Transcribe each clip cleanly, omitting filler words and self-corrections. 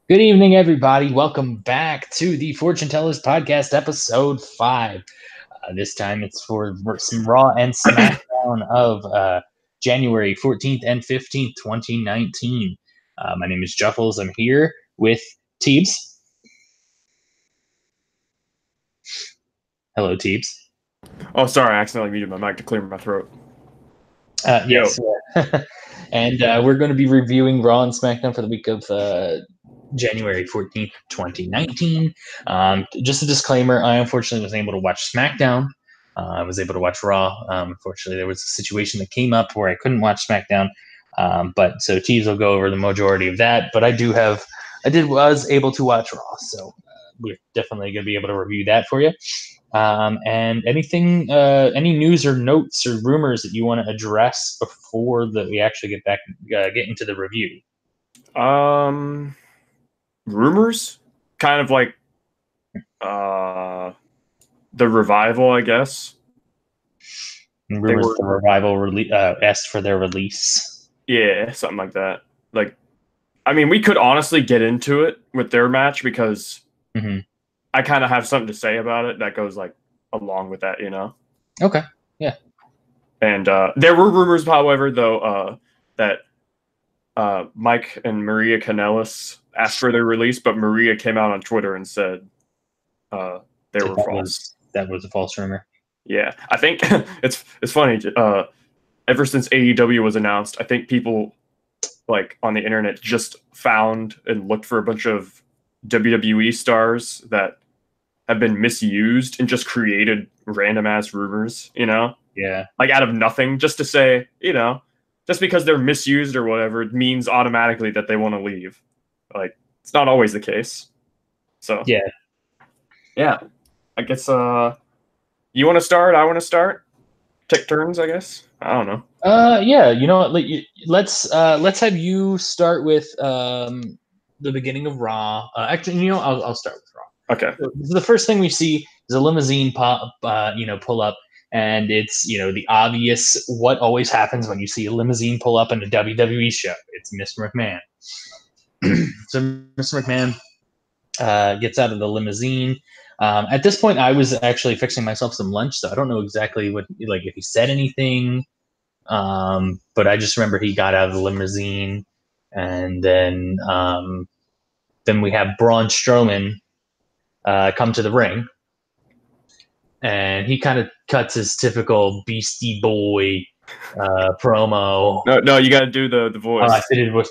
Good evening, everybody. Welcome back to the Fortune Tellers Podcast, episode 5. This time it's for some Raw and SmackDown of January 14th and 15th, 2019. My name is Juffles. I'm here with Teebs. Hello, Teebs. Oh, sorry, I accidentally muted my mic to clear my throat. Yes. And we're going to be reviewing Raw and SmackDown for the week of January 14th, 2019. Just a disclaimer, I unfortunately wasn't able to watch SmackDown. I was able to watch Raw. Unfortunately, there was a situation that came up where I couldn't watch SmackDown. But so Tees will go over the majority of that. But I was able to watch Raw. So we're definitely going to be able to review that for you. And anything, any news or notes or rumors that you want to address before that we actually get into the review? Rumors, kind of like the Revival, I guess. And rumors the Revival asked for their release. Yeah, something like that. Like, I mean, we could honestly get into it with their match because I kind of have something to say about it that goes like along with that, you know? Okay. Yeah. And there were rumors, however, though, that Mike and Maria Kanellis asked for their release, but Maria came out on Twitter and said they were false. That was a false rumor. Yeah, I think it's funny. Ever since AEW was announced, I think people like on the internet just found and looked for a bunch of WWE stars that have been misused and just created random ass rumors, you know? Yeah. Like out of nothing, just to say, you know, just because they're misused or whatever, it means automatically that they want to leave. Like, it's not always the case. So yeah. I guess you want to start? I want to start. Take turns, I guess. I don't know. Yeah. You know what? Let's have you start with the beginning of Raw. Actually, you know, I'll start with Raw. Okay. So the first thing we see is a limousine pull up, and it's the obvious what always happens when you see a limousine pull up in a WWE show. It's Mr. McMahon. So Mr. McMahon gets out of the limousine. At this point, I was actually fixing myself some lunch, so I don't know exactly if he said anything. But I just remember he got out of the limousine, and then we have Braun Strowman come to the ring, and he kind of cuts his typical Beastie Boy promo. No, you got to do the voice. I did it was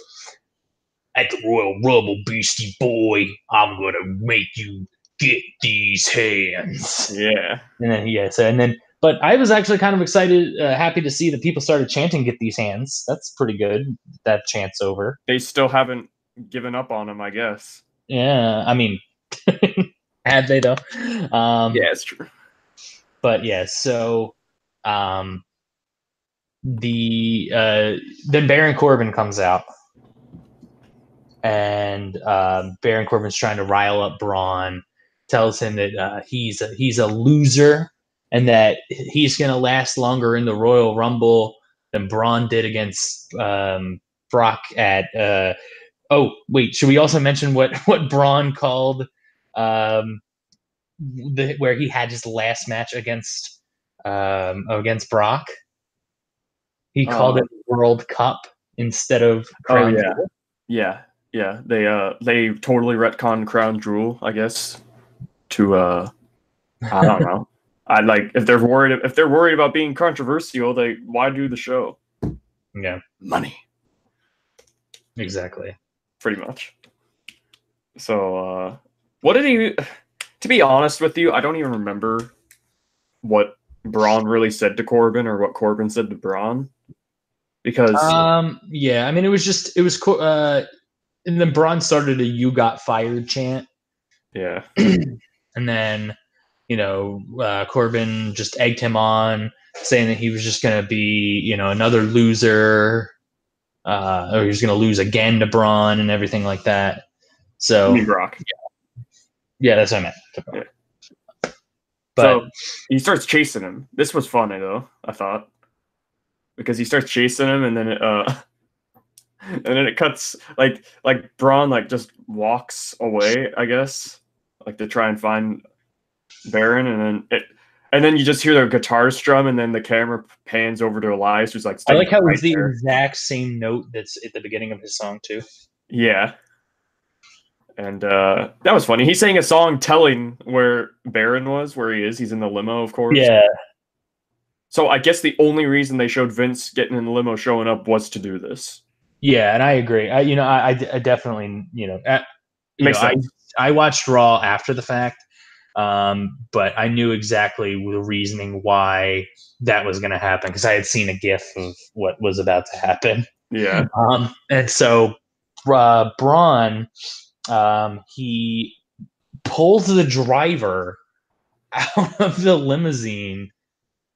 at the Royal Rumble, Beastie Boy. I'm gonna make you get these hands. Yeah. And then but I was actually kind of excited, happy to see that people started chanting "Get these hands." That's pretty good. That chant's over. They still haven't given up on him, I guess. Yeah, I mean, have they though? Yeah, it's true. But yeah, so then Baron Corbin comes out, and Baron Corbin's trying to rile up Braun, tells him that he's a loser and that he's going to last longer in the Royal Rumble than Braun did against Brock at. Oh wait, should we also mention what Braun called where he had his last match against Brock? He called it World Cup instead of Crown Jewel. Yeah. They totally retconned Crown Jewel, I guess. To I don't know. I like if they're worried about being controversial, why do the show? Yeah, money. Exactly. Pretty much. So, what did he? To be honest with you, I don't even remember what Braun really said to Corbin or what Corbin said to Braun. Because yeah, I mean, it was and then Braun started a "You got fired" chant. Yeah. And then, Corbin just egged him on, saying that he was just going to be, another loser, or he was going to lose again to Braun and everything like that. So, you mean Brock. Yeah, that's what I meant. Yeah. But so he starts chasing him. This was funny though, I thought. Because he starts chasing him and then And then it cuts like Braun like just walks away, I guess, like to try and find Baron, and then you just hear the guitar strum, and then the camera pans over to Elias, who's like I like how right it's the there. exact same note that's at the beginning of his song too. Yeah. And that was funny. He sang a song telling where Baron was, where he is. He's in the limo, of course. Yeah. So I guess the only reason they showed Vince getting in the limo showing up was to do this. Yeah, and I agree. I definitely, Makes sense. I watched Raw after the fact, but I knew exactly the reasoning why that was going to happen because I had seen a GIF of what was about to happen. Yeah. And so Braun, he pulls the driver out of the limousine,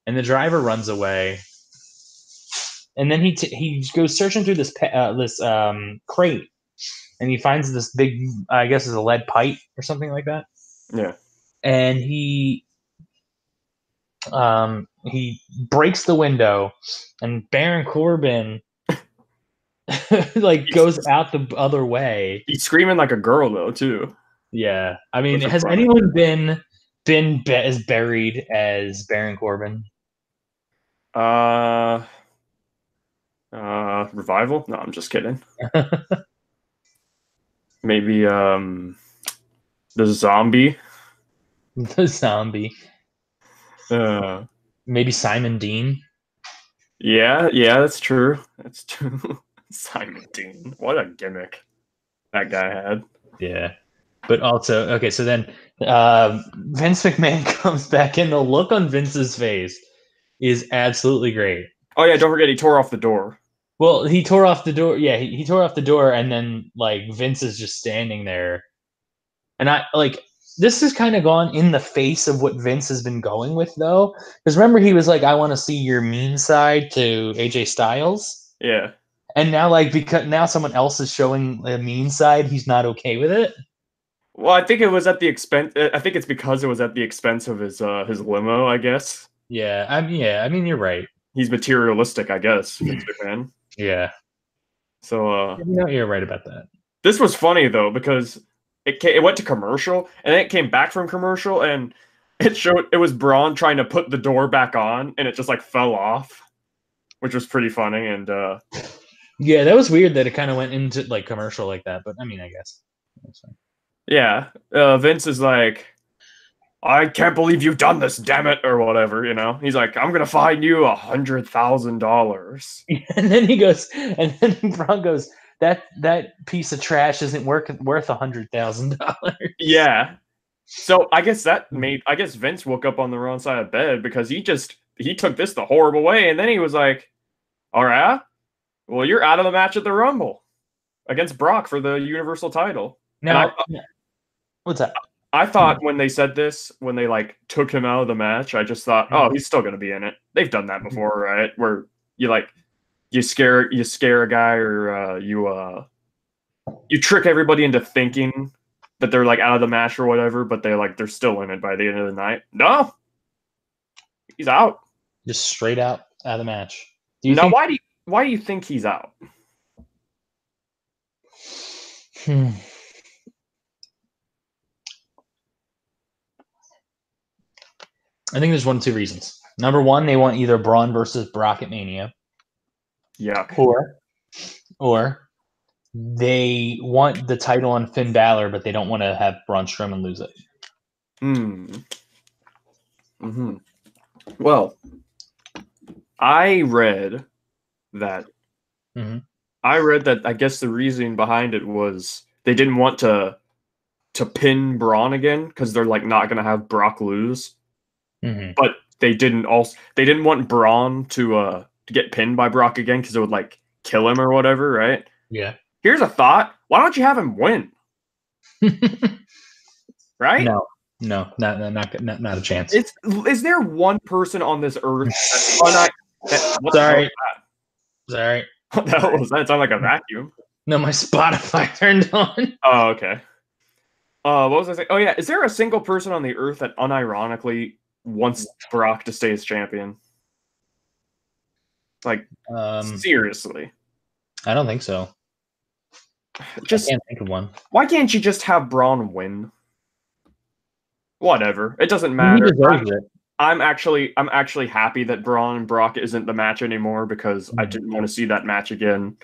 and the driver runs away. And then he goes searching through this crate, and he finds this big, I guess, it's a lead pipe or something like that. Yeah. And he breaks the window, and Baron Corbin like goes out the other way. He's screaming like a girl though too. Yeah, I mean, has anyone been as buried as Baron Corbin? Revival? No, I'm just kidding. Maybe the zombie. The zombie. Maybe Simon Dean. Yeah, that's true. That's true. Simon Dean. What a gimmick that guy had. Yeah. But also, okay, so then Vince McMahon comes back in. The look on Vince's face is absolutely great. Oh, yeah, don't forget he tore off the door. Well, he tore off the door. Yeah, he tore off the door, and then, like, Vince is just standing there. And this has kind of gone in the face of what Vince has been going with, though. Because remember, he was like, I want to see your mean side to AJ Styles. Yeah. And now, because now someone else is showing the mean side, he's not okay with it. Well, I think it was at the expense. I think it's because it was at the expense of his limo, I guess. Yeah, I mean, you're right. He's materialistic, I guess, Vince McMahon. Yeah. So you're right about that. This was funny though because it went to commercial and then it came back from commercial and it was Braun trying to put the door back on and it just like fell off, which was pretty funny. And yeah, that was weird that it kind of went into like commercial like that. But I mean, I guess that's fine. Yeah, Vince is like, I can't believe you've done this, damn it, or whatever, you know. He's like, I'm gonna fine you $100,000. And then he goes, and then Braun goes, that piece of trash isn't worth $100,000. Yeah. So I guess Vince woke up on the wrong side of bed because he took this the horrible way, and then he was like, all right, well, you're out of the match at the Rumble against Brock for the Universal title. Now, what's that? I thought when they said this, when they like took him out of the match, I just thought, oh, he's still gonna be in it. They've done that before, right? Where you scare a guy or you trick everybody into thinking that they're like out of the match or whatever, but they're still in it by the end of the night. No, he's out. Just straight out of the match. Why do you think he's out? I think there's one of two reasons. Number one, they want either Braun versus Brock at Mania. Yeah. Or they want the title on Finn Balor, but they don't want to have Braun Strowman lose it. Well, I read that. I guess the reasoning behind it was they didn't want to pin Braun again because they're like not going to have Brock lose. But they didn't want Braun to get pinned by Brock again because it would like kill him or whatever, right? Yeah. Here's a thought: why don't you have him win? Right? No, not a chance. Is there one person on this earth? Sorry. What the hell was that? It sounded like a vacuum. No, my Spotify turned on. Oh, okay. What was I saying? Oh yeah, is there a single person on the earth that unironically wants Brock to stay as champion? Like, seriously? I don't think so. just I can't think of one. why can't you just have Braun win? Whatever, it doesn't He matter. deserves it. I'm actually happy that Braun and Brock isn't the match anymore because I didn't want to see that match again.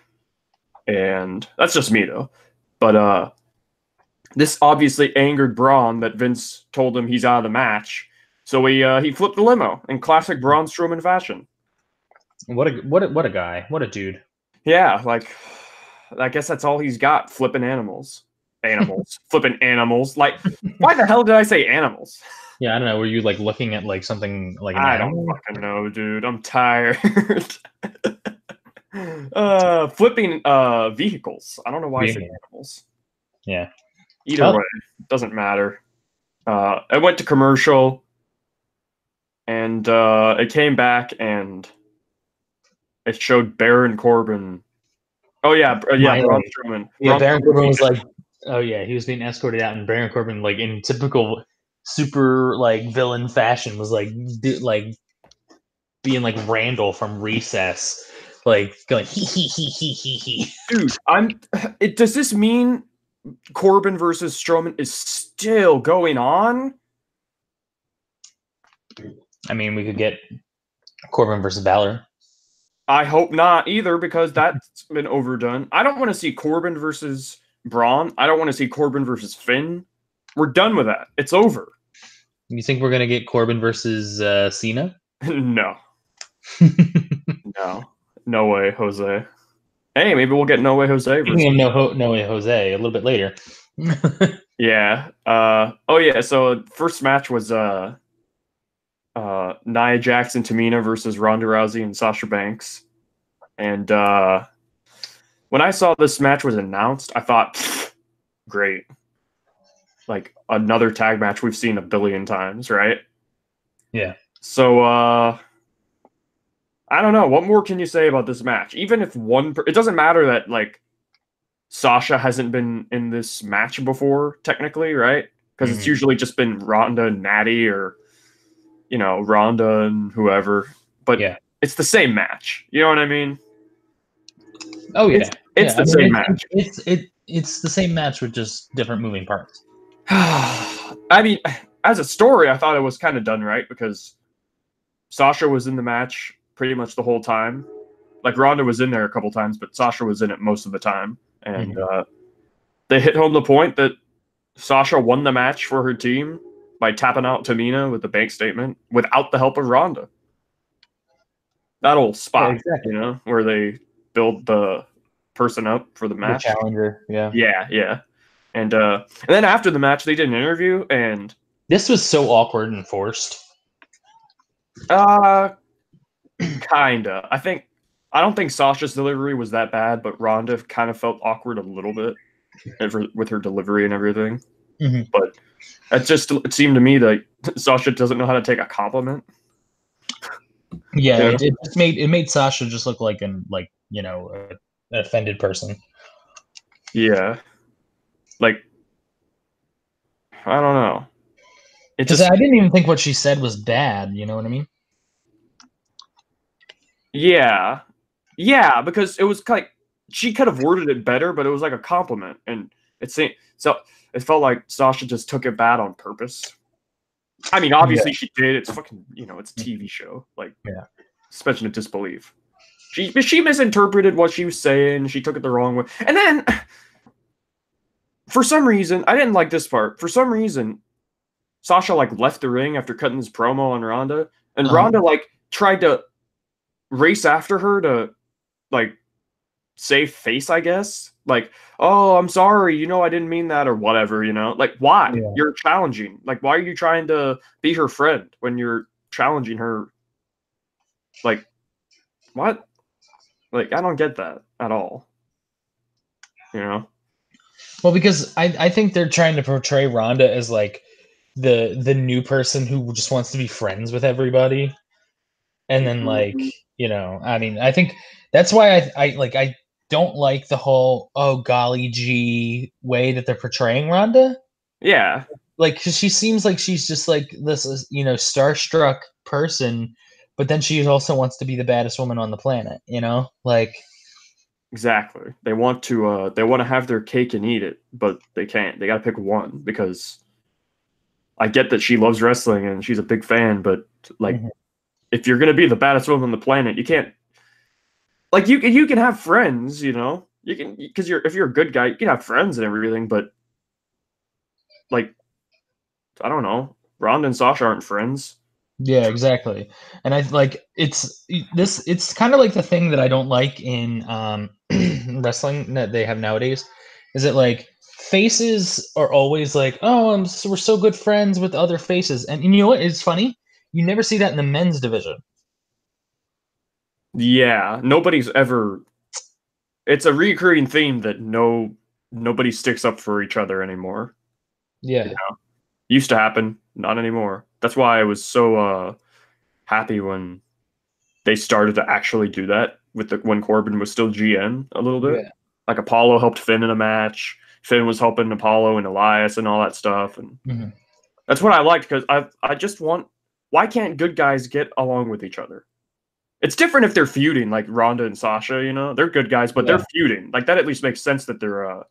And that's just me though. But this obviously angered Braun that Vince told him he's out of the match. So he flipped the limo in classic Braun Strowman fashion. What a guy. What a dude. Yeah, like I guess that's all he's got, flipping animals. Flipping animals. Like, why the hell did I say animals? Yeah, I don't know. Were you like looking at like something like an I animal? don't fucking know, dude. I'm tired. Flipping vehicles. I don't know why I said animals. Yeah. Either way, doesn't matter. I went to commercial, and it came back, and it showed Baron Corbin. Oh yeah, Braun Strowman. Yeah, Baron Corbin was like, oh yeah, he was being escorted out, and Baron Corbin, like in typical super like villain fashion, was like being like Randall from Recess, like going hee hee hee hee hee hee. Dude, does this mean Corbin versus Strowman is still going on? I mean, we could get Corbin versus Balor. I hope not either, because that's been overdone. I don't want to see Corbin versus Braun. I don't want to see Corbin versus Finn. We're done with that. It's over. You think we're gonna get Corbin versus Cena? No. No way, Jose. Hey, maybe we'll get No Way Jose. No Way Jose a little bit later. Yeah. Oh yeah. So first match was Nia Jax and Tamina versus Ronda Rousey and Sasha Banks. And when I saw this match was announced, I thought, great. Like another tag match we've seen a billion times, right? Yeah. So I don't know. What more can you say about this match? Even if it doesn't matter that like Sasha hasn't been in this match before, technically, right? Because it's usually just been Ronda and Natty, or Ronda and whoever. But yeah, it's the same match. You know what I mean? Oh yeah, it's the same match. It's the same match with just different moving parts. I mean, as a story, I thought it was kind of done right, because Sasha was in the match pretty much the whole time. Like Ronda was in there a couple times, but Sasha was in it most of the time. And they hit home the point that Sasha won the match for her team by tapping out Tamina with the bank statement without the help of Ronda. That old spot, yeah, exactly. where they build the person up for the match. The challenger, yeah. Yeah. And then after the match, they did an interview, and this was so awkward and forced. Kinda. I don't think Sasha's delivery was that bad, but Ronda kind of felt awkward a little bit with her delivery and everything. But it seemed to me that Sasha doesn't know how to take a compliment. Yeah, it made Sasha just look like an offended person. Yeah, like I don't know. Because I didn't even think what she said was bad. You know what I mean? Yeah, because it was like she could have worded it better, but it was like a compliment, and it felt like Sasha just took it bad on purpose. I mean, obviously she did. It's fucking, it's a TV show. Like, suspension of disbelief. She misinterpreted what she was saying. She took it the wrong way, and then for some reason, I didn't like this part. For some reason, Sasha left the ring after cutting his promo on Ronda, and Ronda tried to race after her to save face, I guess. Oh, I'm sorry, I didn't mean that, or whatever, why? Yeah. You're challenging. Why are you trying to be her friend when you're challenging her? What? I don't get that at all. Well, because I think they're trying to portray Ronda as the new person who just wants to be friends with everybody. And then I mean, I think that's why I don't like the whole golly gee way that they're portraying Ronda. Yeah. Because she seems like she's just this starstruck person, but then she also wants to be the baddest woman on the planet, exactly. They want to have their cake and eat it, but they can't. They got to pick one because I get that she loves wrestling and she's a big fan, but like Mhm. if you're gonna be the baddest woman on the planet, you can't like you can have friends, you know. You can because if you're a good guy, you can have friends and everything, but like I don't know, Ronda and Sasha aren't friends. Yeah, exactly. And I like it's kind of like the thing that I don't like in wrestling that they have nowadays is that like faces are always like, "Oh, we're so good friends with other faces." And you know what? It's funny. You never see that in the men's division. Yeah, nobody's ever. It's a recurring theme that nobody sticks up for each other anymore. You Yeah. know, used to happen, not anymore. That's why I was so happy when they started to actually do that with when Corbin was still GM a little bit. Yeah. Like Apollo helped Finn in a match. Finn was helping Apollo and Elias and all that stuff, and Mhm. that's what I liked because I just want. Why can't good guys get along with each other? It's different if they're feuding, like Ronda and Sasha. You know, they're good guys, but they're Yeah. feuding. Like that at least makes sense that they're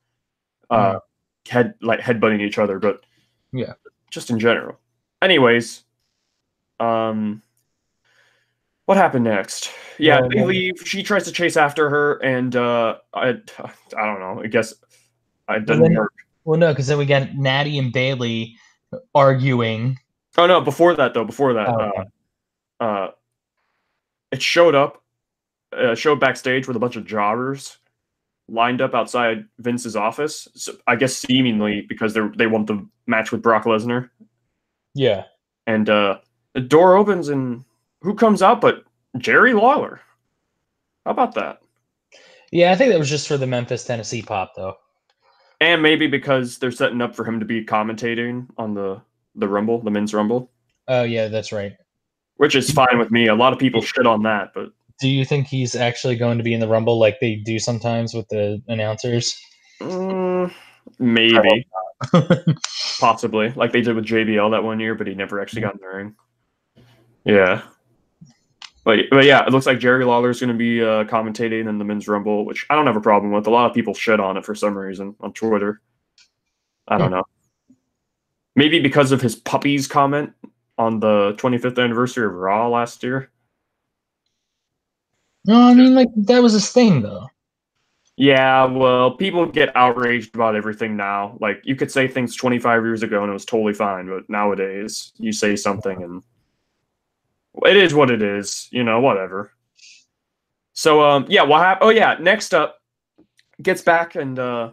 Mhm. headbutting each other. But Yeah. just in general. Anyways, um, what happened next? Yeah, Well, they leave. She tries to chase after her, and I don't know. I guess it well doesn't then work. well no, because then we got Natty and Bailey arguing. Oh no! Before that, though, before that, Oh, okay. uh, it showed up, showed backstage with a bunch of jobbers lined up outside Vince's office. So I guess seemingly because they want the match with Brock Lesnar, Yeah. and the door opens and who comes out but Jerry Lawler? How about that? Yeah, I think that was just for the Memphis, Tennessee pop though. And maybe because they're setting up for him to be commentating on the Rumble, the men's Rumble, Oh yeah, that's right. which is fine with me. A lot of people shit on that, but Do you think he's actually going to be in the Rumble like they do sometimes with the announcers? mm, I hope maybe, not. possibly, like they did with JBL that one year, but he never actually got in the ring. Yeah. But yeah, it looks like Jerry Lawler is going to be commentating in the men's Rumble, which I don't have a problem with. A lot of people shit on it for some reason on Twitter. I don't know. Maybe because of his puppies comment on the 25th anniversary of Raw last year. No, I mean like that was his thing though. Yeah, well, people get outraged about everything now. Like you could say things 25 years ago and it was totally fine, but nowadays you say something and it is what it is, you know, whatever. So yeah, what happened? Oh yeah, next up gets back and uh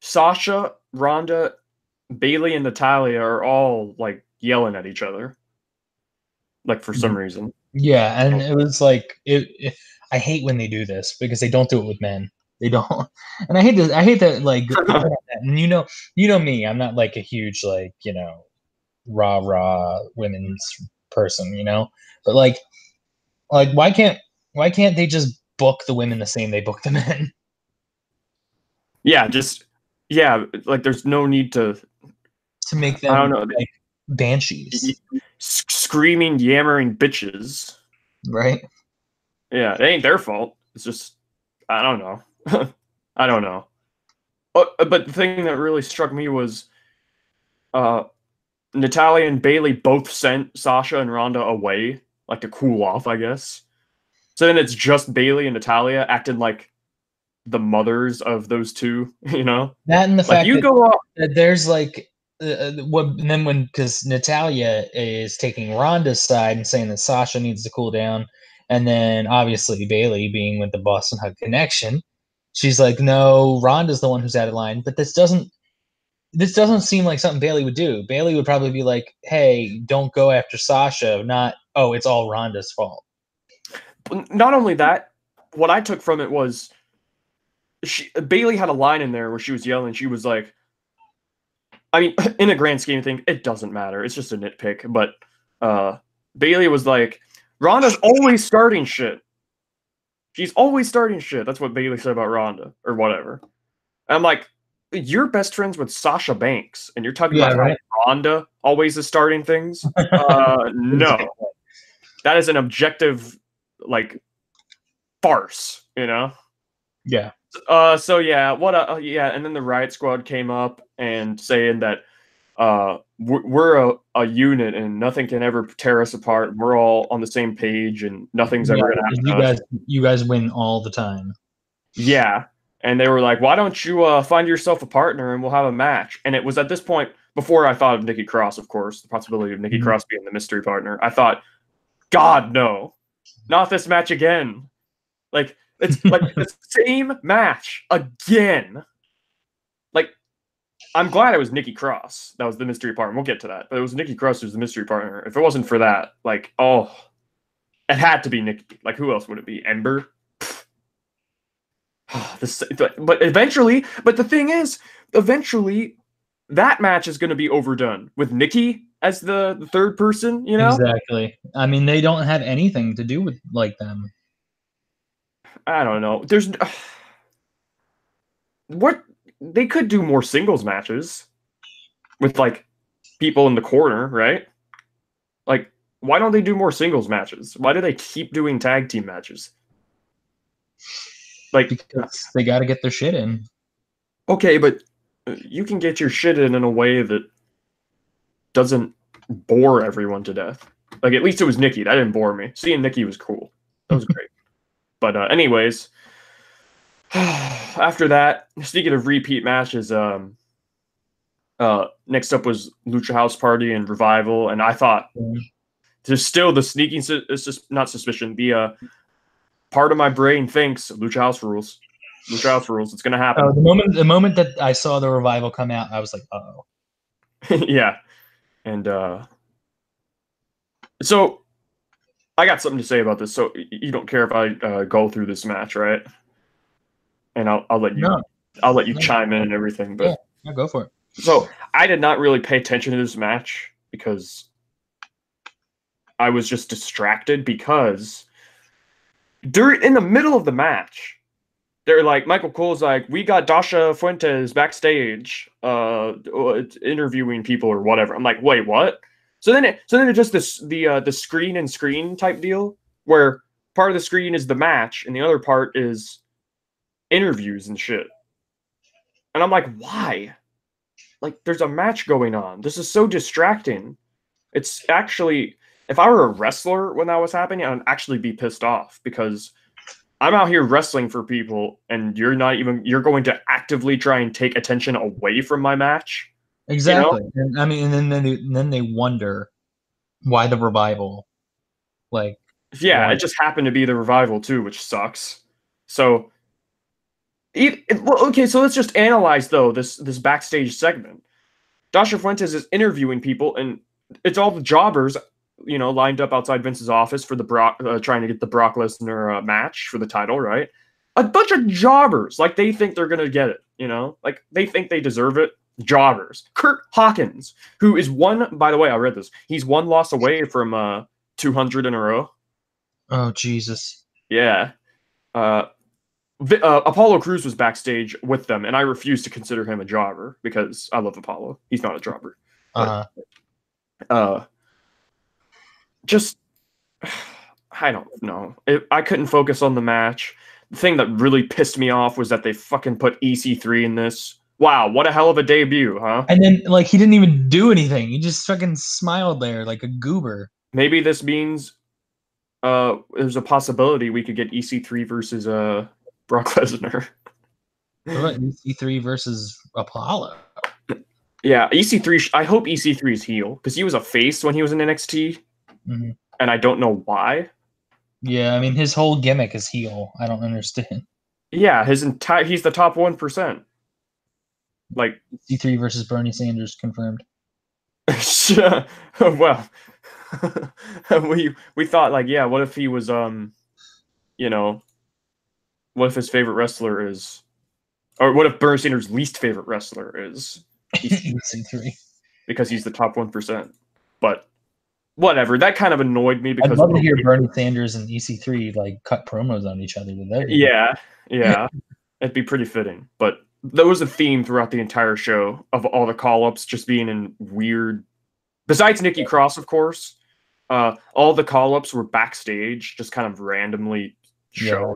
Sasha, Ronda, Bailey and Natalia are all like yelling at each other like for some reason. Yeah, and it was like I hate when they do this because they don't do it with men. They don't, and I hate this. I hate that. Like, and you know me. I'm not like a huge like rah women's person. But like why can't they just book the women the same they book the men? Yeah, just yeah, like there's no need to To make I don't them know, like banshees, screaming, yammering bitches. right? Yeah, it ain't their fault. It's just I don't know. I don't know. But the thing that really struck me was uh Natalia and Bailey both sent Sasha and Ronda away, like to cool off, I guess. So then it's just Bailey and Natalia acting like the mothers of those two, you know? That and the Like fact you go off. that there's like what and then when because Natalia is taking Ronda's side and saying that Sasha needs to cool down, and then obviously Bailey being with the Boston Hug connection, she's like, no, Ronda's the one who's out of line. But this doesn't seem like something Bailey would do. Bailey would probably be like, hey, don't go after Sasha, not oh, it's all Ronda's fault. Not only that, what I took from it was Bailey had a line in there where she was yelling. She was like, I mean, in a grand scheme of things, it doesn't matter. It's just a nitpick. But Bailey was like, Ronda's always starting shit. She's always starting shit. That's what Bailey said about Ronda or whatever. And I'm like, you're best friends with Sasha Banks, and you're talking Yeah, about right. how Ronda always is starting things. No, that is an objective, like farce, you know? Yeah. So yeah, and then the Riot Squad came up and saying that we're a unit and nothing can ever tear us apart. We're all on the same page and nothing's ever gonna happen to us. You guys win all the time. Yeah. And they were like, why don't you find yourself a partner and we'll have a match? And it was at this point, before I thought of Nikki Cross, of course, the possibility of Nikki Cross being the mystery partner, I thought, God, no, not this match again. Like, it's like the same match again. Like, I'm glad it was Nikki Cross that was the mystery partner. We'll get to that. But it was Nikki Cross who's the mystery partner. If it wasn't for that, like, oh, it had to be Nikki. Like, who else would it be? Ember? But the thing is, eventually, that match is going to be overdone with Nikki as the third person, you know? Exactly. I mean, they don't have anything to do with like them. I don't know. There's what they could do more singles matches with like people in the corner, right? Like, why don't they do more singles matches? Why do they keep doing tag team matches? Like, because they got to get their shit in. Okay, but you can get your shit in a way that doesn't bore everyone to death. Like, at least it was Nikki. That didn't bore me. Seeing Nikki was cool. That was great. But anyways, after that, speaking of repeat matches, next up was Lucha House Party and Revival, and I thought there's still the sneaking, it's just not suspicion. The part of my brain thinks Lucha House rules. Lucha House rules. It's gonna happen. The moment that I saw the Revival come out, I was like, uh-oh. Yeah, and so I got something to say about this. So you don't care if I go through this match, right? And I'll let you. No. I'll let you chime in and everything. But yeah, go for it. So I did not really pay attention to this match because I was just distracted because in the middle of the match, they're like, Michael Cole's like, we got Dasha Fuentes backstage interviewing people or whatever. I'm like, wait, what? So then it's just the screen and screen type deal where part of the screen is the match and the other part is interviews and shit. And I'm like, why? Like, there's a match going on. This is so distracting. It's actually, if I were a wrestler when that was happening, I'd actually be pissed off because I'm out here wrestling for people and you're going to actively try and take attention away from my match. Exactly. You know? And I mean, and then they wonder why the Revival, like. Yeah, it just happened to be the Revival too, which sucks. So, okay, so let's just analyze though this backstage segment. Dasha Fuentes is interviewing people, and it's all the jobbers, lined up outside Vince's office for the trying to get the Brock Lesnar match for the title, right? A bunch of jobbers, like they think they're gonna get it, like they think they deserve it. Jobbers. Kurt Hawkins, who is by the way, I read this. He's one loss away from 200 in a row. Oh Jesus! Yeah. Apollo Crews was backstage with them, and I refuse to consider him a jobber because I love Apollo. He's not a jobber. Just, I don't know. I couldn't focus on the match. The thing that really pissed me off was that they fucking put EC3 in this. Wow, what a hell of a debut, huh? And then, like, he didn't even do anything. He just fucking smiled there like a goober. Maybe this means there's a possibility we could get EC3 versus Brock Lesnar. What about EC3 versus Apollo? Yeah, EC3. I hope EC3 is heel because he was a face when he was in NXT, and I don't know why. Yeah, I mean his whole gimmick is heel. I don't understand. Yeah, he's the top 1%. Like EC3 versus Bernie Sanders confirmed. Well, we thought like, yeah, what if he was what if his favorite wrestler is, or what if Bernie Sanders' least favorite wrestler is EC3 because he's the top 1%? But whatever, that kind of annoyed me because I'd love to hear Bernie Sanders and EC3 like cut promos on each other. Yeah, it'd be pretty fitting. But there was a theme throughout the entire show of all the call-ups just being in weird. Besides Nikki Cross, of course, all the call-ups were backstage, just kind of randomly shown.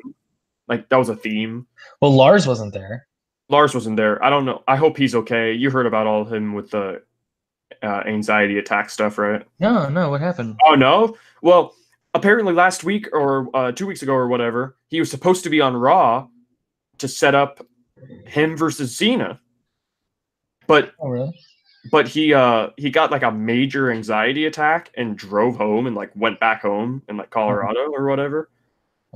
Like that was a theme. Well, Lars wasn't there. Lars wasn't there. I don't know. I hope he's okay. You heard about all of him with the anxiety attack stuff, right? No. What happened? Oh no. Well, apparently last week or 2 weeks ago or whatever, he was supposed to be on Raw to set up him versus Cena. But Oh, really? But he got like a major anxiety attack and drove home and like went back home in like Colorado or whatever.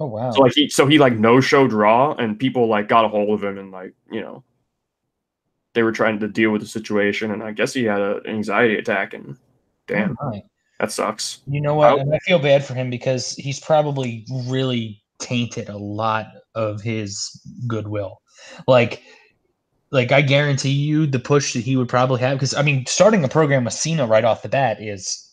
Oh, wow. So he like no-showed Raw, and people like got a hold of him, and like, you know, they were trying to deal with the situation, and I guess he had an anxiety attack, and damn, that sucks. You know what? And I feel bad for him because he's probably really tainted a lot of his goodwill. Like I guarantee you the push that he would probably have, because I mean, starting a program with Cena right off the bat is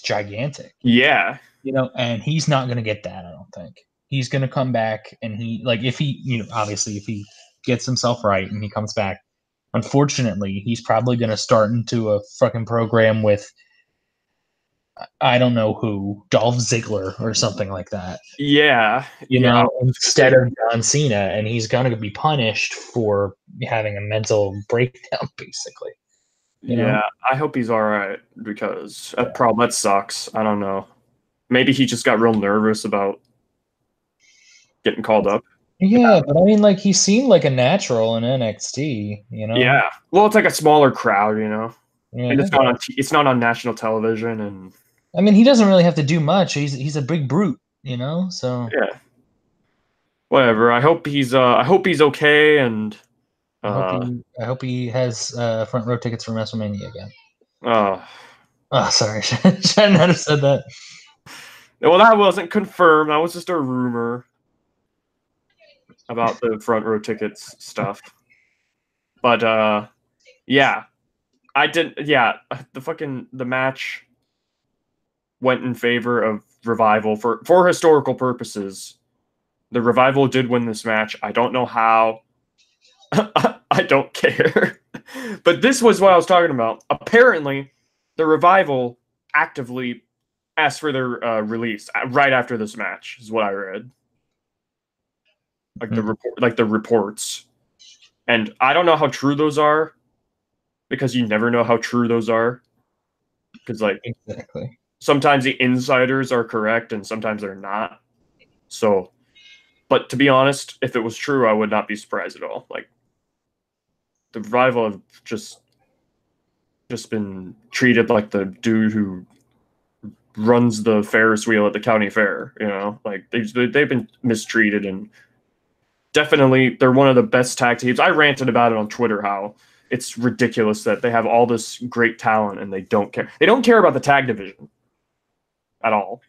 gigantic. Yeah. You know, and he's not going to get that, I don't think. He's going to come back, and if he, you know, obviously if he gets himself right and he comes back, unfortunately, he's probably going to start into a fucking program with, I don't know who, Dolph Ziggler or something like that. Yeah. You know, instead of John Cena, and he's going to be punished for having a mental breakdown, basically. You know? I hope he's all right, because that sucks. I don't know. Maybe he just got real nervous about getting called up. Yeah, but I mean, like, he seemed like a natural in NXT, you know? Yeah. Well, it's like a smaller crowd, you know? Yeah, and it's not on national television, and I mean, he doesn't really have to do much. He's a big brute, you know? So yeah. Whatever. I hope he's okay, and I hope he has front row tickets for WrestleMania again. Oh, sorry. Should not have said that. Well, that wasn't confirmed. That was just a rumor about the front row tickets stuff. But yeah, I didn't. Yeah, the match went in favor of Revival for historical purposes. The Revival did win this match. I don't know how. I don't care. But this was what I was talking about. Apparently, the Revival actively asked for their release right after this match, is what I read. Like the reports. And I don't know how true those are, because you never know how true those are. Because like exactly, sometimes the insiders are correct and sometimes they're not. So, but to be honest, if it was true, I would not be surprised at all. Like, the Revival have just been treated like the dude who runs the Ferris wheel at the county fair, you know? Like, they've been mistreated, and definitely they're one of the best tag teams. I ranted about it on Twitter, how it's ridiculous that they have all this great talent and they don't care. They don't care about the tag division at all.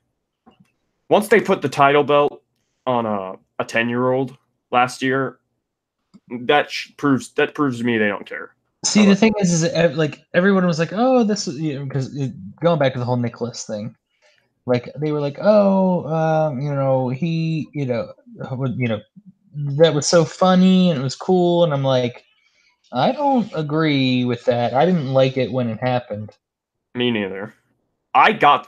Once they put the title belt on a 10-year-old last year, that proves to me they don't care. See, the thing is like everyone was like, "Oh, this is," because going back to the whole Nicholas thing, like they were like, "Oh, you know, he, you know, that was so funny and it was cool," and I'm like, I don't agree with that. I didn't like it when it happened. Me neither. I got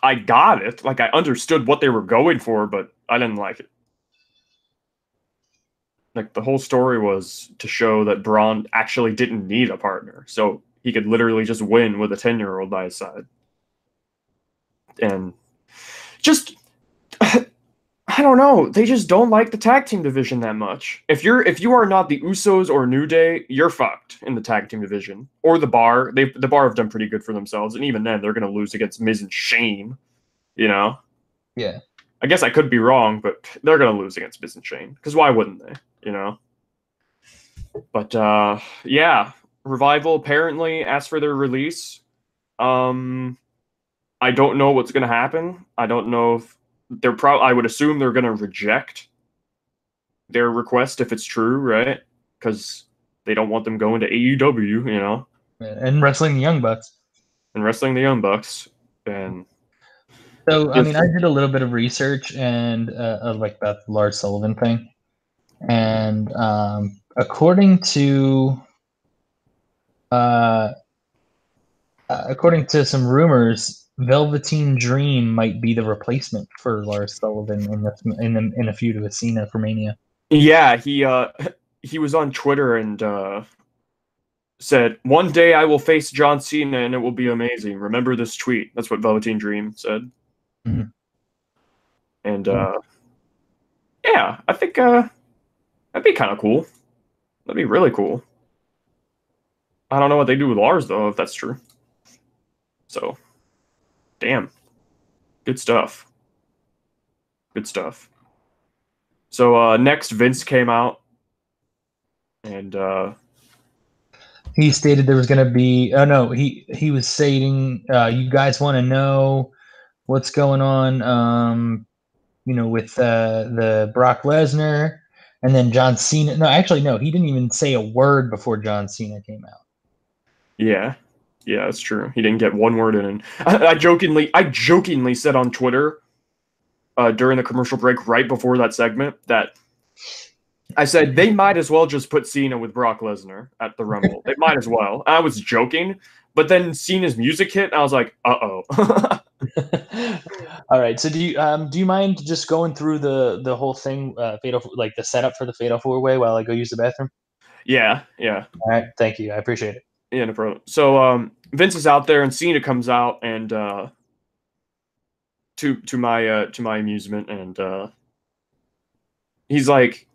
it. Like, I understood what they were going for, but I didn't like it. Like, the whole story was to show that Braun actually didn't need a partner, so he could literally just win with a 10-year-old by his side. And just, I don't know. They just don't like the tag team division that much. If you are not the Usos or New Day, you're fucked in the tag team division. Or the Bar. The Bar have done pretty good for themselves, and even then, they're going to lose against Miz and Shane. You know? Yeah. I guess I could be wrong, but they're going to lose against Miz and Shane. Because why wouldn't they? You know? But, yeah. Revival apparently asked for their release. I don't know what's going to happen. I don't know if I would assume they're going to reject their request if it's true, right? Because they don't want them going to AEW, you know? And wrestling the Young Bucks. And so, I mean, I did a little bit of research and like about the Lars Sullivan thing. And according to some rumors, Velveteen Dream might be the replacement for Lars Sullivan in a feud with Cena for Mania. Yeah, he was on Twitter and said, "One day I will face John Cena and it will be amazing. Remember this tweet." That's what Velveteen Dream said. Mm-hmm. And yeah, I think that'd be kind of cool. That'd be really cool. I don't know what they do with Lars though, if that's true. So, damn, good stuff. Good stuff. So next, Vince came out, and he stated there was going to be. Oh no, he was saying, "You guys want to know what's going on?" With the Brock Lesnar, and then John Cena. No, actually, no, he didn't even say a word before John Cena came out. Yeah, that's true. He didn't get one word in. And I jokingly said on Twitter during the commercial break right before that segment that I said they might as well just put Cena with Brock Lesnar at the Rumble. They might as well. I was joking, but then Cena's music hit, and I was like, "Uh-oh." All right. So do you mind just going through the whole thing, fatal, like the setup for the Fatal 4-Way while I go use the bathroom? Yeah. All right. Thank you. I appreciate it. Yeah, no problem. So Vince is out there, and Cena comes out, and to my amusement, and he's like,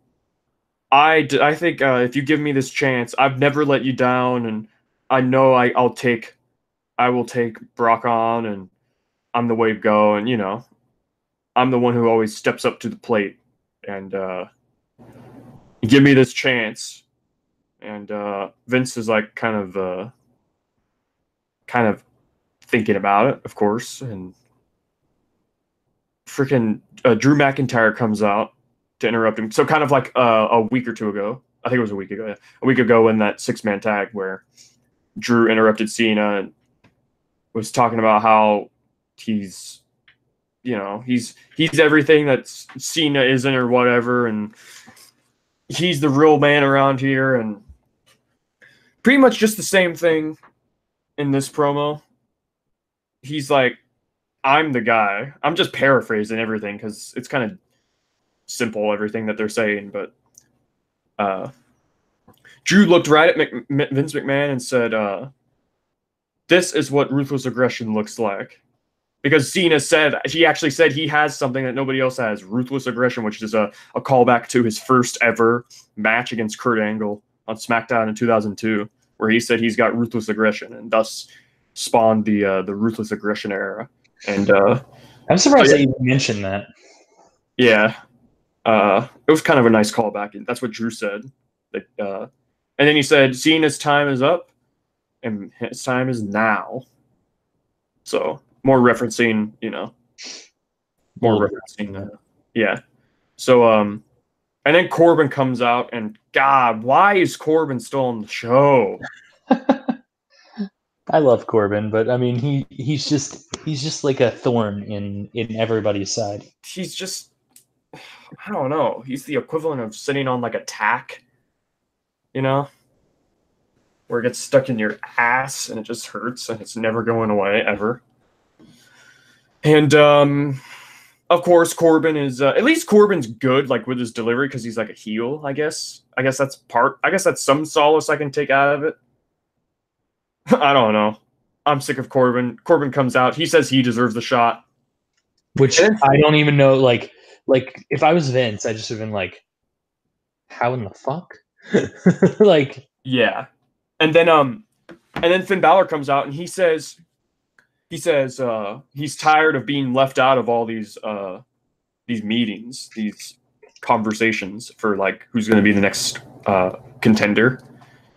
I think if you give me this chance, I've never let you down, and I know I will take Brock on, and I'm the way to go, and I'm the one who always steps up to the plate, and give me this chance. And Vince is like kind of thinking about it, of course, and freaking Drew McIntyre comes out to interrupt him. So kind of like a week or two ago, I think it was a week ago, a week ago in that 6-man tag where Drew interrupted Cena and was talking about how he's everything that Cena isn't or whatever, and he's the real man around here, and pretty much just the same thing in this promo. He's like, I'm the guy. I'm just paraphrasing everything because it's kind of simple, everything that they're saying, but Drew looked right at Vince McMahon and said, this is what ruthless aggression looks like. Because Cena actually said he has something that nobody else has, ruthless aggression, which is a callback to his first ever match against Kurt Angle on SmackDown in 2002, where he said he's got ruthless aggression, and thus spawned the ruthless aggression era. And I'm surprised that you mentioned that. Yeah, it was kind of a nice callback, and that's what Drew said. And then he said Cena's time is up, and his time is now. So more referencing, yeah. So and then Corbin comes out, and God, why is Corbin still on the show? I love Corbin, but I mean, he's just like a thorn in everybody's side. He's just, I don't know. He's the equivalent of sitting on like a tack, where it gets stuck in your ass and it just hurts and it's never going away ever. And of course, Corbin is at least Corbin's good, like with his delivery, because he's like a heel. I guess that's some solace I can take out of it. I don't know. I'm sick of Corbin. Corbin comes out. He says he deserves the shot. Which I don't even know. Like if I was Vince, I just have been like, how in the fuck? Like, yeah. And then Finn Balor comes out and he says he's tired of being left out of all these meetings, these conversations for like who's going to be the next contender.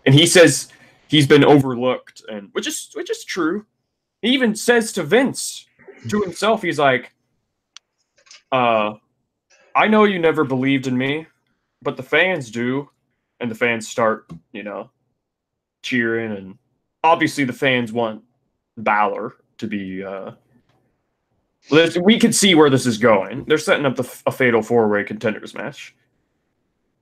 And he says he's been overlooked, and which is true. He even says to Vince, to himself, he's like, I know you never believed in me, but the fans do. And the fans start, cheering, and obviously the fans want Balor to be we can see where this is going. They're setting up a fatal 4-way contenders match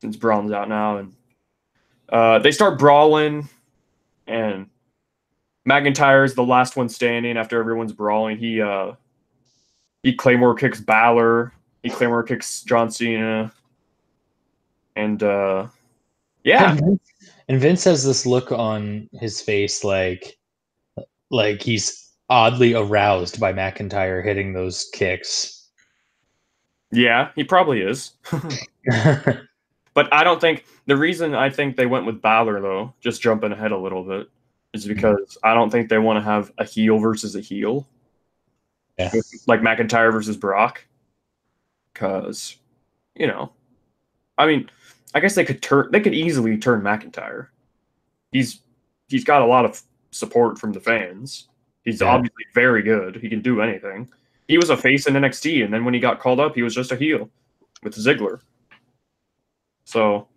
since Braun's out now, and they start brawling. And McIntyre's the last one standing after everyone's brawling. He Claymore kicks Balor. He Claymore kicks John Cena. And yeah. And Vince has this look on his face like he's oddly aroused by McIntyre hitting those kicks. Yeah, he probably is. But I don't think the reason I think they went with Balor, though, just jumping ahead a little bit, is because I don't think they want to have a heel versus a heel. Yeah. Like McIntyre versus Brock. Because, I mean, I guess they could easily turn McIntyre. He's got a lot of support from the fans. He's obviously very good. He can do anything. He was a face in NXT, and then when he got called up, he was just a heel with Ziggler. So,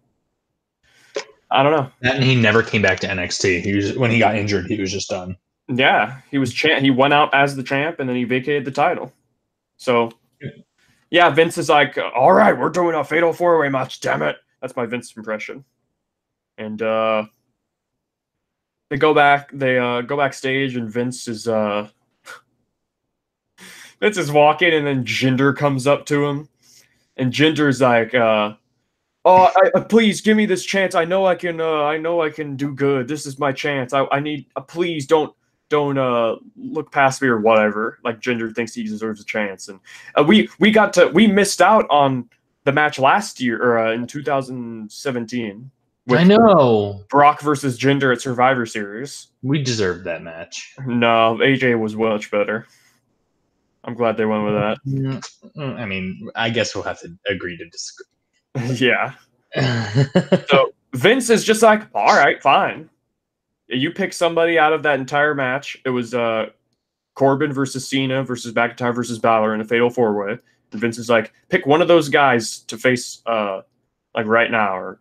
I don't know. And he never came back to NXT. When he got injured, he was just done. Yeah, he was he went out as the champ, and then he vacated the title. So, yeah, Vince is like, all right, we're doing a fatal 4-way match, damn it. That's my Vince impression. And they go backstage, and Vince is walking, and then Jinder comes up to him, and Jinder's like, please give me this chance. I know I can do good. This is my chance. I need. Please don't look past me or whatever. Like Jinder thinks he deserves a chance, and we missed out on the match last year or in 2017. I know. Brock versus Jinder at Survivor Series. We deserved that match. No, AJ was much better. I'm glad they went with that. I mean, I guess we'll have to agree to disagree. Yeah. So Vince is just like, all right, fine. You pick somebody out of that entire match. It was Corbin versus Cena versus McIntyre versus Balor in a fatal 4-way. And Vince is like, pick one of those guys to face like right now or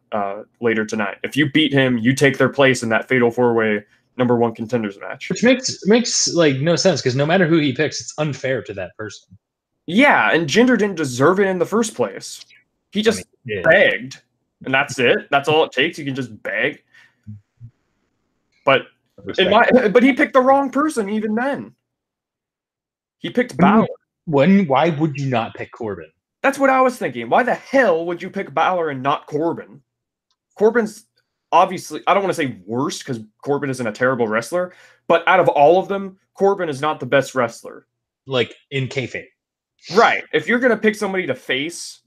later tonight. If you beat him, you take their place in that fatal 4-way #1 contenders match. Which makes like no sense because no matter who he picks, it's unfair to that person. Yeah, and Jinder didn't deserve it in the first place. He just begged, and that's it. That's all it takes. You can just beg. But he picked the wrong person even then. He picked Balor. Why would you not pick Corbin? That's what I was thinking. Why the hell would you pick Balor and not Corbin? Corbin's obviously, I don't want to say worst because Corbin isn't a terrible wrestler, but out of all of them, Corbin is not the best wrestler. Like in kayfabe. Right. If you're going to pick somebody to face,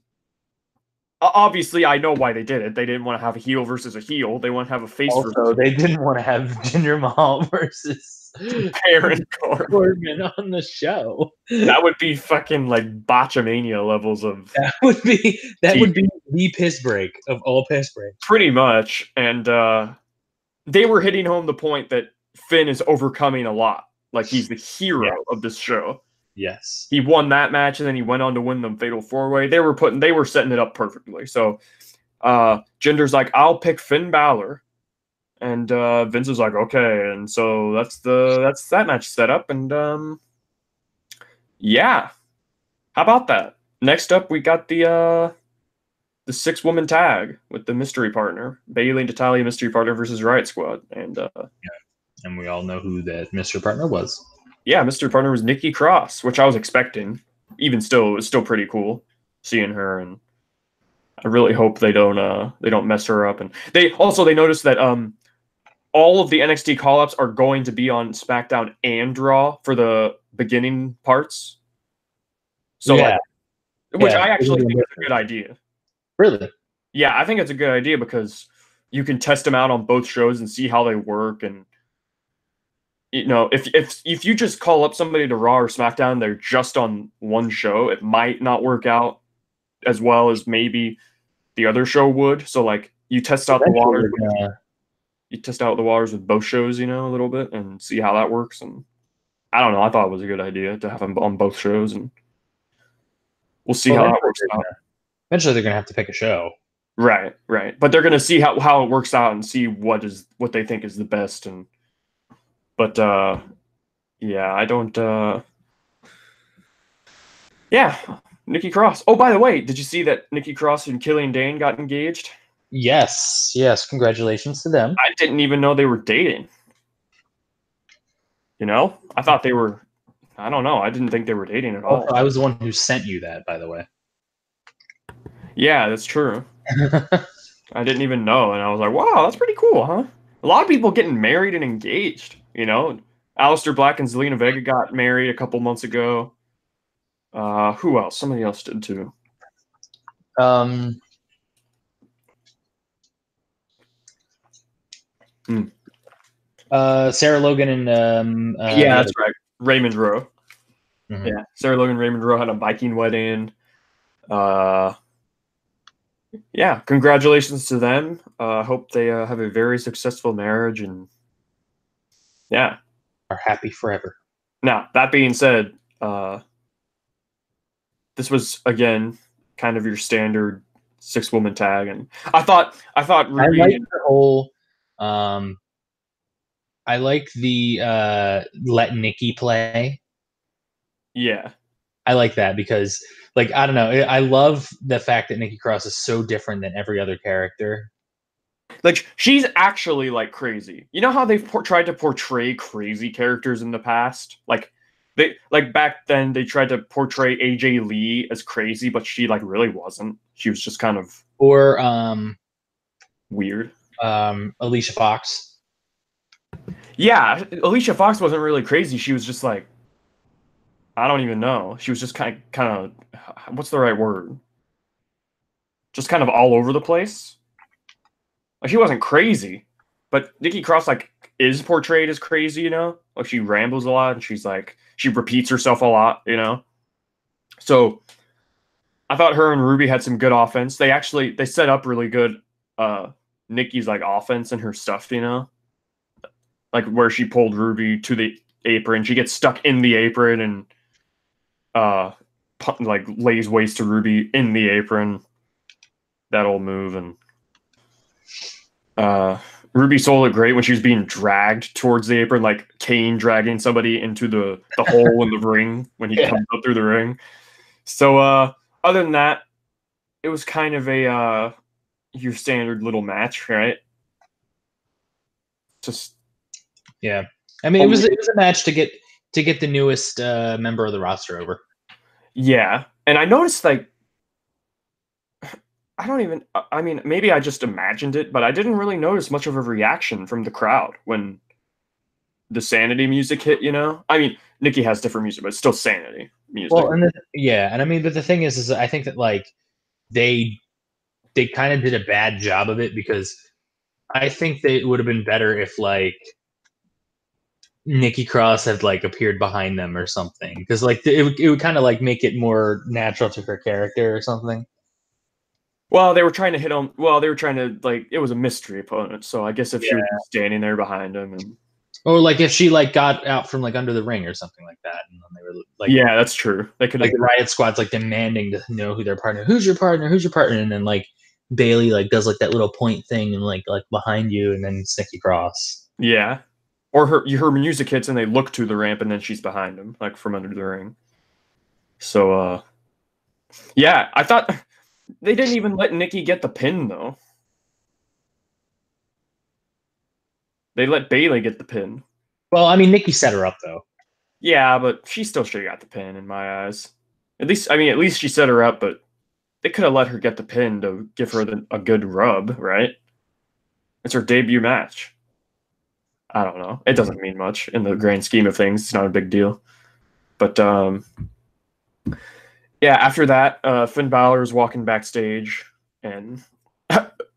obviously I know why they did it. They didn't want to have a heel versus a heel. They want to have a face versus they didn't want to have Jinder Mahal versus Baron Corbin on the show. That would be fucking like botchamania levels of. That would be the piss break of all piss breaks. Pretty much, and they were hitting home the point that Finn is overcoming a lot. Like he's the hero of this show. Yes, he won that match, and then he went on to win the Fatal 4-Way. They were setting it up perfectly. So, Jinder's like, I'll pick Finn Balor. And Vince is like, okay, and so that's that match set up, and yeah, how about that? Next up, we got the 6-woman tag with the mystery partner, Bayley and Natalya mystery partner versus Riot Squad, and and we all know who that mystery partner was. Yeah, mystery partner was Nikki Cross, which I was expecting. Even still, it was still pretty cool seeing her, and I really hope they don't mess her up. And they noticed that all of the NXT call-ups are going to be on SmackDown and Raw for the beginning parts. So, which I actually think is a good idea. Really? Yeah, I think it's a good idea because you can test them out on both shows and see how they work. And if you just call up somebody to Raw or SmackDown, they're just on one show, it might not work out as well as maybe the other show would. So, like, you test out the waters. You test out the waters with both shows, a little bit and see how that works. And I don't know. I thought it was a good idea to have them on both shows, and we'll see how that works out. Eventually, they're going to have to pick a show. Right. But they're going to see how it works out and see what they think is the best. But I don't. Yeah, Nikki Cross. Oh, by the way, did you see that Nikki Cross and Killian Dane got engaged? Yes. Congratulations to them. I didn't even know they were dating. You know, I thought they were. I don't know. I didn't think they were dating at all. Also, I was the one who sent you that, by the way. Yeah, that's true. I didn't even know, and I was like, wow, that's pretty cool, huh? A lot of people getting married and engaged, you know? Aleister Black and Zelina Vega got married a couple months ago. Who else? Somebody else did too. Sarah Logan and yeah, that's right. Raymond Rowe. Mm-hmm. Yeah, Sarah Logan, Raymond Rowe had a Viking wedding. Yeah, congratulations to them. Hope they have a very successful marriage, and yeah, are happy forever. Now, that being said, this was again kind of your standard 6-woman tag, and I thought Ruby. I like the whole. I like the let Nikki play. Yeah, I like that because, like, I don't know, I love the fact that Nikki Cross is so different than every other character. Like, she's actually like crazy. You know how they've tried to portray crazy characters in the past, like. Back then they tried to portray AJ Lee as crazy, but she like really wasn't. She was just kind of weird. Alicia Fox. Yeah, Alicia Fox wasn't really crazy. She was just like, I don't even know. She was just kind of what's the right word? Just kind of all over the place. Like, she wasn't crazy, but Nikki Cross like is portrayed as crazy, you know? Like, she rambles a lot and she's like, she repeats herself a lot, you know? So I thought her and Ruby had some good offense. They set up really good Nikki's like offense and her stuff, you know? Like where she pulled Ruby to the apron. She gets stuck in the apron and like lays waste to Ruby in the apron. That old move. And Ruby sold it great when she was being dragged towards the apron, like Kane dragging somebody into the hole in the ring when he comes up through the ring. So other than that, it was kind of a your standard little match, right? Just yeah. I mean, it was a match to get the newest member of the roster over. Yeah, and I noticed like I mean, maybe I just imagined it, but I didn't really notice much of a reaction from the crowd when the Sanity music hit, you know? I mean, Nikki has different music, but it's still Sanity music. Well, and I mean, but the thing is I think that like they kind of did a bad job of it because I think it would have been better if like Nikki Cross had like appeared behind them or something, because like it would kind of like make it more natural to her character or something. Well, they were trying to hit him. Well, they were trying to like it was a mystery opponent, so I guess if she was standing there behind him, and or like if she like got out from like under the ring or something like that, and then they were like, yeah, that's true. They could like the Riot Squad's like demanding to know who their partner, who's your partner, and then like Bayley like does like that little point thing and like behind you, and then it's Nikki Cross. Yeah, or her music hits and they look to the ramp and then she's behind him, like from under the ring. So yeah, I thought. They didn't even let Nikki get the pin, though. They let Bayley get the pin. Well, I mean, Nikki set her up, though. Yeah, but she still should have got the pin, in my eyes. At least she set her up, but they could have let her get the pin to give her a good rub, right? It's her debut match. I don't know. It doesn't mean much in the grand scheme of things. It's not a big deal. But, yeah, after that, Finn Balor is walking backstage, and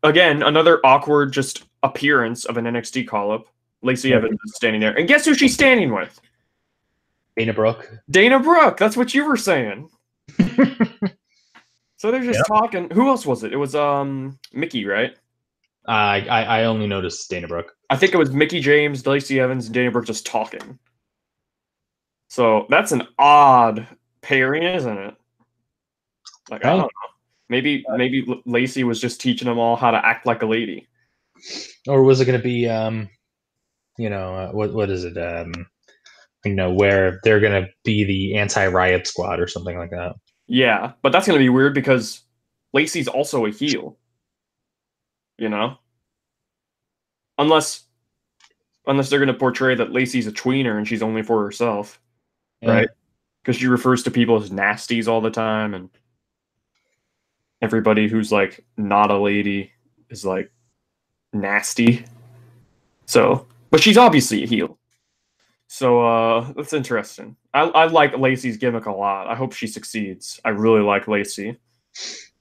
again, another awkward just appearance of an NXT call-up. Lacey Evans is standing there, and guess who she's standing with? Dana Brooke. Dana Brooke. That's what you were saying. So they're just talking. Who else was it? It was Mickey, right? I only noticed Dana Brooke. I think it was Mickey James, Lacey Evans, and Dana Brooke just talking. So that's an odd pairing, isn't it? Like, I don't know. Maybe Lacey was just teaching them all how to act like a lady. Or was it going to be, what is it? Where they're going to be the anti-Riot Squad or something like that. Yeah, but that's going to be weird because Lacey's also a heel. You know? Unless unless they're going to portray that Lacey's a tweener and she's only for herself, right? Because she refers to people as nasties all the time, and everybody who's like not a lady is like nasty. So, but she's obviously a heel. So that's interesting. I like Lacey's gimmick a lot. I hope she succeeds. I really like Lacey.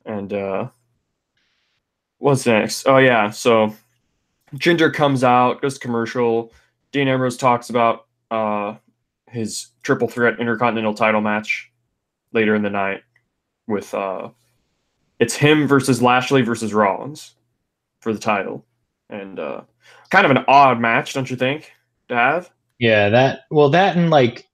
And what's next? Oh yeah, so Jinder comes out, goes commercial. Dean Ambrose talks about his triple threat intercontinental title match later in the night with it's him versus Lashley versus Rollins for the title. And kind of an odd match, don't you think, to have? Yeah, that and like,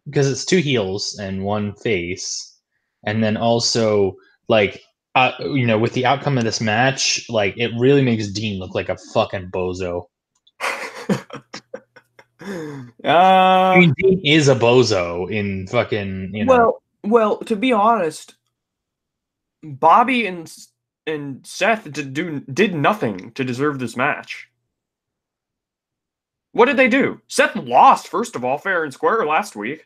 because it's two heels and one face, and then also like with the outcome of this match, like it really makes Dean look like a fucking bozo. I mean, Dean is a bozo in fucking Well, to be honest, Bobby and Seth did nothing to deserve this match. What did they do? Seth lost, first of all, fair and square last week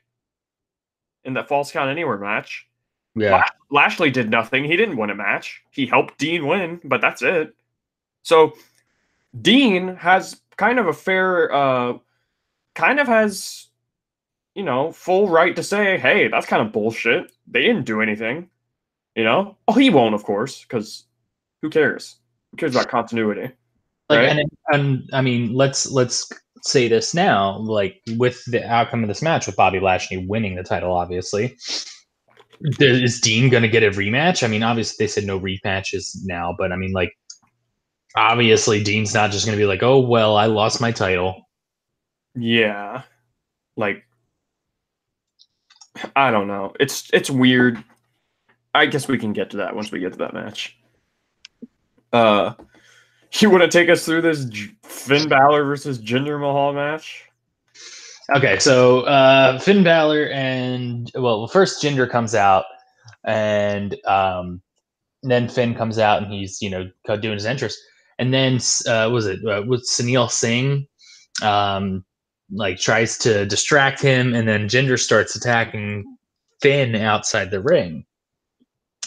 in that Falls Count Anywhere match. Yeah. Lashley did nothing. He didn't win a match. He helped Dean win, but that's it. So Dean has kind of a fair, full right to say, hey, that's kind of bullshit. They didn't do anything. Oh, he won't, of course, because who cares? Who cares about continuity? Like, right? and I mean, let's say this now, like with the outcome of this match with Bobby Lashley winning the title, obviously, is Dean going to get a rematch? I mean, obviously they said no rematches now, but I mean, like, obviously Dean's not just going to be like, oh, well, I lost my title. Yeah. Like, I don't know. It's weird. I guess we can get to that once we get to that match. You want to take us through this Finn Balor versus Jinder Mahal match? Okay, so Finn Balor first Jinder comes out, and then Finn comes out, and he's doing his entrance, and then with Sunil Singh, like tries to distract him, and then Jinder starts attacking Finn outside the ring.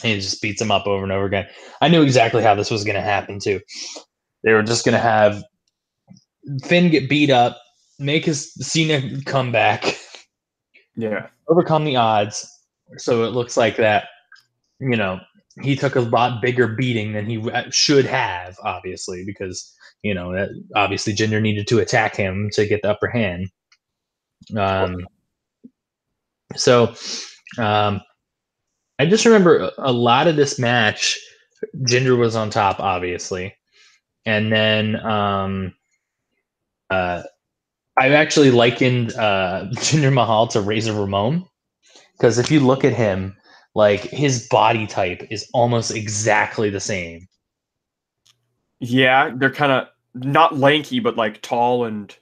And he just beats him up over and over again. I knew exactly how this was going to happen too. They were just going to have Finn get beat up, make his Cena comeback, overcome the odds. So it looks like that, he took a lot bigger beating than he should have, obviously, because that obviously Jinder needed to attack him to get the upper hand. I just remember a lot of this match, Jinder was on top, obviously. And then I've actually likened Jinder Mahal to Razor Ramon, because if you look at him, like his body type is almost exactly the same. Yeah, they're kind of not lanky, but like tall and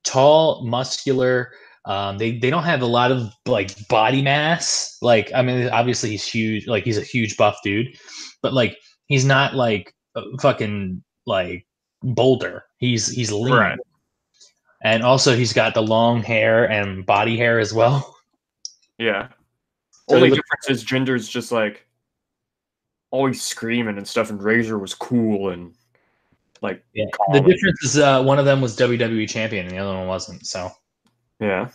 tall, muscular. They don't have a lot of like body mass. Like, I mean, obviously he's huge. Like, he's a huge buff dude, but like he's not like fucking like Boulder. He's lean, right. And also he's got the long hair and body hair as well. Yeah. So only difference is Jinder's just like always screaming and stuff, and Razor was cool and like. Yeah. The difference is one of them was WWE champion and the other one wasn't. So. Yeah.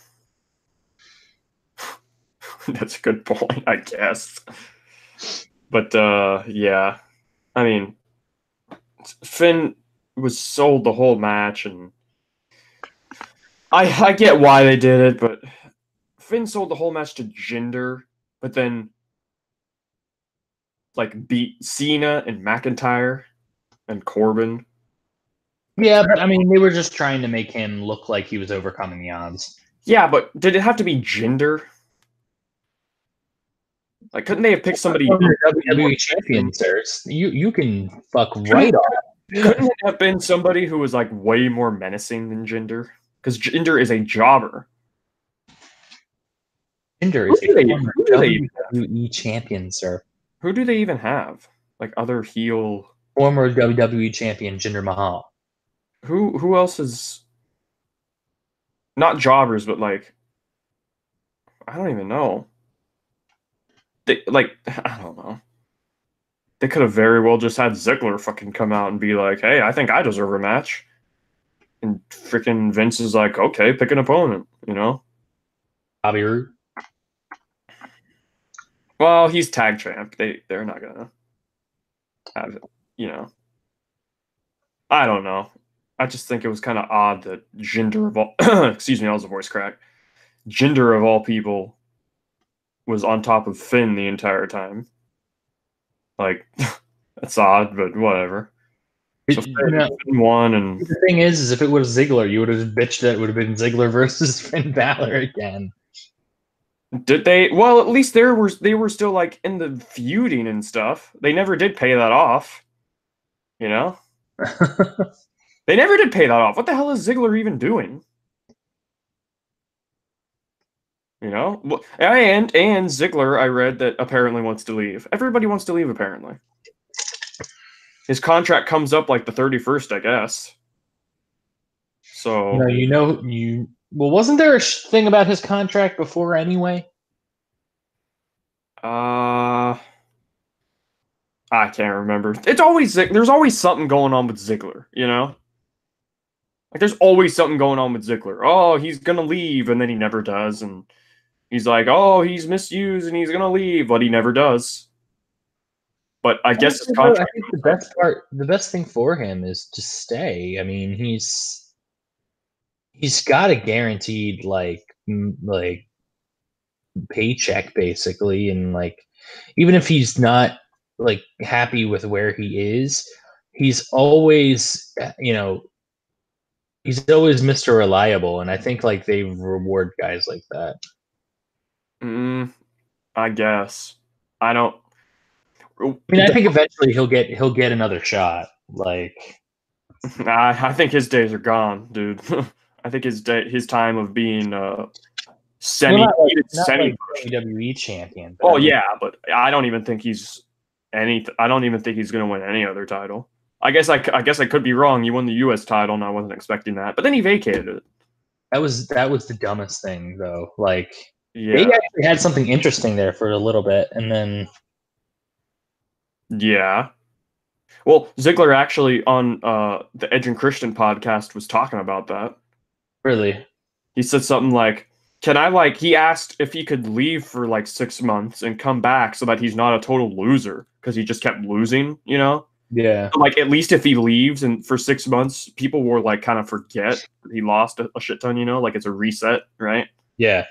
That's a good point, I guess. But yeah, I mean, Finn was sold the whole match, and I get why they did it, but Finn sold the whole match to Jinder, but then like beat Cena and McIntyre and Corbin. Yeah, but I mean, they were just trying to make him look like he was overcoming the odds. Yeah, but did it have to be Jinder? Like, couldn't they have picked somebody? WWE champion, sirs. You can fuck right off. Couldn't it have been somebody who was like way more menacing than Jinder? Because Jinder is a jobber. Jinder is a former WWE champion, sir. Who do they even have? Like other heel. Former WWE champion Jinder Mahal. who else is not jobbers, but like I don't even know. They like I don't know. They could have very well just had Ziggler fucking come out and be like, "Hey, I think I deserve a match," and freaking Vince is like, "Okay, pick an opponent," you know. Bobby Roode. Well, he's tag champ. They're not gonna have it, you know. I don't know. I just think it was kind of odd that Jinder of all excuse me, that was a voice crack. Jinder of all people was on top of Finn the entire time. Like that's odd, but whatever. So Finn won, and the thing is if it was Ziggler, you would have bitched that it would have been Ziggler versus Finn Balor again. Did they? Well, at least they were still like in the feuding and stuff. They never did pay that off. You know? They never did pay that off. What the hell is Ziggler even doing? You know? And Ziggler, I read that apparently wants to leave. Everybody wants to leave apparently. His contract comes up like the 31st, I guess. So well, wasn't there a thing about his contract before anyway? I can't remember. It's always there's always something going on with Ziggler, you know? Like there's always something going on with Ziggler. Oh, he's gonna leave, and then he never does, and he's like, oh, he's misused and he's gonna leave, but he never does. But I guess his contract. I think the best thing for him is to stay. I mean, he's got a guaranteed like paycheck basically, and like even if he's not like happy with where he is, he's always he's always Mr. Reliable, and I think like they reward guys like that. I guess I don't. I mean, I think eventually he'll get another shot. Like, I think his days are gone, dude. I think his time of being semi WWE champion. Oh yeah, but I don't even think he's I don't even think he's going to win any other title. I guess I could be wrong. He won the U.S. title, and I wasn't expecting that. But then he vacated it. That was the dumbest thing, though. Like, they actually had something interesting there for a little bit, and then yeah. Well, Ziggler actually on the Edge and Christian podcast was talking about that. Really? He said something like, "Can I like?" He asked if he could leave for like 6 months and come back so that he's not a total loser because he just kept losing, you know. Yeah. Like at least if he leaves and for 6 months, people will like kind of forget he lost a shit ton, you know, like it's a reset, right? Yeah.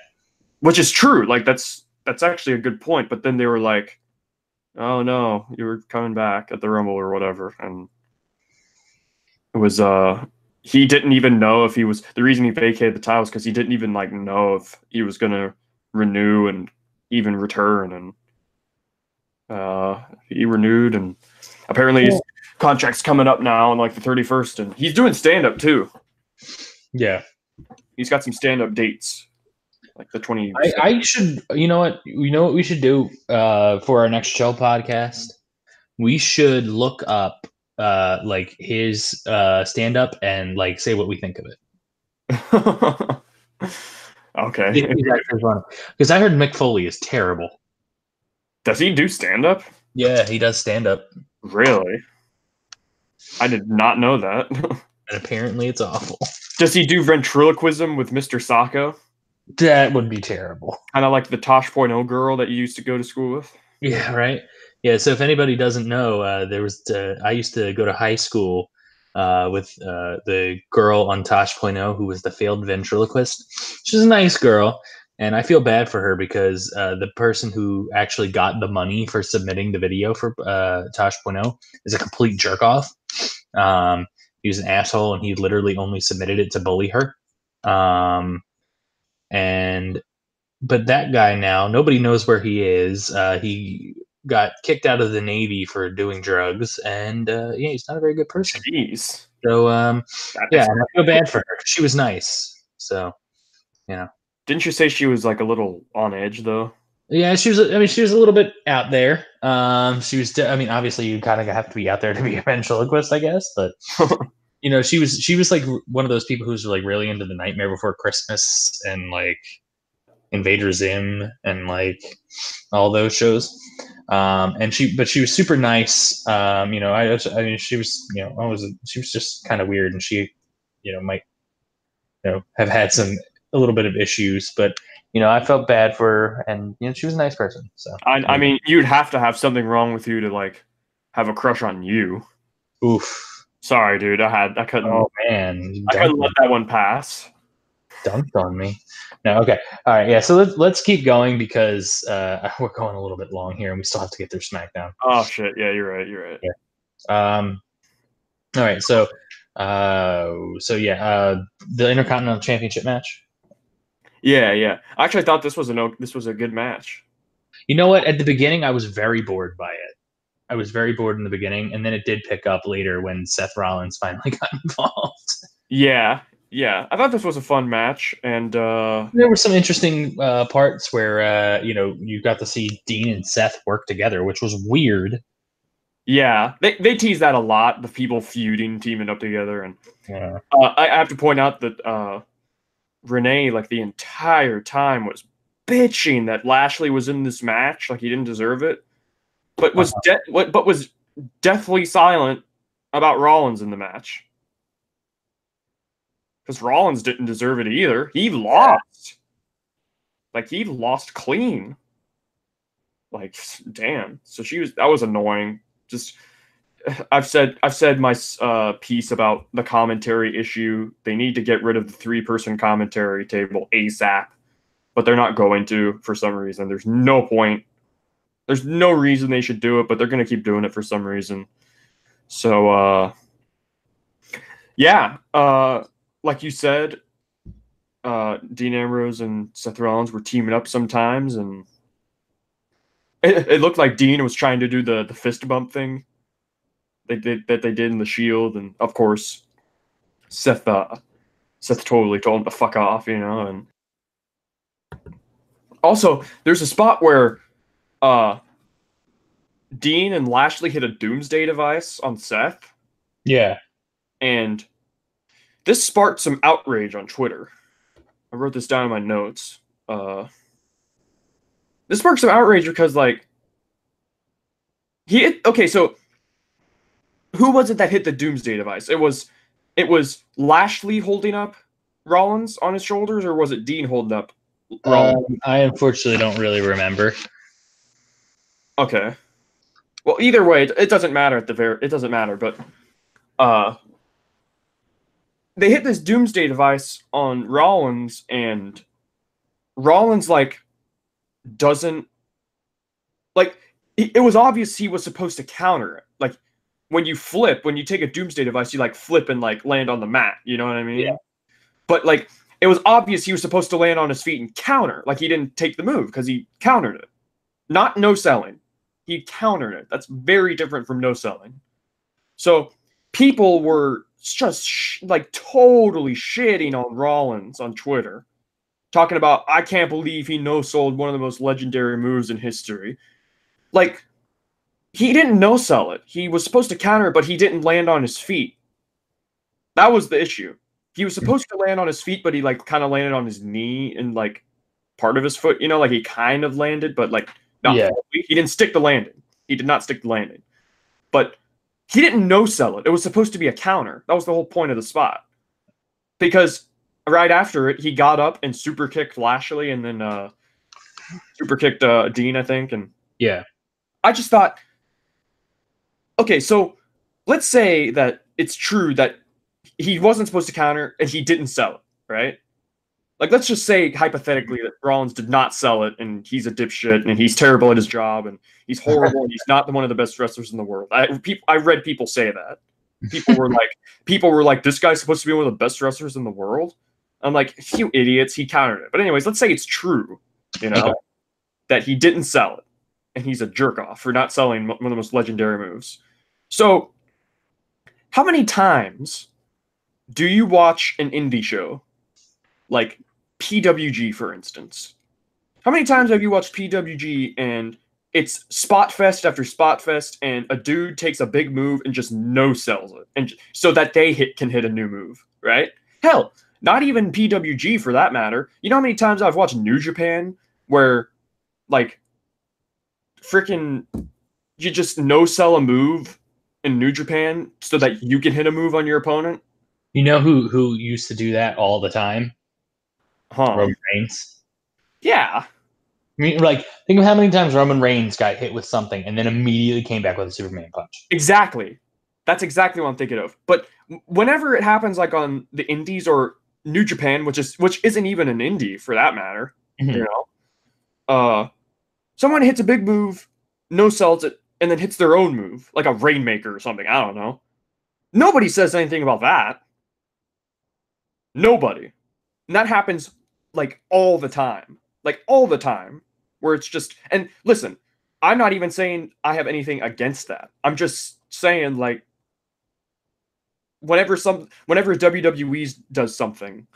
Which is true. Like that's actually a good point. But then they were like, "Oh no, you were coming back at the Rumble or whatever," and it was he didn't even know if he was the reason he vacated the titles because he didn't even like know if he was gonna renew and even return, and he renewed, and apparently his contract's coming up now on like the 31st, and he's doing stand-up too. Yeah, he's got some stand-up dates like the 20. I should, you know what we should do for our next show podcast? We should look up like his stand-up and like say what we think of it. Okay. Because I heard Mick Foley is terrible. Does he do stand-up? Yeah, he does stand-up. Really? I did not know that. And apparently it's awful. Does he do ventriloquism with Mr. Sacco? That would be terrible. Kind of like the Tosh.0 girl that you used to go to school with? Yeah, right? Yeah, so if anybody doesn't know, I used to go to high school with the girl on Tosh.0 who was the failed ventriloquist. She's a nice girl, and I feel bad for her because the person who actually got the money for submitting the video for Tosh.0 is a complete jerk-off. He was an asshole, and he literally only submitted it to bully her. But that guy now, nobody knows where he is. He got kicked out of the Navy for doing drugs, and he's not a very good person. Jeez. So and I feel bad for her. She was nice, so Didn't you say she was like a little on edge though? Yeah, she was. I mean, she was a little bit out there. She was. I mean, obviously, you kind of have to be out there to be a ventriloquist, I guess. But you know, she was like one of those people who's like really into the Nightmare Before Christmas and like Invader Zim and like all those shows. And she was super nice. You know, I mean, she was, you know, she was just kind of weird, and she, you know, might, you know, have had a little bit of issues, but you know, I felt bad for her, and you know, she was a nice person. So I mean, you'd have to have something wrong with you to like have a crush on you. oof. Sorry, dude. I couldn't. Oh man, I couldn't let that one pass. dunked on me. No, okay, all right, yeah. So let's keep going because we're going a little bit long here, and we still have to get through SmackDown. Oh shit! Yeah, you're right. You're right. Yeah. All right. So, yeah, the Intercontinental Championship match. Yeah, yeah. I actually thought this was a good match. You know what? At the beginning, I was very bored by it. I was very bored in the beginning, and then it did pick up later when Seth Rollins finally got involved. Yeah, yeah. I thought this was a fun match, and there were some interesting parts where you know, you got to see Dean and Seth work together, which was weird. yeah, they tease that a lot. The people feuding, teaming up together, and Yeah. I have to point out that Renee, like the entire time, was bitching that Lashley was in this match, like he didn't deserve it, but was deathly silent about Rollins in the match. Because Rollins didn't deserve it either. He lost. Like, he lost clean. Like, damn. So that was annoying. Just, I've said my piece about the commentary issue. They need to get rid of the 3-person commentary table ASAP, but they're not going to for some reason. There's no point. There's no reason they should do it, but they're going to keep doing it for some reason. So, yeah. Like you said, Dean Ambrose and Seth Rollins were teaming up sometimes, and it looked like Dean was trying to do the fist bump thing they did in the Shield, and of course, Seth totally told him to fuck off, you know. And also, there's a spot where Dean and Lashley hit a Doomsday device on Seth. Yeah, and this sparked some outrage on Twitter. I wrote this down in my notes. This sparked some outrage because, like, so who was it that hit the Doomsday device? It was Lashley holding up Rollins on his shoulders, or was it Dean holding up Rollins? I unfortunately don't really remember. Okay. Well, either way, it doesn't matter it doesn't matter, but they hit this Doomsday device on Rollins, and Rollins, like, doesn't, like, it was obvious he was supposed to counter it. Like, when you take a Doomsday device, you, like, flip and, like, land on the mat. You know what I mean? Yeah. But, like, it was obvious he was supposed to land on his feet and counter. Like, he didn't take the move because he countered it. Not no-selling. He countered it. That's very different from no-selling. So people were just like totally shitting on Rollins on Twitter, talking about, I can't believe he no-sold one of the most legendary moves in history. Like, he didn't no-sell it. He was supposed to counter it, but he didn't land on his feet. That was the issue. He was supposed to land on his feet, but he, like, kind of landed on his knee and, like, part of his foot. You know, like, he kind of landed, but, like, not fully. He didn't stick the landing. He did not stick the landing. But he didn't no-sell it. It was supposed to be a counter. That was the whole point of the spot. Because right after it, he got up and super kicked Lashley, and then super kicked Dean, I think. And yeah, I just thought, okay, so let's say that it's true that he wasn't supposed to counter and he didn't sell it, right? Like, let's just say hypothetically that Rollins did not sell it, and he's a dipshit, and he's terrible at his job, and he's horrible, and he's not one of the best wrestlers in the world. I read people say that. People were like, this guy's supposed to be one of the best wrestlers in the world. I'm like, you idiots, he countered it. But anyways, let's say it's true, you know, that he didn't sell it, and he's a jerk off for not selling one of the most legendary moves. So, how many times do you watch an indie show? Like PWG, for instance. How many times have you watched PWG and it's spot fest after spot fest, and a dude takes a big move and just no sells it, and so that they can hit a new move, right? Hell, not even PWG for that matter. You know how many times I've watched New Japan where, like, freaking, you just no sell a move in New Japan so that you can hit a move on your opponent? You know who used to do that all the time? Roman Reigns. Yeah. I mean, like, think of how many times Roman Reigns got hit with something and then immediately came back with a Superman punch. Exactly. That's exactly what I'm thinking of. But whenever it happens, like on the Indies or New Japan, which isn't even an indie for that matter, you know, someone hits a big move, no sells it, and then hits their own move, like a Rainmaker or something. I don't know. Nobody says anything about that. Nobody. And that happens like all the time. Like all the time. Where it's just, and listen, I'm not even saying I have anything against that. I'm just saying, like, whenever WWE does something,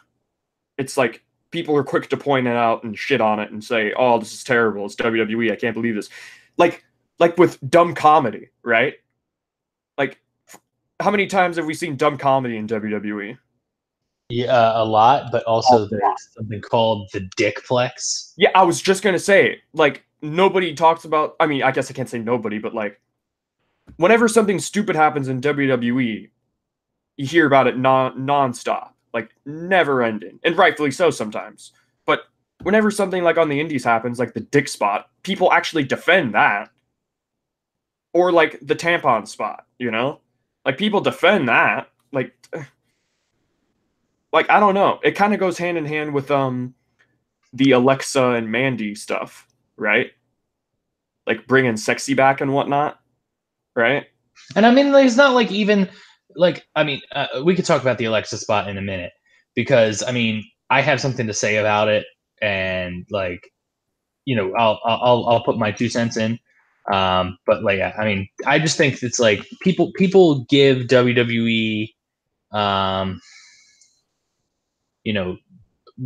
it's like people are quick to point it out and shit on it and say, "Oh, this is terrible. It's WWE. I can't believe this." Like with dumb comedy, right? Like, how many times have we seen dumb comedy in WWE? Yeah, a lot, but also there's something called the Dickplex. Yeah, I was just gonna say, like, nobody talks about. I mean, I guess I can't say nobody, but like, whenever something stupid happens in WWE, you hear about it non-stop, like never ending, and rightfully so sometimes. But whenever something like on the Indies happens, like the dick spot, people actually defend that, or like the tampon spot, you know, like people defend that, like I don't know, it kind of goes hand in hand with the Alexa and Mandy stuff, right? Like bringing sexy back and whatnot, right? And I mean, like, it's not like even like, I mean, we could talk about the Alexa spot in a minute because I mean, I have something to say about it, and like, you know, I'll put my 2 cents in. But like, I mean, I just think it's like people give WWE, you know,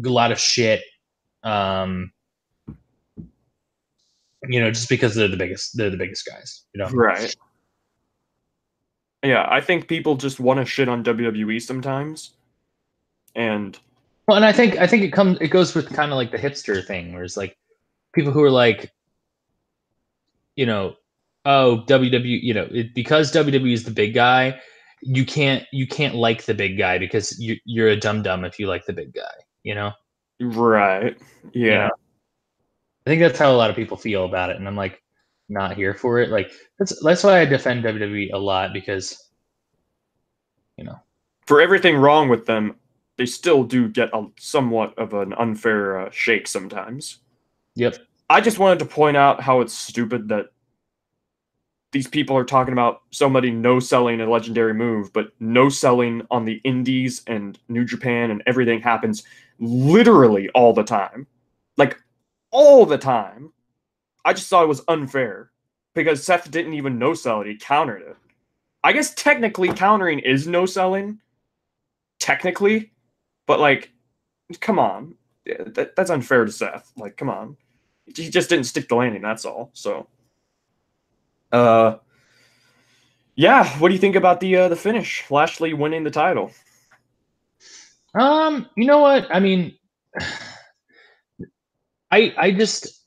a lot of shit, you know, just because they're the biggest guys, you know, right? Yeah, I think people just want to shit on WWE sometimes, and well, and I think it goes with kind of like the hipster thing, where it's like people who are like, you know, oh, WWE, you know, because WWE is the big guy, you can't like the big guy because you're a dum dum if you like the big guy, you know? right, yeah. You know? I think that's how a lot of people feel about it, and I'm like, not here for it. Like that's why I defend WWE a lot, because, you know, for everything wrong with them, they still do get a somewhat of an unfair shake sometimes. Yep. I just wanted to point out how it's stupid that these people are talking about somebody no selling a legendary move, but no selling on the Indies and New Japan and everything happens literally all the time. Like, all the time. I just thought it was unfair because Seth didn't even no sell it, he countered it. I guess technically countering is no selling. Technically. But, like, come on. That's unfair to Seth. Like, come on. He just didn't stick the landing, that's all. So, yeah, what do you think about the finish? Lashley winning the title. You know what? I mean, I just,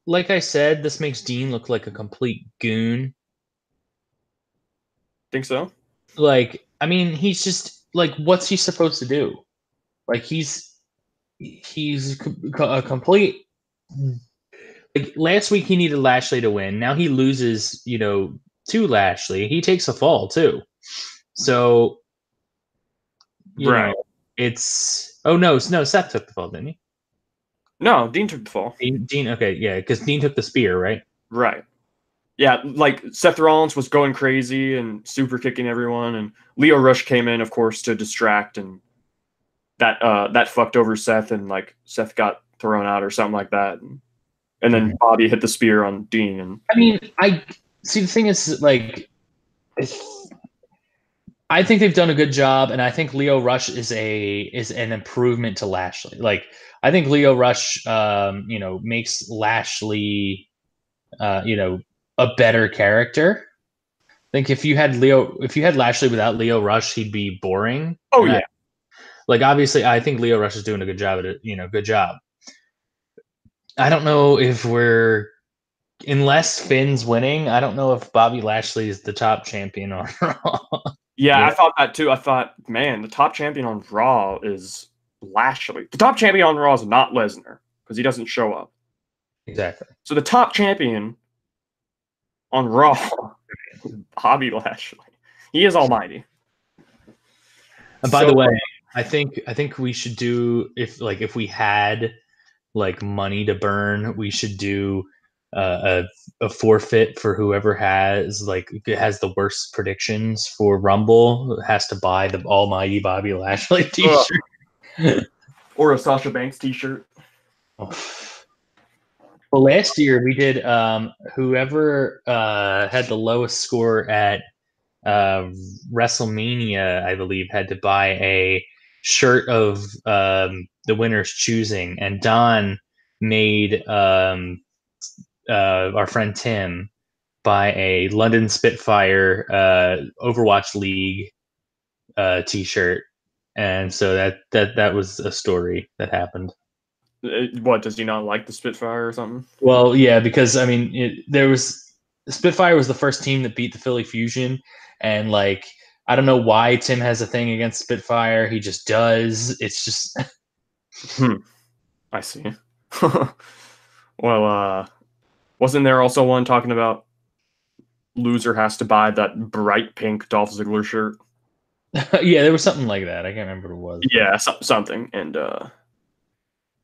like I said, this makes Dean look like a complete goon. Think so? Like, I mean, he's just like, what's he supposed to do? Like, he's a complete. Like, last week he needed Lashley to win. Now he loses, you know, to Lashley. He takes a fall too. So, you know, it's no, Seth took the fall, didn't he? No, Dean took the fall. Dean, okay, yeah, because Dean took the spear, right? Right. Yeah, like Seth Rollins was going crazy and super kicking everyone, and Lio Rush came in, of course, to distract, and that fucked over Seth, and like Seth got thrown out or something like that, and then Bobby hit the spear on Dean. And I mean, I see, the thing is, like, I think they've done a good job, and I think Lio Rush is an improvement to Lashley. Like, I think Lio Rush, you know, makes Lashley a better character. I think if you had Lashley without Lio Rush, he'd be boring. Oh yeah. Obviously, I think Lio Rush is doing a good job at it. Good job. I don't know if unless Finn's winning, I don't know if Bobby Lashley is the top champion on Raw. Yeah, I thought that too. I thought, man, the top champion on Raw is Lashley. The top champion on Raw is not Lesnar because he doesn't show up. Exactly. So the top champion on Raw is Bobby Lashley. He is almighty. And by the way, I think we should do if we had money to burn, we should do a forfeit for whoever has the worst predictions for Rumble has to buy the almighty Bobby Lashley t-shirt. Or a Sasha Banks t-shirt. Oh. Well, last year we did whoever had the lowest score at WrestleMania, I believe, had to buy a shirt of the winner's choosing, and Don made our friend Tim buy a London Spitfire Overwatch League t-shirt, and so that was a story that happened. What, does he not like the Spitfire or something? Well, yeah, because I mean, Spitfire was the first team that beat the Philly Fusion, and I don't know why Tim has a thing against Spitfire. He just does. It's just. I see. Well, wasn't there also one talking about loser has to buy that bright pink Dolph Ziggler shirt? Yeah, there was something like that. I can't remember what it was. Yeah, something. And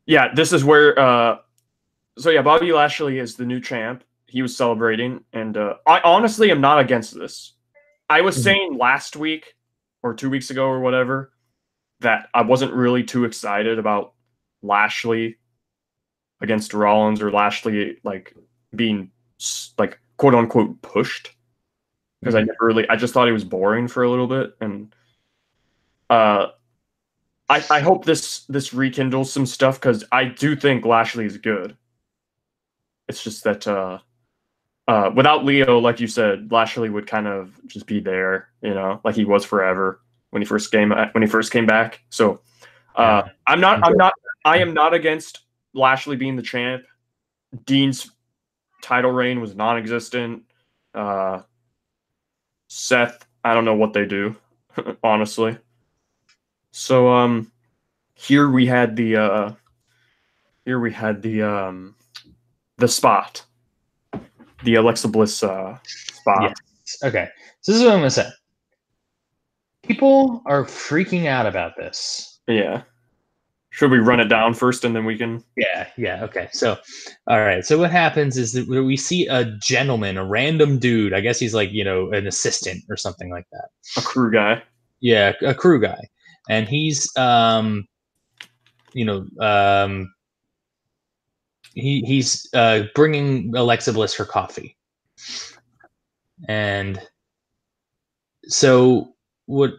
yeah, this is where. So yeah, Bobby Lashley is the new champ. He was celebrating, and I honestly am not against this. I was saying last week or 2 weeks ago or whatever that I wasn't really too excited about Lashley against Rollins, or Lashley being quote unquote pushed, because I just thought he was boring for a little bit, and I hope this rekindles some stuff, because I do think Lashley is good. It's just that without Leo, like you said, Lashley would kind of just be there, like he was forever when he first came back. So I am not against Lashley being the champ. Dean's title reign was non-existent. Seth, I don't know what they do, honestly. So here we had the spot. The Alexa Bliss spot. Yes. Okay. So this is what I'm going to say. People are freaking out about this. Yeah. Should we run it down first and then we can... Yeah. Okay. So, all right. So what happens is that we see a gentleman, a random dude. I guess he's an assistant or something like that. A crew guy. Yeah, a crew guy. And he's, he's bringing Alexa Bliss her coffee. And so what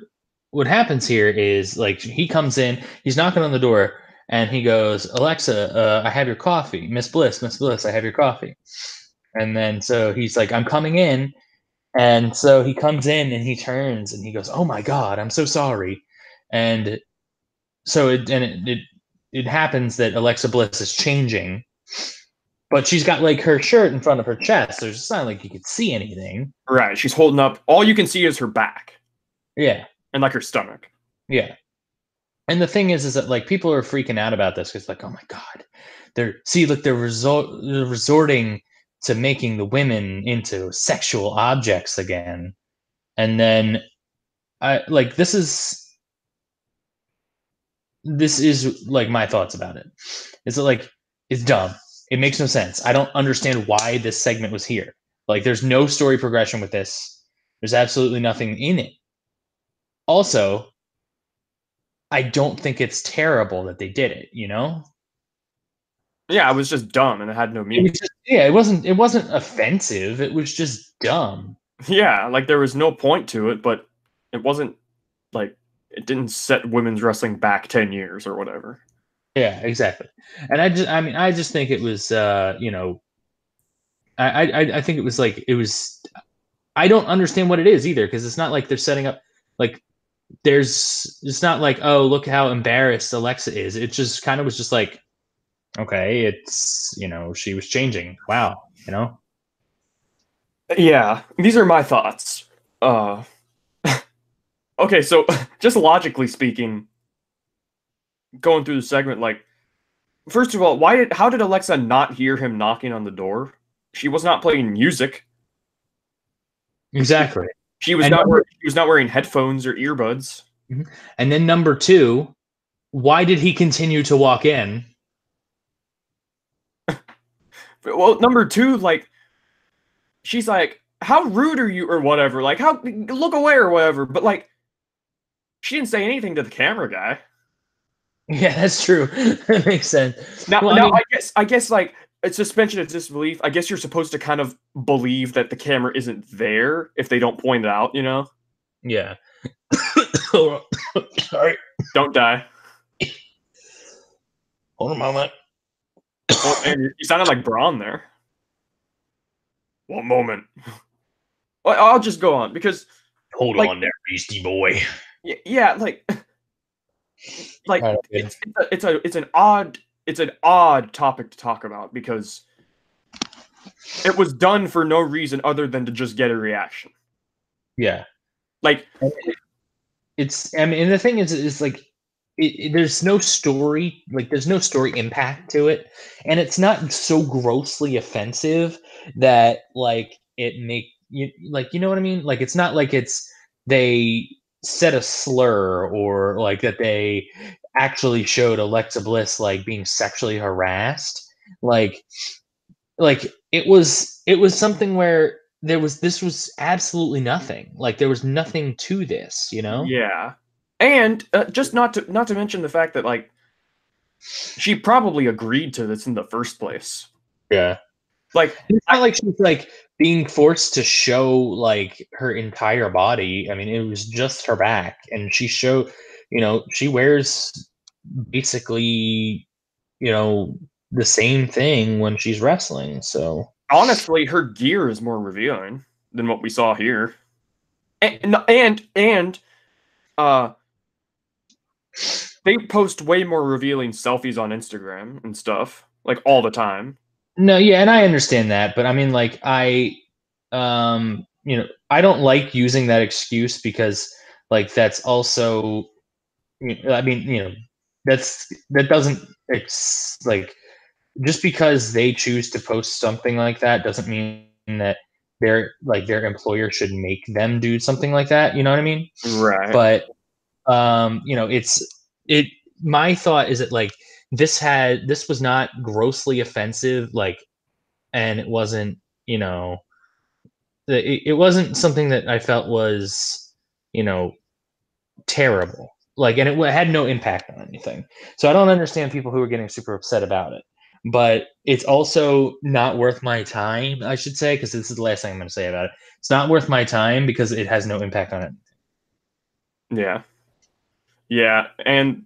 happens here is he comes in, he's knocking on the door, and he goes, "Alexa, I have your coffee. Miss Bliss, I have your coffee." And then so he's like, "I'm coming in." And so he comes in and he turns and he goes, "Oh my God, I'm so sorry." And so it happens that Alexa Bliss is changing, but she's got her shirt in front of her chest. So it's not like you could see anything. Right. She's holding up. All you can see is her back. Yeah. And her stomach. Yeah. And the thing is that people are freaking out about this because oh my God, they're resorting to making the women into sexual objects again. And then this is my thoughts about it. It's it's dumb. It makes no sense. I don't understand why this segment was here. There's no story progression with this. There's absolutely nothing in it. Also, I don't think it's terrible that they did it, Yeah, it was just dumb and it had no meaning. It wasn't offensive. It was just dumb. Yeah, there was no point to it, but it wasn't it didn't set women's wrestling back 10 years or whatever. Yeah, exactly. And I just think it was, I I think it was like it was. I don't understand what it is either because it's not like they're setting up like it's not like, oh, look how embarrassed Alexa is. It just kind of was just like, okay, it's, she was changing. Wow, Yeah, these are my thoughts. Okay, so just logically speaking, going through the segment, like, first of all, how did Alexa not hear him knocking on the door? She was not playing music. Exactly. She was not wearing headphones or earbuds. And then number two, why did he continue to walk in? Well, number two, like, she's like, how rude are you, or whatever, like, how, look away or whatever, but like, she didn't say anything to the camera guy. Yeah, that's true. That makes sense. Now, I guess like a suspension of disbelief. I guess you're supposed to kind of believe that the camera isn't there if they don't point it out. Yeah. Sorry. Don't die. Hold on a moment. Oh, man, you sounded like Braun there. One moment. Well, I'll just go on because. Hold on there, Beastie Boy. Yeah, like it's an odd topic to talk about because it was done for no reason other than to just get a reaction. Yeah, like it's. I mean, the thing is like there's no story. Like there's no story impact to it, and it's not so grossly offensive that like it make you like you know what I mean. Like it's not like they said a slur or like that they actually showed Alexa Bliss like being sexually harassed. Like it was something where this was absolutely nothing. Like there was nothing to this, Yeah, and just not to mention the fact that like she probably agreed to this in the first place. Yeah, like it's not like she's like being forced to show like her entire body. I mean, it was just her back, and she she wears basically, the same thing when she's wrestling. So honestly, her gear is more revealing than what we saw here, and they post way more revealing selfies on Instagram and stuff like all the time. No, yeah, and I understand that, but I mean, like, I don't like using that excuse because, like, that's also, I mean, that doesn't like just because they choose to post something like that doesn't mean that their employer should make them do something like that. You know what I mean? Right. But my thought is that like this was not grossly offensive, like, and it wasn't, it wasn't something that I felt was, terrible. Like, and it had no impact on anything. So I don't understand people who are getting super upset about it. But it's also not worth my time, I should say, because this is the last thing I'm going to say about it. It's not worth my time because it has no impact on it. Yeah. Yeah, and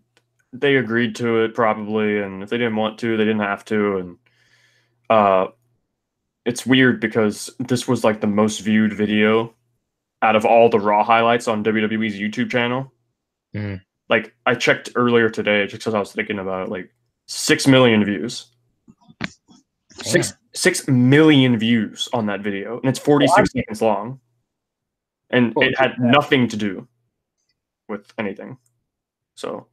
they agreed to it probably, and if they didn't want to, they didn't have to. And it's weird because this was like the most viewed video out of all the Raw highlights on WWE's YouTube channel. Mm. Like I checked earlier today, just because I was thinking about it, like 6 million views. 6 million views on that video, and it's 46 seconds long, and it had nothing to do with anything. So,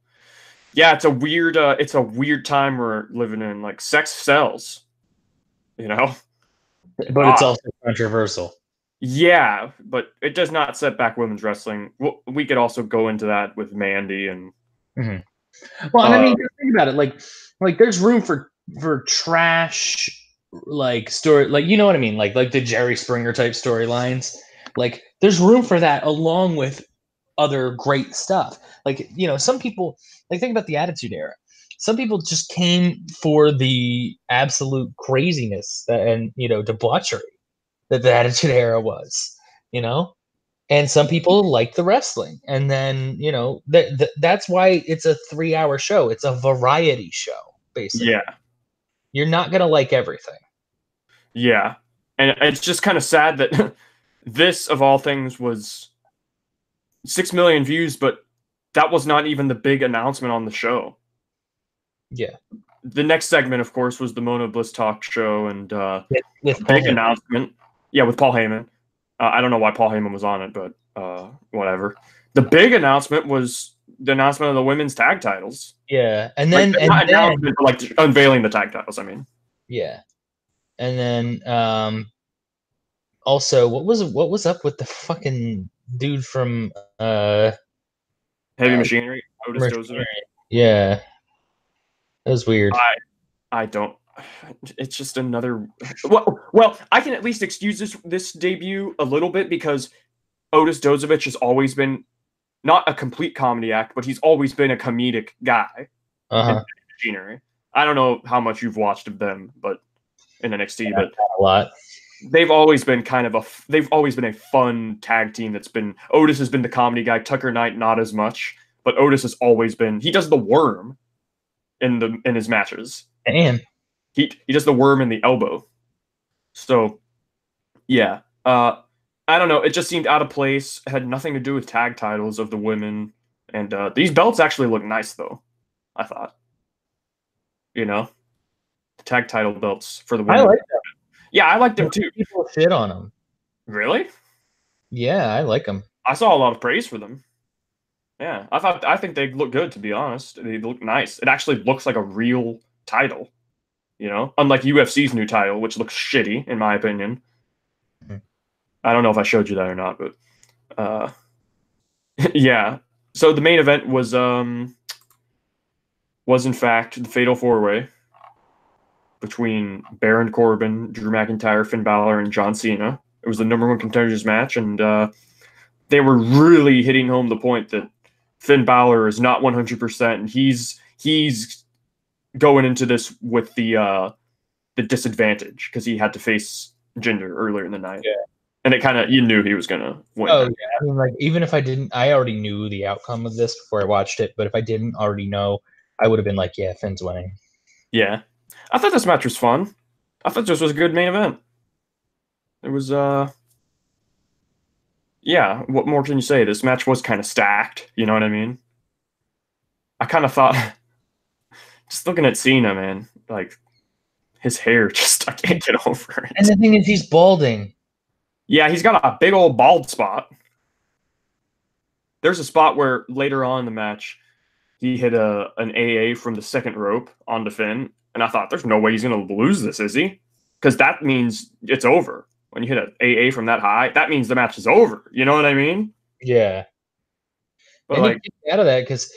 yeah, it's a weird time we're living in. Like, sex sells, but it's also controversial. Yeah, but it does not set back women's wrestling. We could also go into that with Mandy and. Mm-hmm. Well, and I mean, think about it. Like there's room for trash, like story, like you know what I mean, like the Jerry Springer type storylines. Like there's room for that along with other great stuff. Like some people like think about the Attitude Era. Some people just came for the absolute craziness and debauchery that the Attitude Era was, and some people like the wrestling. And then, that's why it's a 3-hour show. It's a variety show, basically. Yeah. You're not going to like everything. Yeah. And it's just kind of sad that this, of all things, was 6 million views, but that was not even the big announcement on the show. Yeah. The next segment, of course, was the Mona Bliss talk show, and with big announcement. Yeah, with Paul Heyman. I don't know why Paul Heyman was on it, but whatever. The big announcement was the announcement of the women's tag titles. Yeah, and then like unveiling the tag titles. I mean, yeah, and then also what was up with the fucking dude from Heavy Machinery? Otis Dozovic? Yeah, that was weird. I don't. It's just another. Well, I can at least excuse this debut a little bit because Otis Dozovic has always been not a complete comedy act, but he's always been a comedic guy in Machinery. I don't know how much you've watched of them, but in NXT, but a lot. They've always been they've always been a fun tag team. Otis has been the comedy guy. Tucker Knight not as much, but Otis has always been. He does the worm in his matches. Damn. He does the worm in the elbow. So, yeah. I don't know. It just seemed out of place. It had nothing to do with tag titles of the women. And these belts actually look nice, though, I thought. You know? The tag title belts for the women. I like them. Yeah, I like them, too. People shit on them. Really? Yeah, I like them. I saw a lot of praise for them. Yeah, I think they look good, to be honest. They look nice. It actually looks like a real title. You know, unlike UFC's new title, which looks shitty in my opinion. Mm-hmm. I don't know if I showed you that or not, but yeah. So the main event was in fact the Fatal 4-Way between Baron Corbin, Drew McIntyre, Finn Balor, and John Cena. It was the #1 contenders match, and they were really hitting home the point that Finn Balor is not 100%, and he's going into this with the disadvantage because he had to face Jinder earlier in the night. Yeah. And it kind of, you knew he was going to win. Oh, yeah. I mean, like, even if I didn't, I already knew the outcome of this before I watched it, but if I didn't already know, I would have been like, yeah, Finn's winning. Yeah. I thought this match was fun. I thought this was a good main event. It was, yeah, what more can you say? This match was kind of stacked, you know what I mean? I kind of thought... Just looking at Cena, man, like his hair, just I can't get over it. And the thing is, he's balding. Yeah, he's got a big old bald spot. There's a spot where later on in the match, he hit an AA from the second rope onto Finn, and I thought, there's no way he's gonna lose this, is he? Because that means it's over. When you hit an AA from that high, that means the match is over. You know what I mean? Yeah. But and like, out of that, because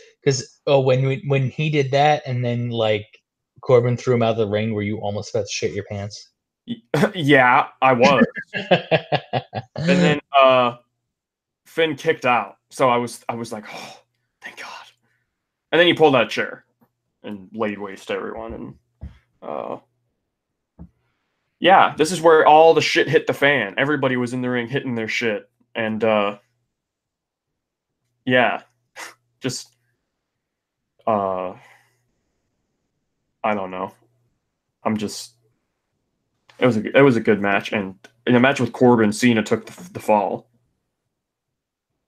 when he did that, and then like Corbin threw him out of the ring, were you almost about to shit your pants? Yeah, I was. And then Finn kicked out, so I was like, oh, thank God. And then he pulled out a chair and laid waste to everyone. And yeah, this is where all the shit hit the fan. Everybody was in the ring hitting their shit, and yeah, just. I don't know. It was a good match, and in a match with Corbin, Cena took the fall.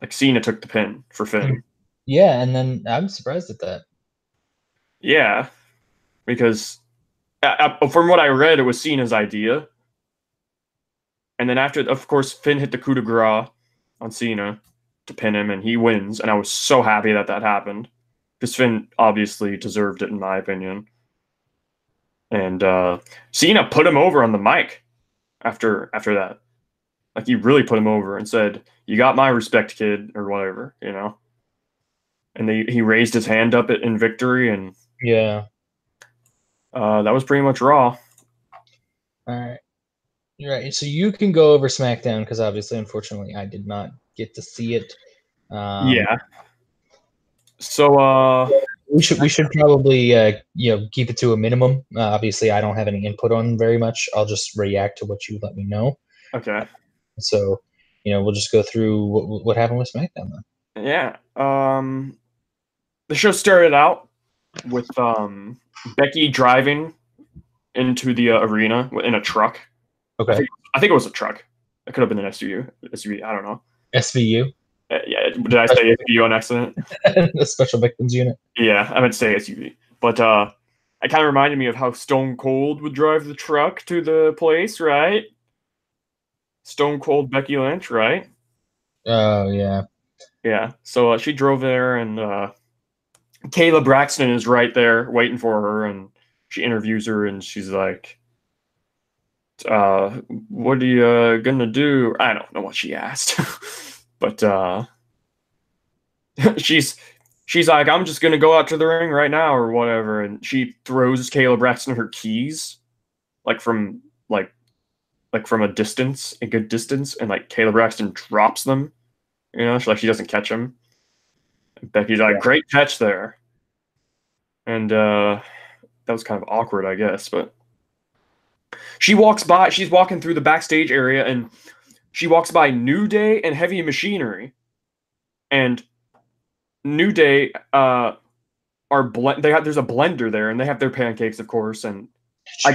Like Cena took the pin for Finn. Yeah, and then I'm surprised at that. Yeah, because from what I read, it was Cena's idea, and then after, of course, Finn hit the coup de grace on Cena to pin him, and he wins. And I was so happy that happened. Because Finn obviously deserved it, in my opinion. And Cena put him over on the mic after that. Like, he really put him over and said, "You got my respect, kid," or whatever, you know? And he raised his hand up in victory, and yeah. That was pretty much Raw. All right. You're right. So you can go over SmackDown, because obviously, unfortunately, I did not get to see it. Yeah. So we should probably keep it to a minimum. Obviously, I don't have any input on very much. I'll just react to what you let me know. Okay. So, we'll just go through what happened with SmackDown then. Yeah. The show started out with Becky driving into the arena in a truck. Okay. I think it was a truck. It could have been an SUV. SUV. I don't know. SVU, Yeah. Did I say SUV on accident? the Special Victims Unit. Yeah, I meant to say SUV. But it kind of reminded me of how Stone Cold would drive the truck to the place, right? Stone Cold Becky Lynch, right? Oh yeah. Yeah. So she drove there, and Kayla Braxton is right there waiting for her, and she interviews her, and she's like, what are you gonna do? I don't know what she asked, but she's like, I'm just gonna go out to the ring right now or whatever, and she throws Kayla Braxton her keys, like from a distance, a good distance, and like Kayla Braxton drops them. She doesn't catch them. And Becky's like, great catch there, and that was kind of awkward, I guess, but. She's walking through the backstage area, and she walks by New Day and Heavy Machinery. And New Day there's a blender there, and they have their pancakes, of course. And I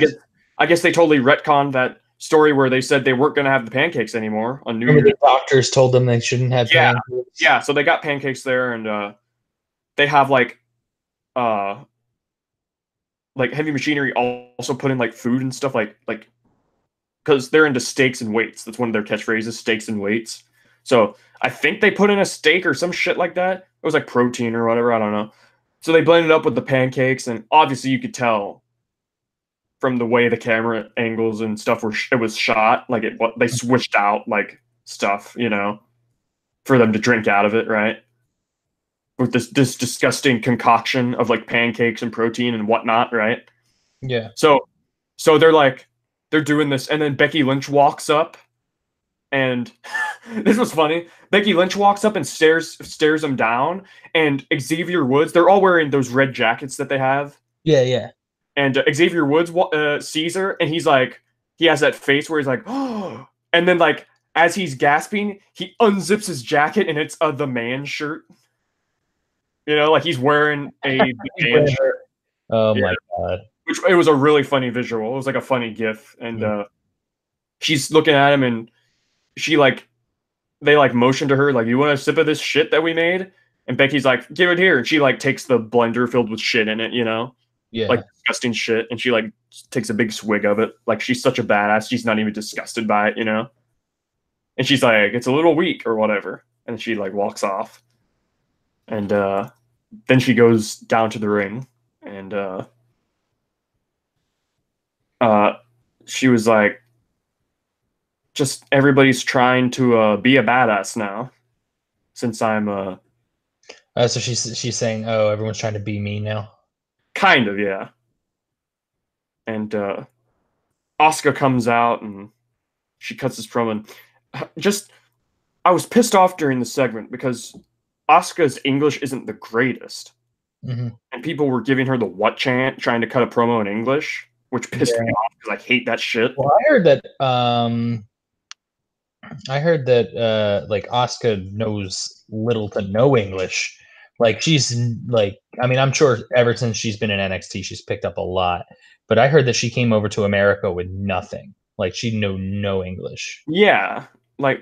guess they totally retconned that story where they said they weren't going to have the pancakes anymore on New Year's. The doctors told them they shouldn't have pancakes. Yeah, so they got pancakes there, and they have like Heavy Machinery also put in like food and stuff like because they're into steaks and weights. That's one of their catchphrases, steaks and weights. So I think they put in a steak or some shit like that. It was like protein or whatever. I don't know. So they blended up with the pancakes, and obviously you could tell from the way the camera angles and stuff it was shot. Like they switched out like stuff, for them to drink out of it, right? With this disgusting concoction of like pancakes and protein and whatnot, right? Yeah. So they're doing this, and then Becky Lynch walks up, and this was funny. Becky Lynch walks up and stares them down, and Xavier Woods, they're all wearing those red jackets that they have. Yeah, yeah. And Xavier Woods sees her, and he has that face where he's like, oh, and then like as he's gasping, he unzips his jacket, and it's the man shirt. Like he's wearing a man shirt. Oh my god! Which it was a really funny visual. It was like a funny GIF, and she's looking at him, and they motion to her like, "You want a sip of this shit that we made?" And Becky's like, "Give it here," and she takes the blender filled with shit in it, yeah, like disgusting shit, and she takes a big swig of it. Like she's such a badass, she's not even disgusted by it, And she's like, "It's a little weak" or whatever, and she walks off, and then she goes down to the ring, and she was like, just everybody's trying to be a badass now, since I'm so she's saying, oh, everyone's trying to be me now. Kind of, yeah. And Asuka comes out, and she cuts this promo. And I was pissed off during the segment because Asuka's English isn't the greatest, and people were giving her the "what" chant, trying to cut a promo in English, which pissed me off because I hate that shit. Well, I heard that like Asuka knows little to no English. Like she's I'm sure ever since she's been in NXT, she's picked up a lot. But I heard that she came over to America with nothing. Like she knew no English. Yeah, I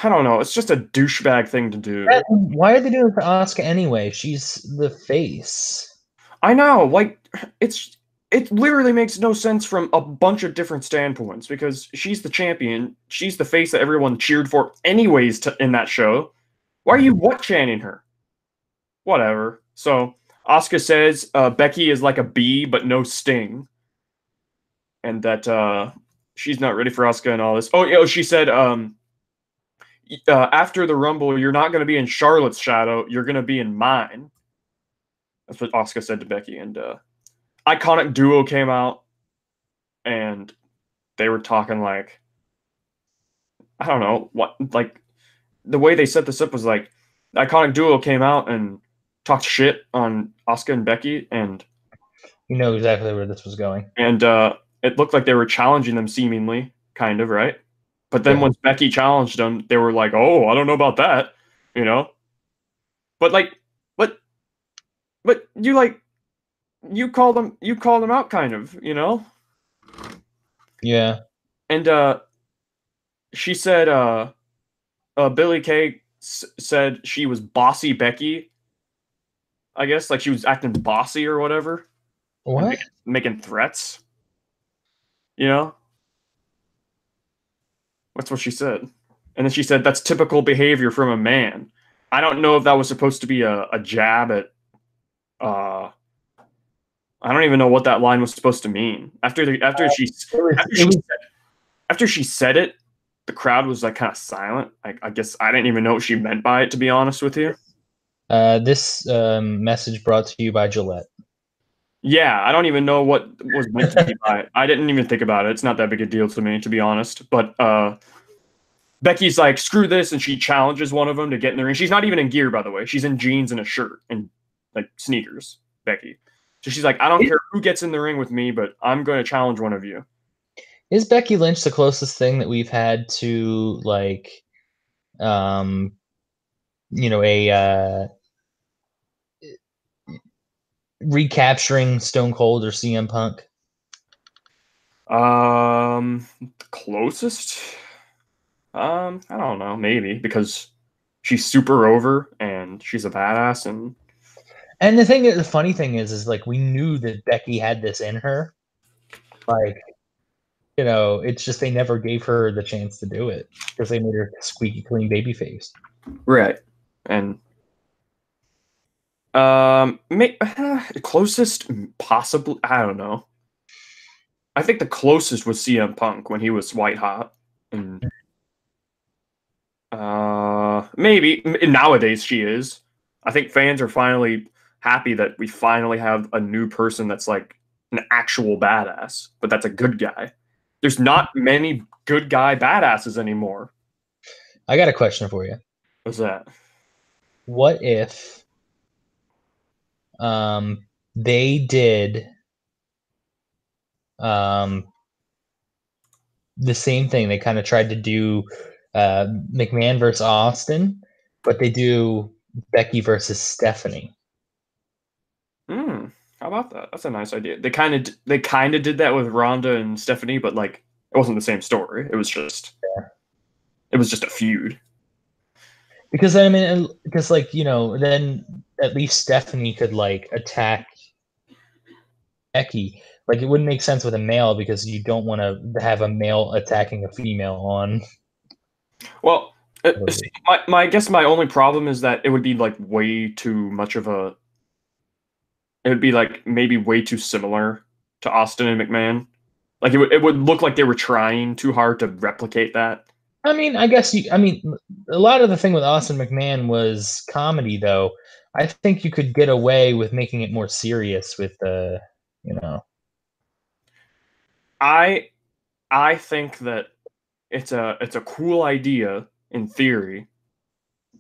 don't know. It's just a douchebag thing to do. Why are they doing it for Asuka anyway? She's the face. I know. It literally makes no sense from a bunch of different standpoints because she's the champion. She's the face that everyone cheered for anyways in that show. Why are you what chanting her? Whatever. So Asuka says Becky is like a bee but no sting. And that she's not ready for Asuka and all this. Oh, yeah, she said after the Rumble, you're not going to be in Charlotte's shadow. You're going to be in mine. That's what Asuka said to Becky. And Iconic Duo came out, and they were talking I don't know what, the way they set this up was Iconic Duo came out and talked shit on Asuka and Becky, and you know exactly where this was going. And it looked like they were challenging them, seemingly, kind of, right? But then once Becky challenged them, they were like, "Oh, I don't know about that," But but you call them out, kind of, Yeah. And she said Billie Kay said she was bossy Becky. I guess like she was acting bossy or whatever. What? And making threats. You know? That's what she said. And then she said that's typical behavior from a man. I don't know if that was supposed to be a jab at I don't even know what that line was supposed to mean. After she said it, the crowd was like kind of silent. I guess I didn't even know what she meant by it, to be honest with you. This message brought to you by Gillette. Yeah, I don't even know what was meant to be by it. I didn't even think about it. It's not that big a deal to me, to be honest. But Becky's like, screw this, and she challenges one of them to get in the ring. She's not even in gear, by the way. She's in jeans and a shirt and like sneakers, Becky. So she's like, I don't care who gets in the ring with me, but I'm going to challenge one of you. Is Becky Lynch the closest thing that we've had to like, a recapturing Stone Cold or CM Punk? Closest? I don't know, maybe because she's super over and she's a badass And the funny thing is like we knew that Becky had this in her. Like, it's just they never gave her the chance to do it because they made her squeaky clean babyface. Right. And closest possibly, I don't know. I think the closest was CM Punk when he was white hot. And maybe nowadays she is. I think fans are finally happy that we finally have a new person that's like an actual badass, but that's a good guy. There's not many good guy badasses anymore. I got a question for you. What's that? What if they did the same thing? They kind of tried to do McMahon versus Austin, but they do Becky versus Stephanie. How about that? That's a nice idea. They kind of did that with Ronda and Stephanie, but like it wasn't the same story. It was just a feud. Because then then at least Stephanie could like attack Becky. Like it wouldn't make sense with a male because you don't want to have a male attacking a female on. Well, I guess my only problem is that it would be like way too much of a. It would be like maybe way too similar to Austin and McMahon. Like it would look like they were trying too hard to replicate that. I mean, I guess a lot of the thing with Austin McMahon was comedy, though. I think you could get away with making it more serious with I think that it's a cool idea in theory,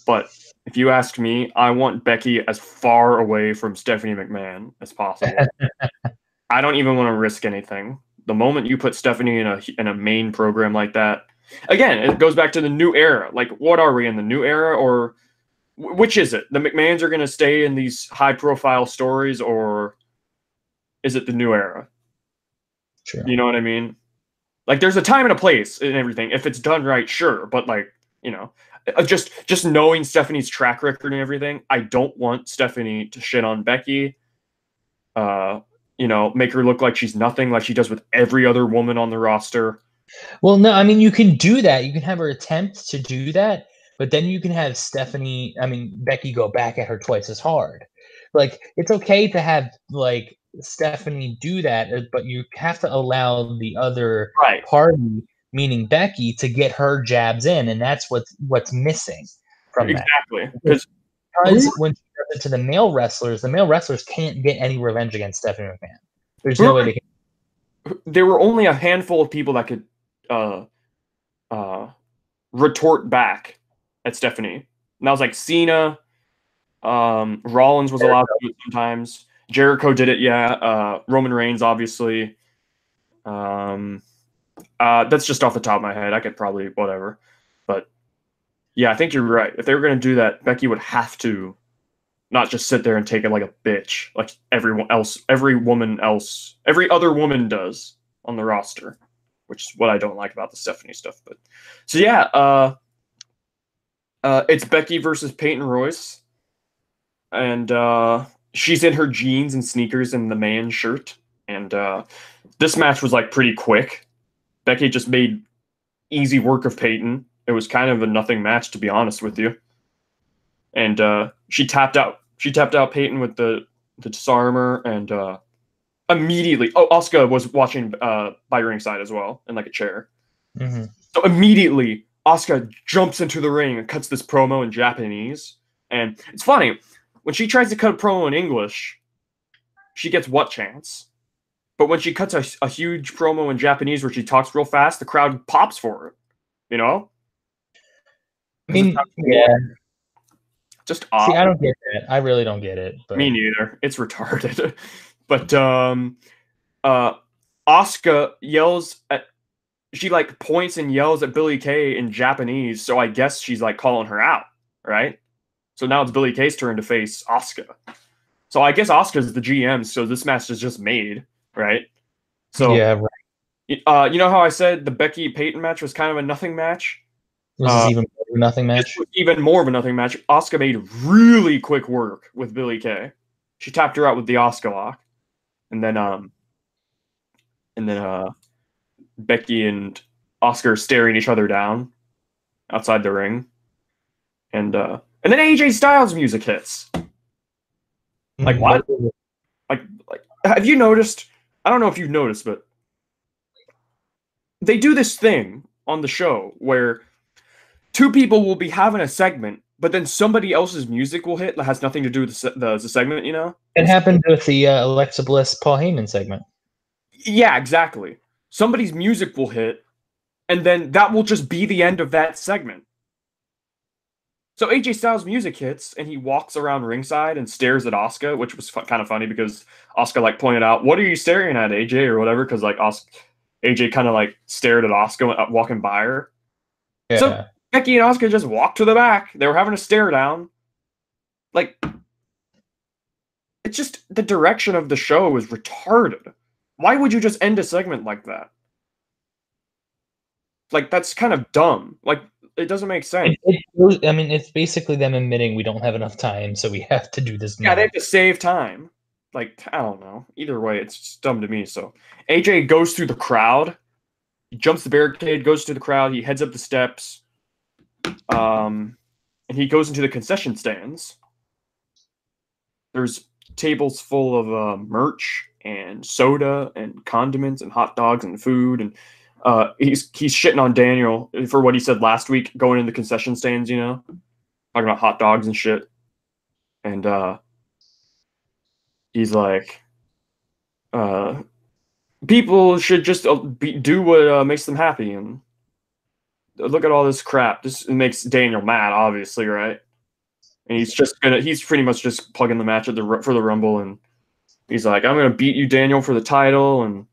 but if you ask me, I want Becky as far away from Stephanie McMahon as possible. I don't even want to risk anything. The moment you put Stephanie in a main program like that, again, it goes back to the new era. Like, what are we in the new era, or which is it? The McMahons are going to stay in these high-profile stories, or is it the new era? Sure. You know what I mean? Like, there's a time and a place and everything. If it's done right, sure. But like, just knowing Stephanie's track record and everything, I don't want Stephanie to shit on Becky. Make her look like she's nothing, like she does with every other woman on the roster. Well, no, I mean, you can do that. You can have her attempt to do that, but then you can have Becky go back at her twice as hard. Like, it's okay to have like Stephanie do that, but you have to allow the other party, meaning Becky, to get her jabs in, and that's what's missing from that. Exactly. Because when she does it to the male wrestlers can't get any revenge against Stephanie McMahon. There's no way they can. There were only a handful of people that could retort back at Stephanie. And that was like Cena. Rollins was allowed to do it sometimes. Jericho did it, yeah. Roman Reigns, obviously. That's just off the top of my head. I could probably whatever. But yeah, I think you're right. If they were going to do that, Becky would have to not just sit there and take it like a bitch, like every other woman does on the roster, which is what I don't like about the Stephanie stuff. But so yeah, it's Becky versus Peyton Royce, and she's in her jeans and sneakers and the man shirt. And this match was like pretty quick. Becky just made easy work of Peyton. It was kind of a nothing match, to be honest with you. And she tapped out. She tapped out Peyton with the disarmer, and immediately, Asuka was watching by ringside as well in like a chair. Mm-hmm. So immediately, Asuka jumps into the ring and cuts this promo in Japanese. And it's funny, when she tries to cut a promo in English, she gets what chance? But when she cuts a huge promo in Japanese where she talks real fast, the crowd pops for it. You know? I mean, yeah. Just odd. See, I don't get that. I really don't get it. But... Me neither. It's retarded. But Asuka yells at... She, like, points and yells at Billie Kay in Japanese, so I guess she's, like, calling her out, right? So now it's Billie Kay's turn to face Asuka. So I guess Asuka's the GM, so this match is just made, right? So yeah, right. You know how I said the Becky Peyton match was kind of a nothing match? This is even more of a nothing match? Even more of a nothing match. Asuka made really quick work with Billie Kay. She tapped her out with the Asuka lock. And then Becky and Asuka staring each other down outside the ring. And then AJ Styles music hits. Like what? Like have you noticed? I don't know if you've noticed, but they do this thing on the show where two people will be having a segment, but then somebody else's music will hit that has nothing to do with the segment, you know? It happened with the Alexa Bliss Paul Heyman segment. Yeah, exactly. Somebody's music will hit, and then that will just be the end of that segment. So AJ Styles' music hits, and he walks around ringside and stares at Asuka, which was kind of funny because Asuka like pointed out, "What are you staring at, AJ?" or whatever, because like AJ kind of like stared at Asuka walking by her. Yeah. So Becky and Asuka just walked to the back. They were having a stare down. Like, it's just the direction of the show was retarded. Why would you just end a segment like that? Like, that's kind of dumb. Like, it doesn't make sense. I mean, it's basically them admitting we don't have enough time, so we have to do this now. Yeah, they have to save time. Like, I don't know. Either way, it's just dumb to me. So AJ goes through the crowd. He jumps the barricade, goes through the crowd. He heads up the steps. And he goes into the concession stands. There's tables full of merch and soda and condiments and hot dogs and food. And he's shitting on Daniel for what he said last week, going in the concession stands, you know, talking about hot dogs and shit. And he's like, people should just do what makes them happy. And look at all this crap. This makes Daniel mad, obviously, right? And he's pretty much just plugging the match for the Rumble, and he's like, I'm gonna beat you, Daniel, for the title, and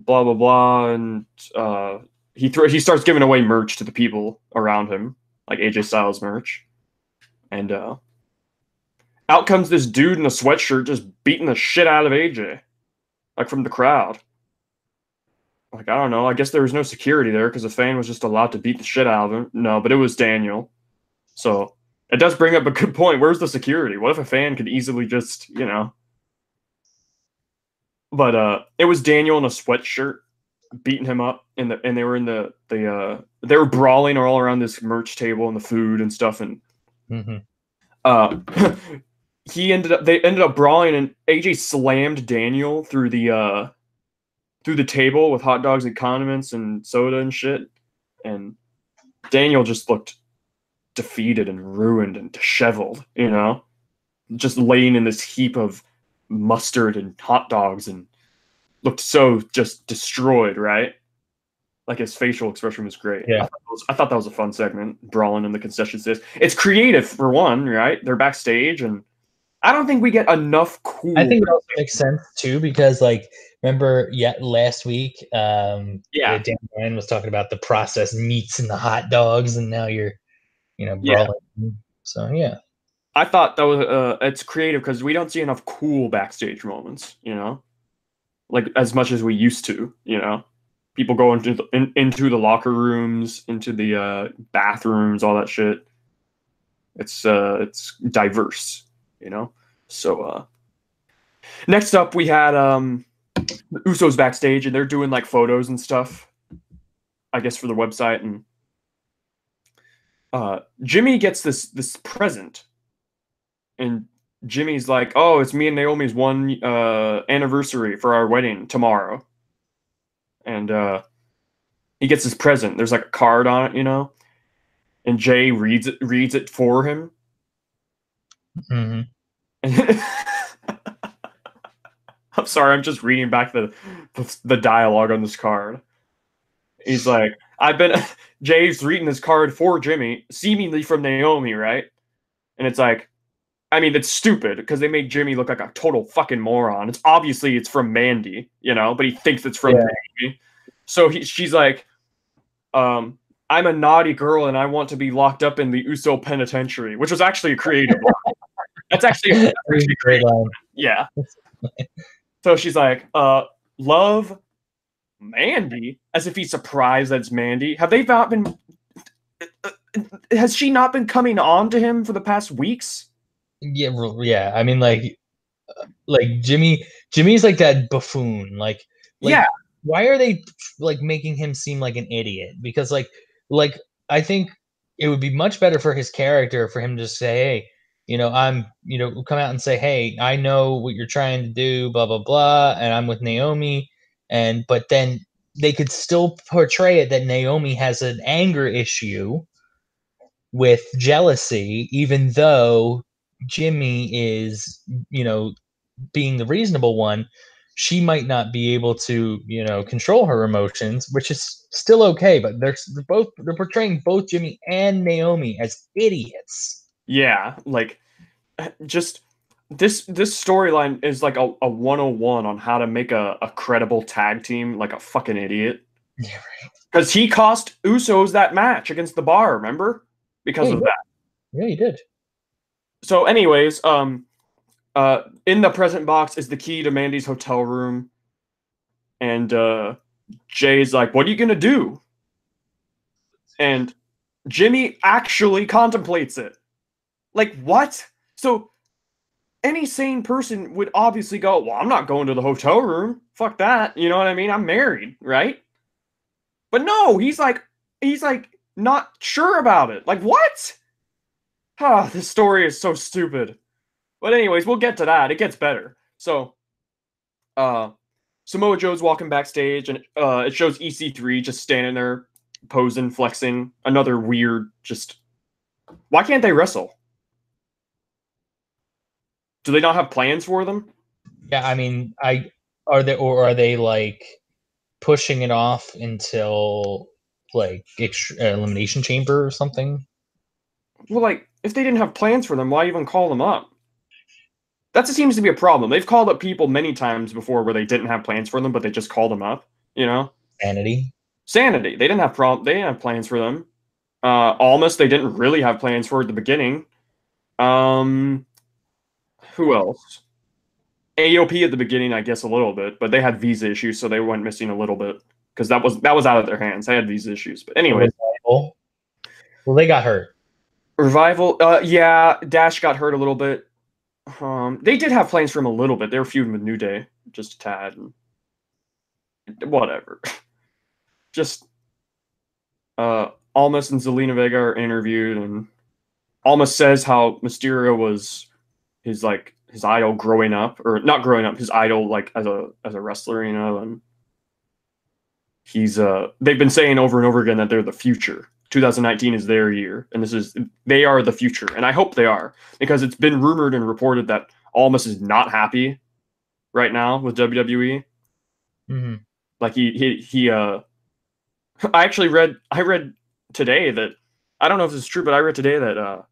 blah blah blah. And he starts giving away merch to the people around him, like AJ Styles merch. And out comes this dude in a sweatshirt just beating the shit out of AJ, like from the crowd. Like, I don't know. I guess there was no security there because the fan was just allowed to beat the shit out of him. No, but it was Daniel. So it does bring up a good point. Where's the security? What if a fan could easily just, you know? But it was Daniel in a sweatshirt beating him up, and they were in they were brawling all around this merch table and the food and stuff, and they ended up brawling, and AJ slammed Daniel through the table with hot dogs and condiments and soda and shit. And Daniel just looked defeated and ruined and disheveled, you know? Just laying in this heap of mustard and hot dogs and looked so just destroyed, right? Like his facial expression was great. Yeah. I thought that was a fun segment, brawling in the concession stands. It's creative for one, right? They're backstage, and I don't think we get enough cool. I think it also makes sense too, because like, remember last week, Dan Ryan was talking about the processed meats and the hot dogs, and now you're, brawling. Yeah. So yeah, I thought that was it's creative because we don't see enough cool backstage moments, like as much as we used to, People go into the locker rooms, into the bathrooms, all that shit. It's diverse, you know. So next up, we had the Usos backstage, and they're doing like photos and stuff, I guess, for the website. And Jimmy gets this present, and Jimmy's like, "Oh, it's me and Naomi's 1 anniversary for our wedding tomorrow." And he gets his present. There's like a card on it, you know, and Jay reads it for him. Mm-hmm. I'm sorry, I'm just reading back the dialogue on this card. He's like, Jay's reading this card for Jimmy, seemingly from Naomi, right? And it's like, I mean, it's stupid because they make Jimmy look like a total fucking moron. It's from Mandy, you know, but he thinks it's from Naomi. So she's like, I'm a naughty girl and I want to be locked up in the Uso penitentiary, which was actually a creative line. That's actually a great line. Yeah. So she's like, love Mandy, as if he's surprised that it's Mandy. Have they not been? Has she not been coming on to him for the past weeks? Yeah. I mean, like Jimmy's like that buffoon. Like, yeah. Why are they like making him seem like an idiot? Because like I think it would be much better for his character for him to say, hey, come out and say, hey, I know what you're trying to do, blah, blah, blah. And I'm with Naomi. But then they could still portray it that Naomi has an anger issue with jealousy, even though Jimmy is, being the reasonable one. She might not be able to, control her emotions, which is still okay. But they're portraying both Jimmy and Naomi as idiots. Yeah, like just this storyline is like a 101 on how to make a credible tag team like a fucking idiot. Yeah, right. Because he cost Usos that match against the Bar, remember? Because of that. Yeah, he did. So, anyways, in the present box is the key to Mandy's hotel room, and Jay's like, "What are you gonna do?" And Jimmy actually contemplates it. Like, what? So any sane person would obviously go, well, I'm not going to the hotel room. Fuck that. You know what I mean? I'm married, right? But no, he's like not sure about it. Like, what? This story is so stupid. But anyways, we'll get to that. It gets better. So Samoa Joe's walking backstage, and it shows EC3 just standing there, posing, flexing. Another weird, just... Why can't they wrestle? Do they not have plans for them? Yeah, I mean, are they like pushing it off until like Elimination Chamber or something? Well, like, if they didn't have plans for them, why even call them up? That seems to be a problem. They've called up people many times before where they didn't have plans for them, but they just called them up, you know? Sanity. They didn't have plans for them. Almost, they didn't really have plans for at the beginning. Who else? AOP at the beginning, I guess, a little bit, but they had visa issues, so they went missing a little bit because that was out of their hands. They had visa issues, but anyway. Well, they got hurt. Revival, yeah, Dash got hurt a little bit. They did have plans for him a little bit. They were feuding with New Day, just a tad, and whatever. Just Almas and Zelina Vega are interviewed, and Almas says how Mysterio was his idol growing up, or not growing up, his idol like as a wrestler, you know, and he's they've been saying over and over again that they're the future. 2019 is their year, and they are the future, and I hope they are, because it's been rumored and reported that Almas is not happy right now with WWE. Mm-hmm. Like I read today that, I don't know if this is true, but I read today that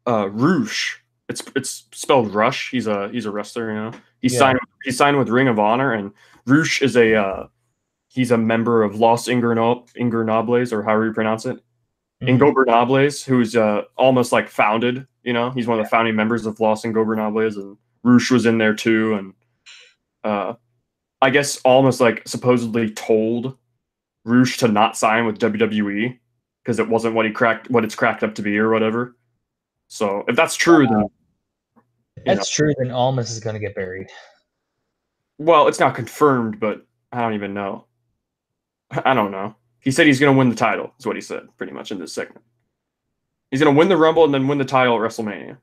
Rush, it's spelled Rush. He's a wrestler, you know. He's signed with Ring of Honor, and Rush is he's a member of Los Ingobernables, or however you pronounce it. Mm-hmm. Ingobernables, who's almost like founded, you know. He's one of the founding members of Los Ingobernables, and Rush was in there too. And I guess, almost like supposedly told Roosh to not sign with WWE because it wasn't what it's cracked up to be or whatever. So if that's true, then That's true. Then Almas is going to get buried. well, it's not confirmed, but I don't even know. I don't know. He said he's going to win the title. Is what he said, pretty much in this segment. He's going to win the Rumble and then win the title at WrestleMania,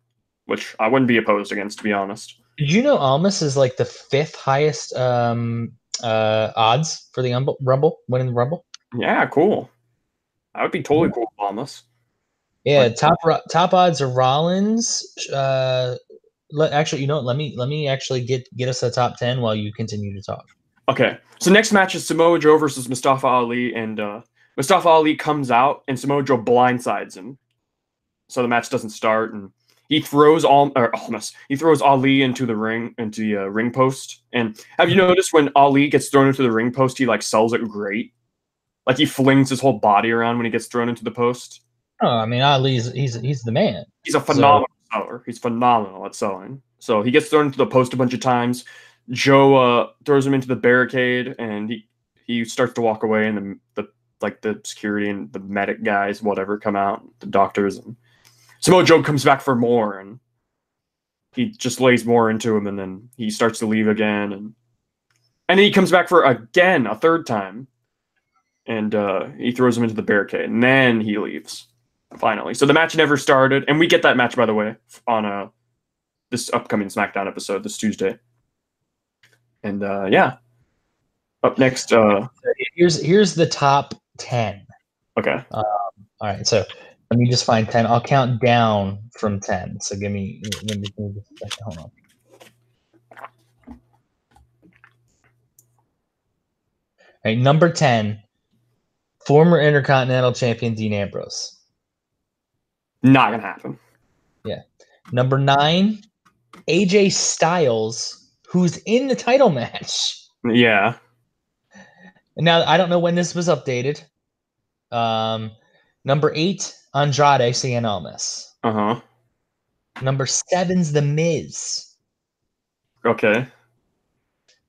which I wouldn't be opposed against, to be honest. Did you know Almas is like the 5th highest odds for the Rumble, winning the Rumble? Yeah, cool. I would be totally cool with Almas. Yeah, top odds are Rollins. Actually, you know what? Let me actually get us a top 10 while you continue to talk. Okay, so next match is Samoa Joe versus Mustafa Ali, and Mustafa Ali comes out and Samoa Joe blindsides him, so the match doesn't start, and he throws he throws Ali into the ring post. And have you noticed when Ali gets thrown into the ring post, he like sells it great, like he flings his whole body around when he gets thrown into the post. Oh, I mean, Ali's he's the man. He's a phenomenal seller. He's phenomenal at selling. So he gets thrown into the post a bunch of times. Joe throws him into the barricade, and he starts to walk away, and the security and the medic guys, whatever, come out, the doctors, and Samoa Joe comes back for more, and he just lays more into him, and then he starts to leave again, and then he comes back for again a third time, and he throws him into the barricade, and then he leaves finally. So the match never started, and we get that match, by the way, on this upcoming SmackDown episode this Tuesday. And yeah, up next. Here's the top 10. Okay. All right, so let me just find 10. I'll count down from 10. So give me just a second. Hold on. All right, number 10, former Intercontinental Champion Dean Ambrose. Not gonna happen. Yeah. Number 9, AJ Styles, who's in the title match. Yeah. Now, I don't know when this was updated. Number 8, Andrade Cien Almas. Uh-huh. Number 7's The Miz. Okay.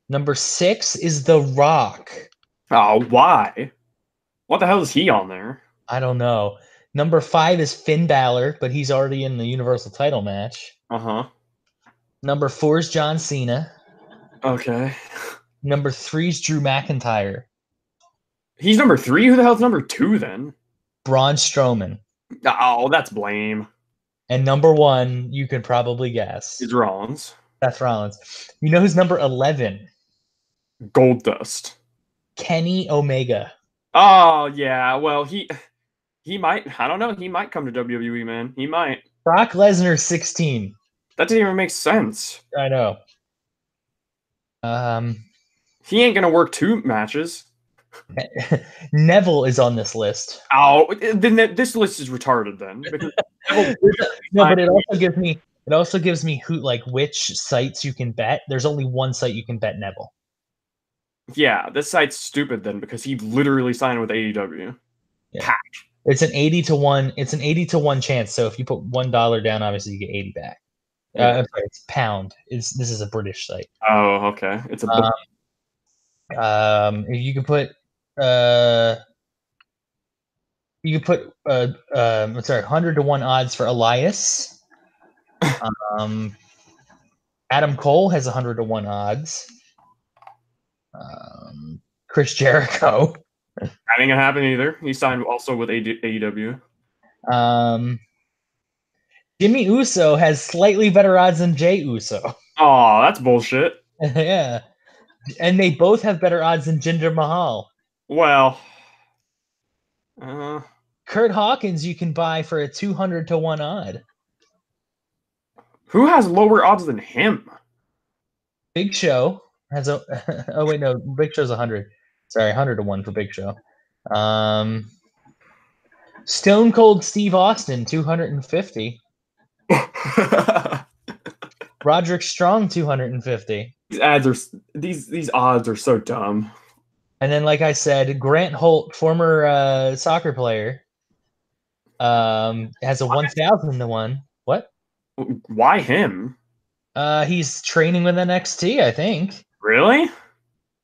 Number 6 is The Rock. Oh, why? What the hell is he on there? I don't know. Number 5 is Finn Balor, but he's already in the Universal title match. Uh-huh. Number 4 is John Cena. Okay. Number 3 is Drew McIntyre. He's number 3? Who the hell's number 2 then? Braun Strowman. Oh, that's blame. And number 1, you can probably guess. It's Rollins. That's Rollins. You know who's number 11? Goldust. Kenny Omega. Oh, yeah. Well, he might. I don't know. He might come to WWE, man. He might. Brock Lesnar 16. That didn't even make sense. I know. He ain't gonna work 2 matches. Neville is on this list. Oh, then this list is retarded then. No, but it also gives me who, like, which sites you can bet. There's only one site you can bet Neville. Yeah, this site's stupid then because he literally signed with AEW. Yeah. It's an 80 to 1. It's an 80 to 1 chance. So if you put $1 down, obviously you get 80 back. Yeah. It's pound. This is a British site. Oh, okay. It's a if you can put you can put 100 to 1 odds for Elias. Adam Cole has 100 to 1 odds. Chris Jericho. That ain't gonna happen either. He signed also with AEW. Jimmy Uso has slightly better odds than Jey Uso. Oh, that's bullshit. Yeah. And they both have better odds than Jinder Mahal. Well, Kurt Hawkins you can buy for a 200 to 1 odd. Who has lower odds than him? Big Show has a oh wait, no, Big Show's 100. Sorry, 100 to 1 for Big Show. Stone Cold Steve Austin 250. Roderick Strong 250. These odds are so dumb. And then, like I said, Grant Holt, former soccer player, has a 1,000 to 1. What? Why him? He's training with NXT, I think. Really?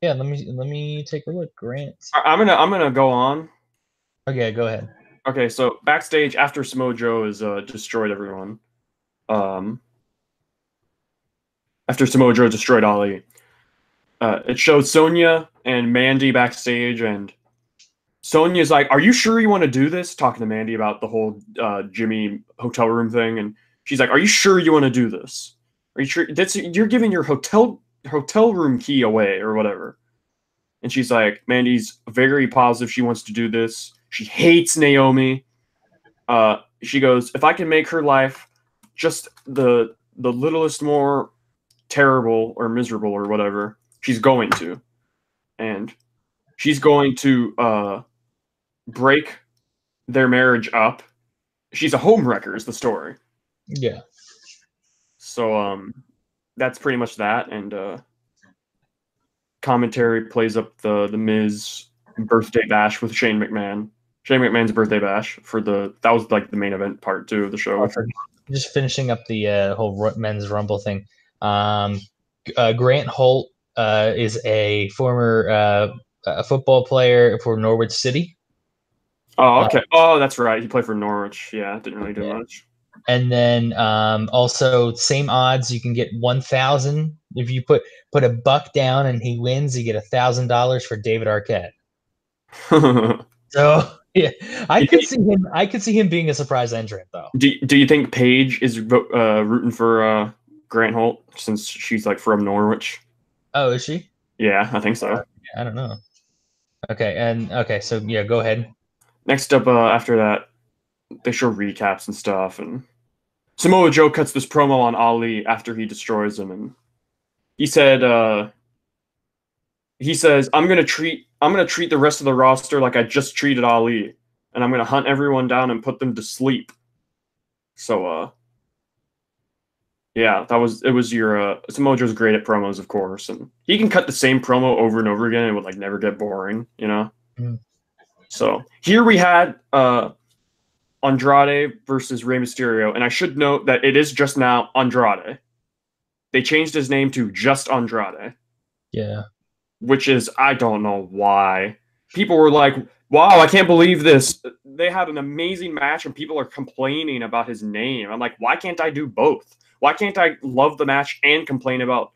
Yeah, let me take a look. Grant. I'm gonna go on. Okay, go ahead. Okay, so backstage after Samoa Joe has destroyed everyone, um, after Samoa Joe destroyed Ali, it showed Sonya and Mandy backstage, and Sonya's like, "Are you sure you want to do this?" Talking to Mandy about the whole Jimmy hotel room thing, and she's like, "Are you sure you want to do this? Are you sure you're giving your hotel room key away or whatever?" And she's like, Mandy's very positive she wants to do this. She hates Naomi. She goes, if I can make her life just the littlest more terrible or miserable or whatever, she's going to. And she's going to break their marriage up. She's a homewrecker is the story. Yeah. So that's pretty much that. And commentary plays up the Miz birthday bash with Shane McMahon. Shane McMahon's birthday bash that was like the main event part too of the show. Just finishing up the whole men's rumble thing. Grant Holt is a former football player for Norwich City. Oh, okay. That's right. He played for Norwich. Yeah, didn't really do much. And then also same odds. You can get 1,000 if you put a buck down and he wins. You get $1,000 for David Arquette. So yeah, I could see him being a surprise entrant though. Do you think Paige is rooting for Grant Holt since she's like from Norwich? Oh, is she? Yeah, I think so. I don't know. Okay, so yeah, go ahead. Next up, after that, they show recaps and stuff, and Samoa Joe cuts this promo on Ali after he destroys him, and he says, I'm gonna treat the rest of the roster like I just treated Ali, and I'm gonna hunt everyone down and put them to sleep." So, yeah, it was your Samoa Joe's great at promos, of course, and he can cut the same promo over and over again and it would like never get boring, you know. Mm. So here we had Andrade versus Rey Mysterio, and I should note that it is just now Andrade. They changed his name to just Andrade. Yeah. Which is, I don't know why. People were like, wow, I can't believe this. They had an amazing match and people are complaining about his name. I'm like, why can't I do both? Why can't I love the match and complain about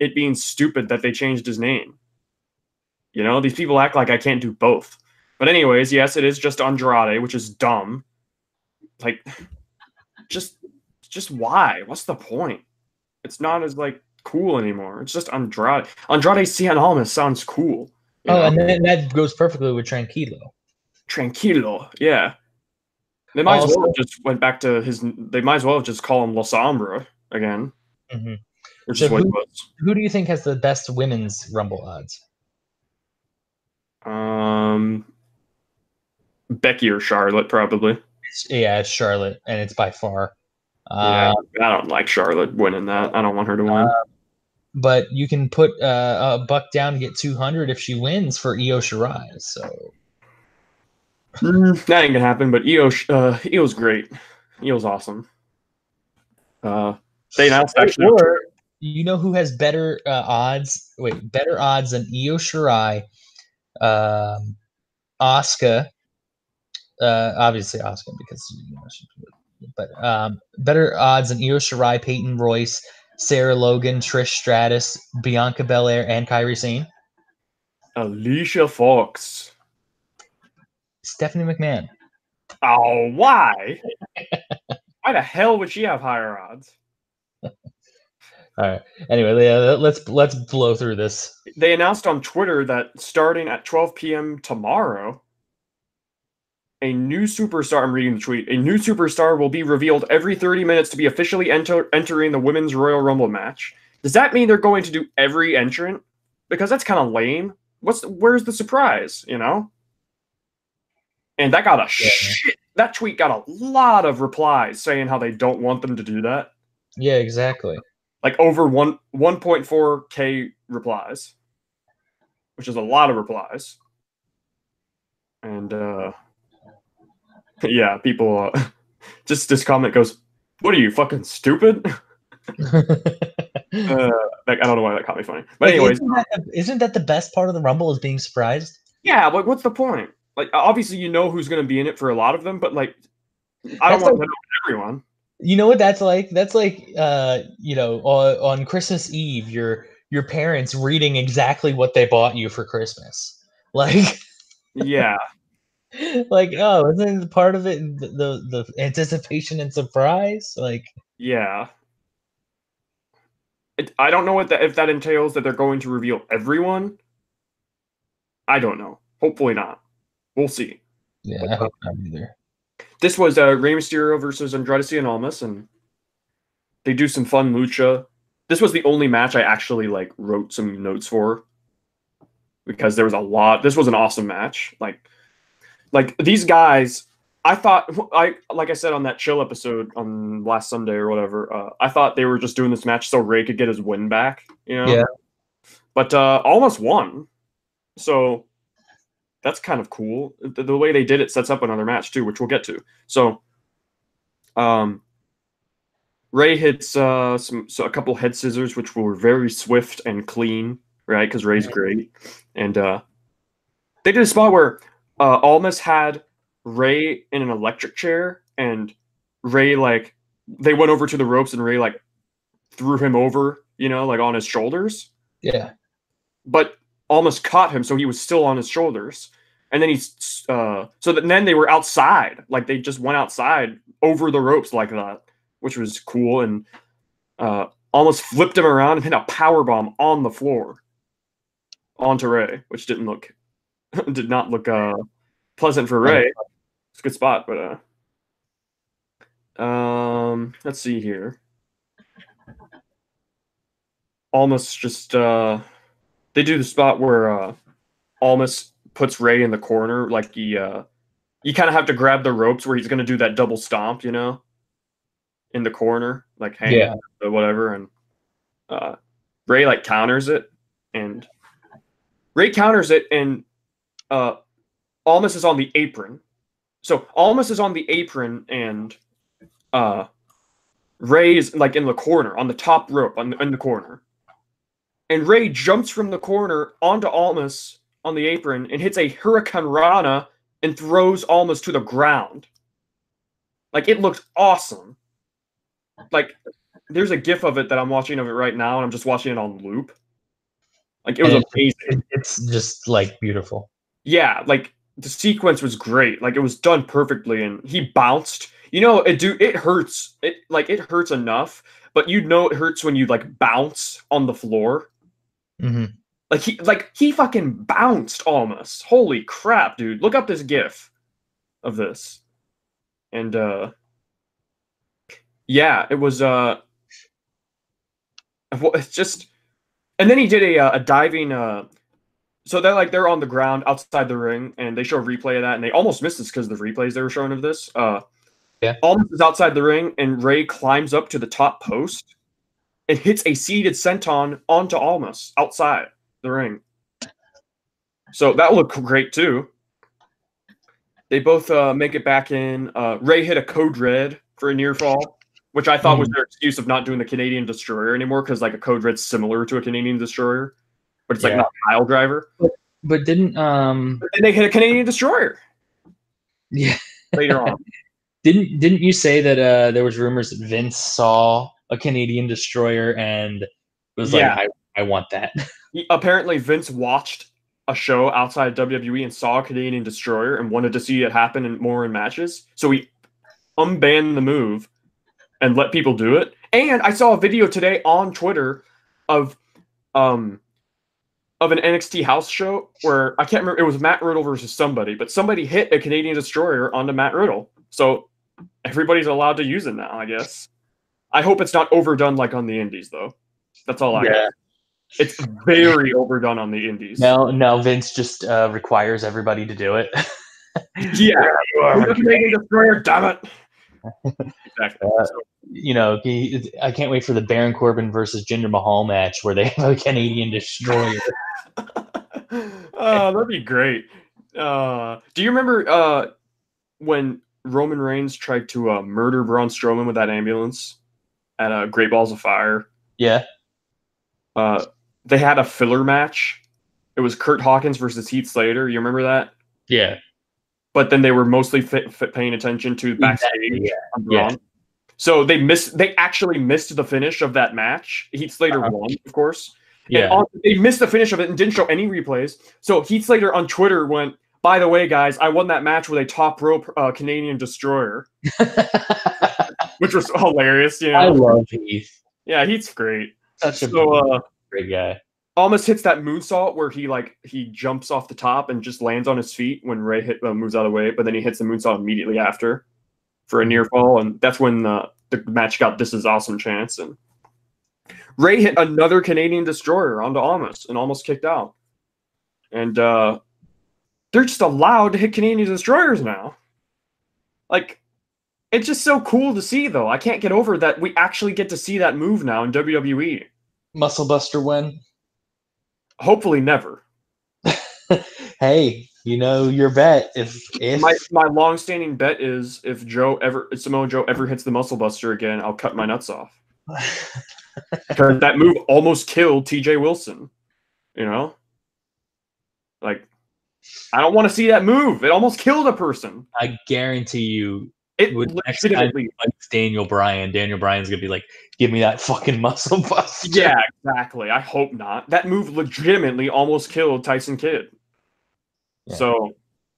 it being stupid that they changed his name? You know, these people act like I can't do both. But anyways, yes, it is just Andrade, which is dumb. Like, just why? What's the point? It's not as like cool anymore. It's just Andrade. Andrade Cien Almas sounds cool. And then that goes perfectly with Tranquilo. Tranquilo, yeah. They might as well have just went back to his. They might as well have just call him La Sombra again. Mm-hmm. Which is what it was. Who do you think has the best women's Rumble odds? Becky or Charlotte, probably. Yeah, it's Charlotte, and it's by far. Yeah, I don't like Charlotte winning that. I don't want her to win. But you can put a buck down and get 200 if she wins for Io Shirai. So that ain't gonna happen. But Io's great. Io's awesome. They announced actually. Or you know who has better odds? Wait, better odds than Io Shirai, Asuka. Obviously Asuka because but better odds than Io Shirai, Peyton Royce, Sarah Logan, Trish Stratus, Bianca Belair, and Kairi Sane. Alicia Fox. Stephanie McMahon. Oh, why? Why the hell would she have higher odds? All right. Anyway, let's blow through this. They announced on Twitter that starting at 12 p.m. tomorrow, a new superstar, I'm reading the tweet, a new superstar will be revealed every 30 minutes to be officially entering the Women's Royal Rumble match. Does that mean they're going to do every entrant? Because that's kind of lame. Where's the surprise, you know? And that got that tweet got a lot of replies saying how they don't want them to do that. Yeah, exactly. Like over 1.4K replies, which is a lot of replies. And yeah, people just this comment goes, "What are you, fucking stupid?" Like, I don't know why that caught me funny. But anyways, isn't that the best part of the Rumble is being surprised? yeah, like what's the point? Like obviously you know who's going to be in it for a lot of them, but like I don't want to know everyone. You know what that's like? That's like on Christmas Eve, your parents reading exactly what they bought you for Christmas. Like yeah. Like, oh, isn't part of it the anticipation and surprise? Like, yeah. I don't know if that entails that they're going to reveal everyone. I don't know. Hopefully not. We'll see. Yeah, I hope not either. This was Rey Mysterio versus Andrade Cien Almas, and they do some fun lucha. This was the only match I actually like wrote some notes for because there was a lot. This was an awesome match. Like these guys, I thought like I said on that chill episode on last Sunday or whatever. I thought they were just doing this match so Rey could get his win back. You know. Yeah. But Almas won, so that's kind of cool. The way they did it sets up another match too, which we'll get to. So, Rey hits a couple head scissors, which were very swift and clean, right? Because Rey's great, and they did a spot where Almas had Rey in an electric chair, and Rey they went over to the ropes, and Rey threw him over, like on his shoulders. Yeah, but Almas caught him, so he was still on his shoulders. And then then they were outside, like they just went outside over the ropes like that, which was cool. And almost flipped him around and hit a power bomb on the floor onto Rey, which did not look pleasant for Rey. It's a good spot, but let's see here. Almas just they do the spot where Almas puts Rey in the corner, like you kind of have to grab the ropes where he's going to do that double stomp, in the corner, like hang or whatever, and Rey counters it, and Almas is on the apron. So Almas is on the apron, and Rey is in the corner on the top rope in the corner, and Rey jumps from the corner onto Almas on the apron and hits a Hurricane Rana and throws Almas to the ground. It looked awesome. There's a GIF of it that I'm watching of it right now, and I'm just watching it on loop. It was amazing. It's just beautiful. Yeah, the sequence was great. It was done perfectly, and he bounced. It hurts. It hurts enough, but it hurts when you bounce on the floor. Mm-hmm. He fucking bounced Almas. Holy crap, dude. Look up this GIF of this. And yeah, it was it's just, and then he did a diving so they're on the ground outside the ring, and they show a replay of that, and they almost missed this because of the replays they were showing of this. Almas is outside the ring, and Rey climbs up to the top post and hits a seated senton onto Almas outside the ring. So that looked great too. They both make it back in. Rey hit a Code Red for a near fall, which I thought was their excuse of not doing the Canadian Destroyer anymore, because a Code Red's similar to a Canadian Destroyer, but it's not a pile driver. But didn't But then they hit a Canadian Destroyer. Yeah. Later on. Didn't you say that there was rumors that Vince saw a Canadian Destroyer and was I want that? Apparently, Vince watched a show outside WWE and saw a Canadian Destroyer and wanted to see it happen more in matches. So he unbanned the move and let people do it. And I saw a video today on Twitter of an NXT house show where I can't remember, it was Matt Riddle versus somebody, but somebody hit a Canadian Destroyer onto Matt Riddle. So everybody's allowed to use it now, I guess. I hope it's not overdone like on the Indies, though. That's all I got. It's very overdone on the Indies. No, Vince just requires everybody to do it. Yeah, you are a Canadian Destroyer, damn it. Exactly. I can't wait for the Baron Corbin versus Jinder Mahal match where they have a Canadian Destroyer. Oh, that'd be great. Do you remember when Roman Reigns tried to murder Braun Strowman with that ambulance at Great Balls of Fire? Yeah. They had a filler match. It was Kurt Hawkins versus Heath Slater. You remember that? Yeah. But then they were mostly paying attention to backstage. Exactly, Yeah. So they actually missed the finish of that match. Heath Slater won, of course. Yeah. And they missed the finish of it and didn't show any replays. So Heath Slater on Twitter went, "By the way, guys, I won that match with a top rope Canadian Destroyer," which was hilarious. You know? I love Heath. Yeah, Heath's great. Such a great guy. Almost hits that moonsault where he jumps off the top and just lands on his feet when Ray moves out of the way, but then he hits the moonsault immediately after for a near fall, and that's when the match got "This Is Awesome" chance. And Ray hit another Canadian Destroyer onto Almas and almost kicked out. And they're just allowed to hit Canadian Destroyers now. Like, it's just so cool to see, though. I can't get over that we actually get to see that move now in WWE. Muscle Buster win. Hopefully never. Hey, your bet. If my long-standing bet is if Samoa Joe ever hits the Muscle Buster again, I'll cut my nuts off. Because that move almost killed TJ Wilson. Like, I don't want to see that move. It almost killed a person. I guarantee you, it next time he fights Daniel Bryan's gonna be like, "Give me that fucking Muscle Buster." Yeah, exactly. I hope not. That move legitimately almost killed Tyson Kidd. Yeah. So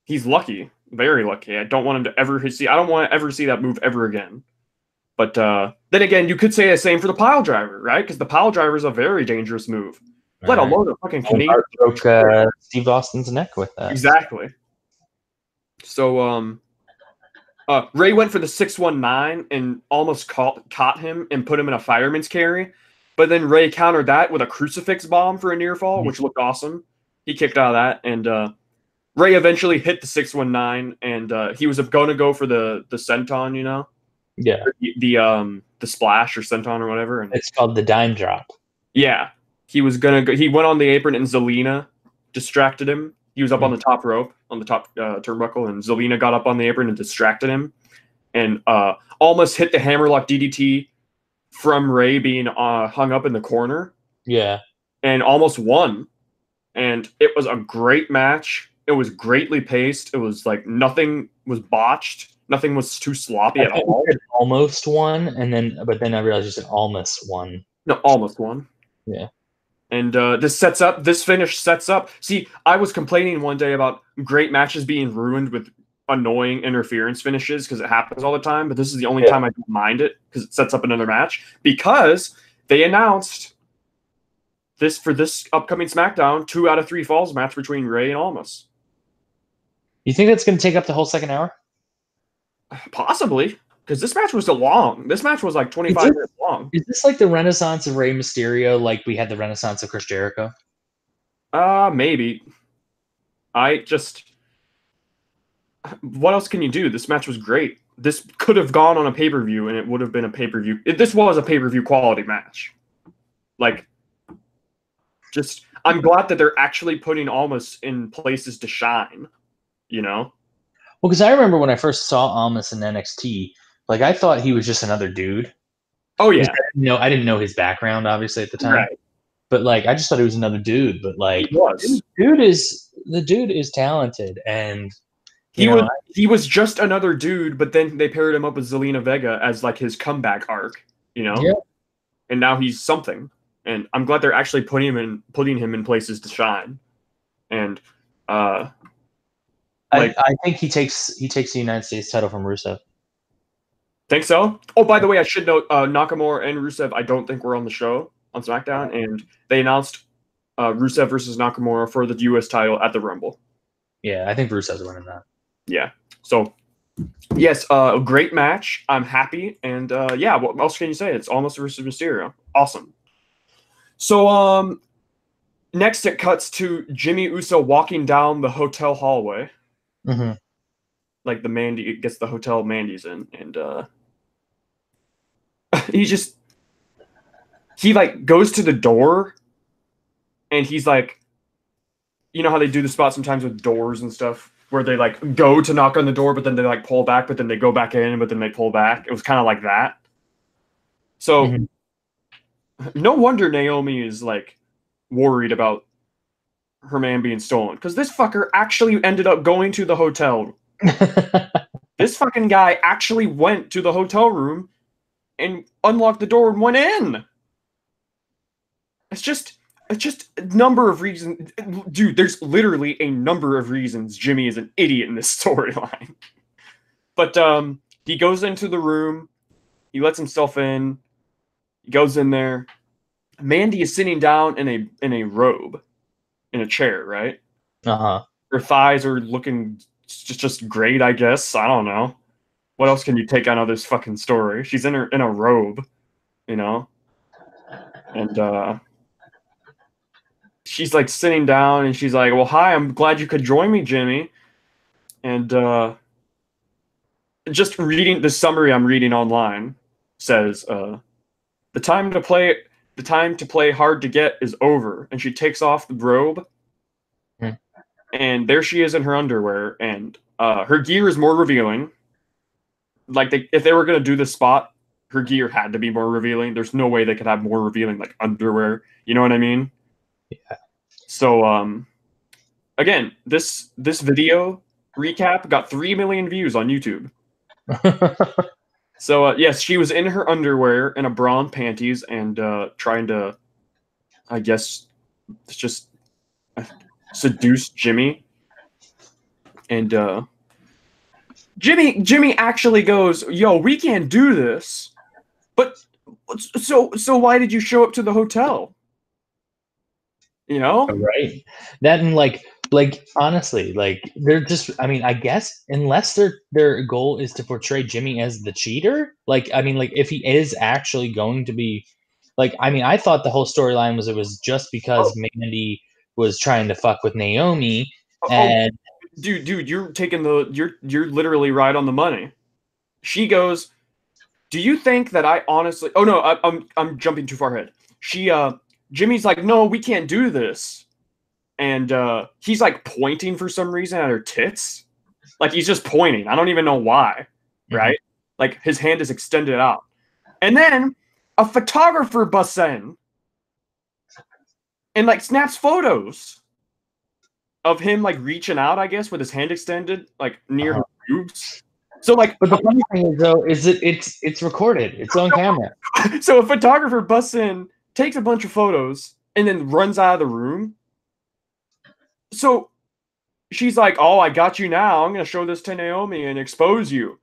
he's lucky, very lucky. I don't want him to ever see. I don't want to ever see that move ever again. But then again, you could say the same for the pile driver, right? Because the pile driver is a very dangerous move. Let alone a fucking Canadian. Broke Steve Austin's neck with that. Exactly. So Ray went for the 619 and almost caught him and put him in a fireman's carry. But then Ray countered that with a crucifix bomb for a near fall, which looked awesome. He kicked out of that, and Ray eventually hit the 619, and he was going to go for the senton, Yeah. The splash or senton or whatever. And it's called the dime drop. Yeah. He was going to go. He went on the apron, and Zelina distracted him. He was up on the top rope, on the top turnbuckle, and Zelina got up on the apron and distracted him, and almost hit the hammerlock DDT from Ray being hung up in the corner. Yeah. And almost won. And it was a great match. It was greatly paced. It was like nothing was botched. Nothing was too sloppy at all. Almost won, but then I realized you said almost won. No, almost won. Yeah. And this finish sets up. See, I was complaining one day about great matches being ruined with annoying interference finishes because it happens all the time. But this is the only time I don't mind it because it sets up another match. Because they announced for this upcoming SmackDown, 2 out of 3 falls match between Ray and Almas. You think that's going to take up the whole second hour? Possibly. Because this match was long. This match was like 25 minutes long. Is this like the renaissance of Rey Mysterio, like we had the renaissance of Chris Jericho? Maybe. What else can you do? This match was great. This could have gone on a pay-per-view, and it would have been a pay-per-view. This was a pay-per-view quality match. I'm glad that they're actually putting Almas in places to shine, Well, because I remember when I first saw Almas in NXT, I thought he was just another dude. Oh yeah. I didn't know his background obviously at the time. Right. But I just thought he was another dude. But he was. The dude is talented, and he was just another dude. But then they paired him up with Zelina Vega as his comeback arc. Yeah. And now he's something. And I'm glad they're actually putting him in places to shine. And I think he takes the United States title from Rusev. Think so? Oh, by the way, I should note Nakamura and Rusev I don't think were on the show on SmackDown, and they announced Rusev versus Nakamura for the U.S. title at the Rumble. Yeah, I think Rusev's winning that. Yeah. So, yes, a great match. I'm happy, and what else can you say? It's Almas versus Mysterio. Awesome. So, next it cuts to Jimmy Uso walking down the hotel hallway. Mm-hmm. Like the Mandy gets the hotel Mandy's in, and he goes to the door, and he's like, you know how they do the spot sometimes with doors and stuff, where they go to knock on the door, but then they pull back, but then they go back in, but then they pull back. It was kind of like that. So no wonder Naomi is like worried about her man being stolen, because this fucker actually ended up going to the hotel. This fucking guy actually went to the hotel room and unlocked the door and went in. It's just a number of reasons. Dude, there's literally a number of reasons Jimmy is an idiot in this storyline. But he goes into the room, he lets himself in, he goes in there. Mandy is sitting down in a robe, in a chair, right? Uh-huh. Her thighs are looking just great, I guess. I don't know. What else can you take out of this fucking story? She's in a robe, you know? And she's like sitting down and she's like, "Well, hi, I'm glad you could join me, Jimmy." And just reading the summary I'm reading online says, the time to play hard to get is over. And she takes off the robe. And there she is in her underwear, and her gear is more revealing. Like, if they were going to do this spot, her gear had to be more revealing. There's no way they could have more revealing, like, underwear. You know what I mean? Yeah. So, again, this video recap got 3 million views on YouTube. So, yes, she was in her underwear and a bra and panties and trying to, I guess, just seduce Jimmy. And Jimmy actually goes, "Yo, we can't do this." But so why did you show up to the hotel? You know? Right. That, and like honestly, like, they're just, I mean, I guess unless their goal is to portray Jimmy as the cheater, like, I mean, like, if he is actually going to be, like, I mean, I thought the whole storyline was it was just because Mandy was trying to fuck with Naomi, and dude, you're taking you're literally right on the money. She goes, "Do you think that I honestly?" Oh no, I'm jumping too far ahead. Jimmy's like, "No, we can't do this," and he's like pointing for some reason at her tits, like he's just pointing. I don't even know why, right? Like his hand is extended out, and then a photographer busts in and like snaps photos of him like reaching out, I guess, with his hand extended, like near her boobs. So like, but the funny thing is though, is it's recorded, it's on camera. So a photographer busts in, takes a bunch of photos, and then runs out of the room. So she's like, "Oh, I got you now. I'm gonna show this to Naomi and expose you."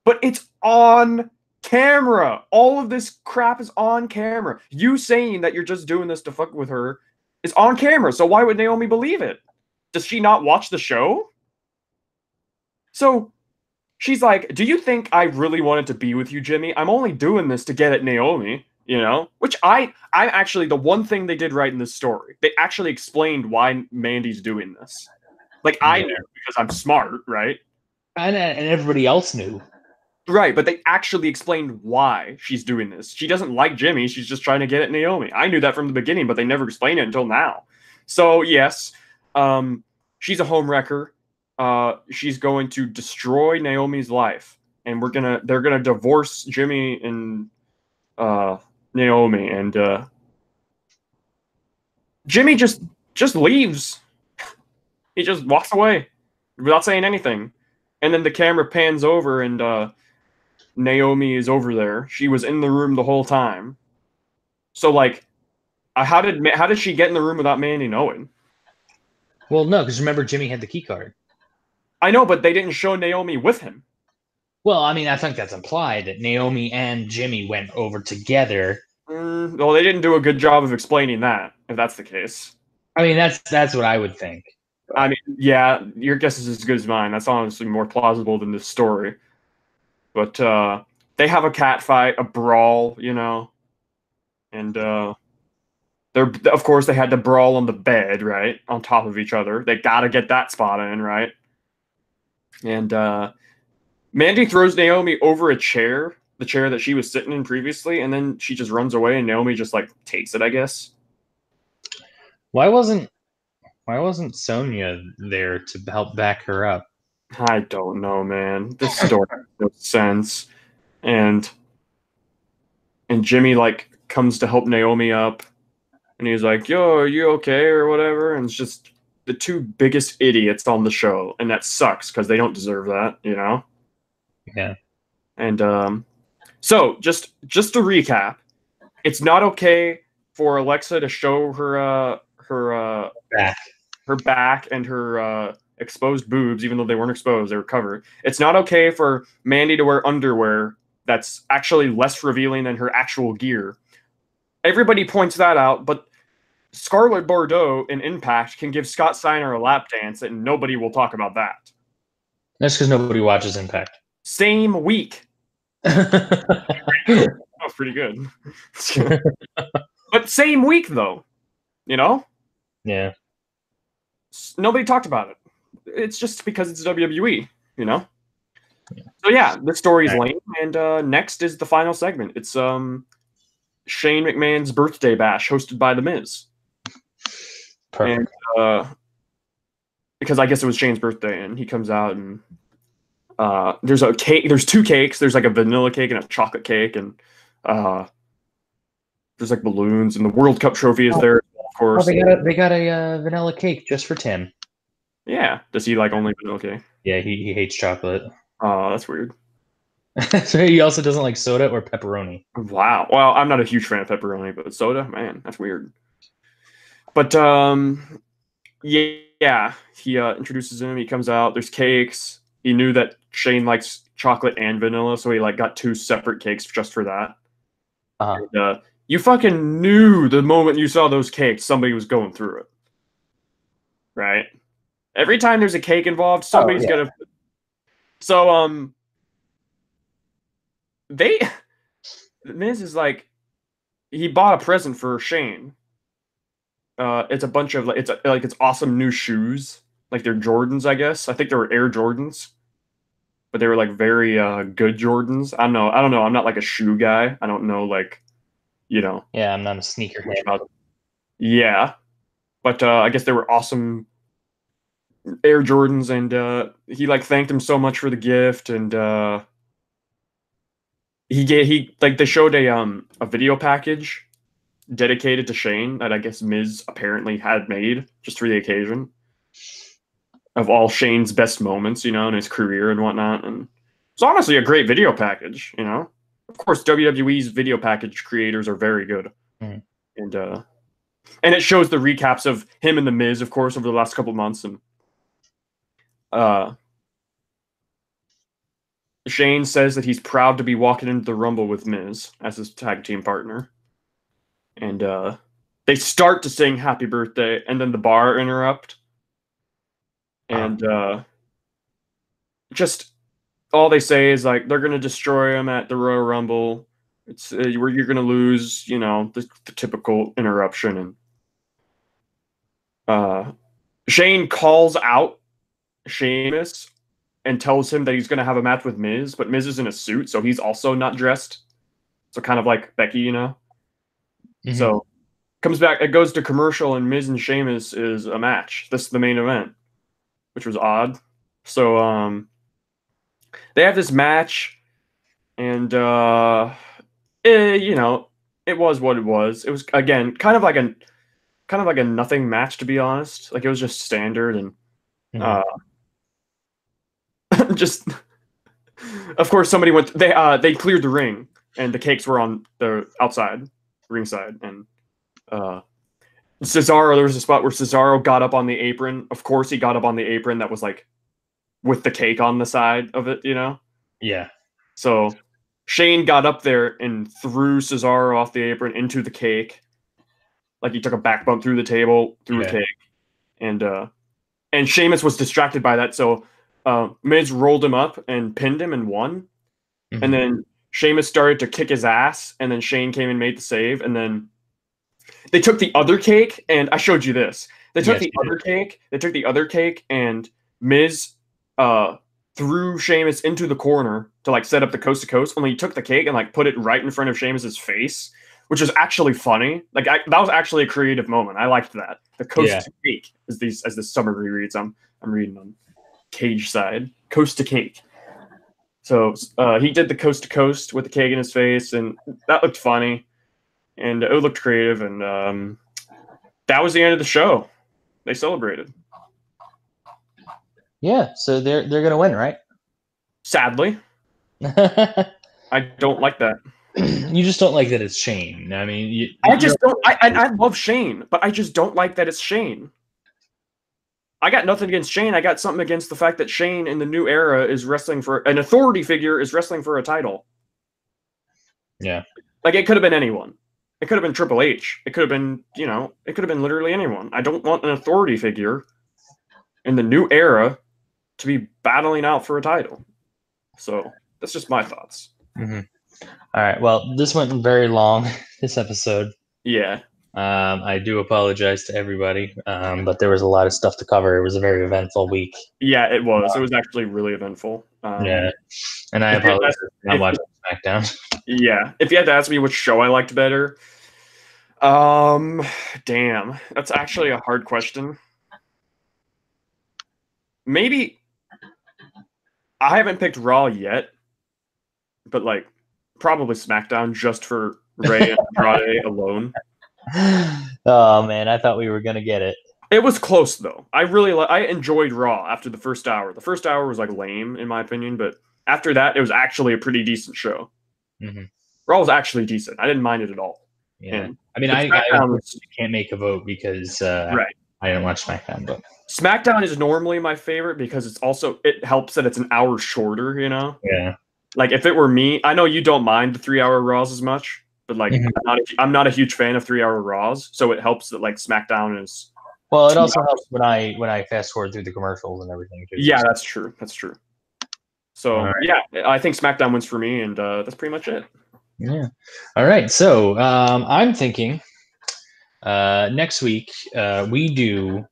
But it's on camera. All of this crap is on camera. You saying that you're just doing this to fuck with her is on camera. So why would Naomi believe it? Does she not watch the show? So she's like, "Do you think I really wanted to be with you, Jimmy? I'm only doing this to get at Naomi," you know? Which I'm actually, the one thing they did right in this story, they actually explained why Mandy's doing this. Like, I knew because I'm smart, right? And everybody else knew. Right, but they actually explained why she's doing this. She doesn't like Jimmy. She's just trying to get at Naomi. I knew that from the beginning, but they never explained it until now. So, yes, she's a homewrecker. She's going to destroy Naomi's life, and they're gonna divorce Jimmy and Naomi, and Jimmy just leaves. He just walks away without saying anything, and then the camera pans over, and Naomi is over there. She was in the room the whole time. So, like, how did she get in the room without Mandy knowing? Well, no, because remember, Jimmy had the key card. I know, but they didn't show Naomi with him. Well, I mean, I think that's implied that Naomi and Jimmy went over together. Well, they didn't do a good job of explaining that, if that's the case. I mean, that's what I would think. I mean, yeah, your guess is as good as mine. That's honestly more plausible than this story. But they have a cat fight, a brawl, you know, and of course they had to brawl on the bed, right, on top of each other. They got to get that spot in, right? And Mandy throws Naomi over a chair, the chair that she was sitting in previously, and then she just runs away, and Naomi just like takes it, I guess. Why wasn't Sonya there to help back her up? I don't know, man. This story makes no sense. And Jimmy like comes to help Naomi up, and he's like, "Yo, are you okay?" or whatever. And it's just the two biggest idiots on the show, and that sucks because they don't deserve that, you know. Yeah. And so just to recap, it's not okay for Alexa to show her Back. her back and her exposed boobs, even though they weren't exposed, they were covered. It's not okay for Mandy to wear underwear that's actually less revealing than her actual gear. Everybody points that out, but Scarlett Bordeaux in Impact can give Scott Steiner a lap dance, and nobody will talk about that. That's because nobody watches Impact. Same week. Oh, pretty good. But same week, though. You know? Yeah. Nobody talked about it. It's just because it's WWE, you know? Yeah. So yeah, this story's lame, and next is the final segment. It's Shane McMahon's birthday bash hosted by The Miz. Perfect. And because I guess it was Shane's birthday, and he comes out, and there's a cake. There's two cakes. There's like a vanilla cake and a chocolate cake, and there's like balloons, and the World Cup trophy is there, of course. Oh, they got a vanilla cake just for Tim. Yeah. Does he like only vanilla cake? Yeah, he hates chocolate. Oh, that's weird. So he also doesn't like soda or pepperoni. Wow. Well, I'm not a huge fan of pepperoni, but soda, man, that's weird. But yeah, he introduces him. He comes out. There's cakes. He knew that Shane likes chocolate and vanilla, so he like got two separate cakes just for that. And, you fucking knew the moment you saw those cakes, somebody was going through it, right? Every time there's a cake involved, somebody's gonna. So the Miz is like, he bought a present for Shane. It's a bunch of it's awesome new shoes, like they're Jordans, I guess. I think they were Air Jordans, but they were like very good Jordans. I don't know. I'm not like a shoe guy. I don't know, like, you know. Yeah, I'm not a sneakerhead. Yeah, but I guess they were awesome Air Jordans, and he like thanked him so much for the gift, and they showed a video package dedicated to Shane that I guess Miz apparently had made just for the occasion of all Shane's best moments, you know, in his career and whatnot. And it's honestly a great video package, you know. Of course, WWE's video package creators are very good, and it shows the recaps of him and the Miz, of course, over the last couple of months, and Shane says that he's proud to be walking into the Rumble with Miz as his tag team partner. And they start to sing happy birthday, and then the bar interrupt. And just all they say is like, they're going to destroy him at the Royal Rumble. It's where you're going to lose, you know, the typical interruption. And Shane calls out Sheamus and tells him that he's going to have a match with Miz, but Miz is in a suit, so he's also not dressed. So kind of like Becky, you know? Mm-hmm. So comes back, it goes to commercial, and Miz and Sheamus is a match. This is the main event, which was odd. So they have this match, and you know, it was what it was. It was, again, kind of like a nothing match, to be honest. Like, it was just standard, and just, of course, somebody went. They cleared the ring, and the cakes were on the outside, ringside, and Cesaro. There was a spot where Cesaro got up on the apron. Of course, he got up on the apron that was like with the cake on the side of it, you know. Yeah. So Shane got up there and threw Cesaro off the apron into the cake, like he took a back bump through the table, through a cake, and Sheamus was distracted by that, so Miz rolled him up and pinned him and won. Mm-hmm. And then Sheamus started to kick his ass, and then Shane came and made the save, and then they took the other cake, and I showed you this. They took the other cake, and Miz threw Sheamus into the corner to like set up the coast to coast. Only he took the cake and like put it right in front of Sheamus's face, which is actually funny. Like that was actually a creative moment. I liked that. The coast to cake as the summary reads. I'm reading on Cage side, coast to cake. So he did the coast to coast with the cake in his face, and that looked funny. and it looked creative, and that was the end of the show. They celebrated. Yeah, so they're gonna win, right? Sadly, You I don't like that. just don't like that it's Shane. I mean, I just don't. I love Shane, but I just don't like that it's Shane. I got nothing against Shane. I got something against the fact that Shane in the new era is wrestling for an authority figure, is wrestling for a title. Yeah. Like, it could have been anyone. It could have been Triple H. It could have been, it could have been literally anyone. I don't want an authority figure in the new era to be battling out for a title. So that's just my thoughts. Mm-hmm. All right. Well, this went very long, this episode. Yeah. I do apologize to everybody, but there was a lot of stuff to cover. It was a very eventful week. Yeah, it was. It was actually really eventful. Yeah. And I apologize for not watching SmackDown. Yeah. If you had to ask me which show I liked better, damn. That's actually a hard question. Maybe I haven't picked Raw yet, but like probably SmackDown just for Rey and Andrade alone. Oh man, I thought we were gonna get it. It was close though. I enjoyed Raw after the first hour. The first hour was like lame in my opinion, but after that, it was actually a pretty decent show. Mm-hmm. Raw was actually decent. I didn't mind it at all. Yeah, And I mean, I can't make a vote because right. I didn't watch SmackDown, but SmackDown is normally my favorite because it helps that it's an hour shorter. Yeah. Like if it were me, I know you don't mind the 3-hour Raws as much, but like I'm not a huge fan of 3-hour Raws, so it helps that like SmackDown is. Well, it also helps when I fast forward through the commercials and everything too. Yeah, that's true. That's true. So yeah, I think SmackDown wins for me, and that's pretty much it. Yeah. All right. So I'm thinking next week we do.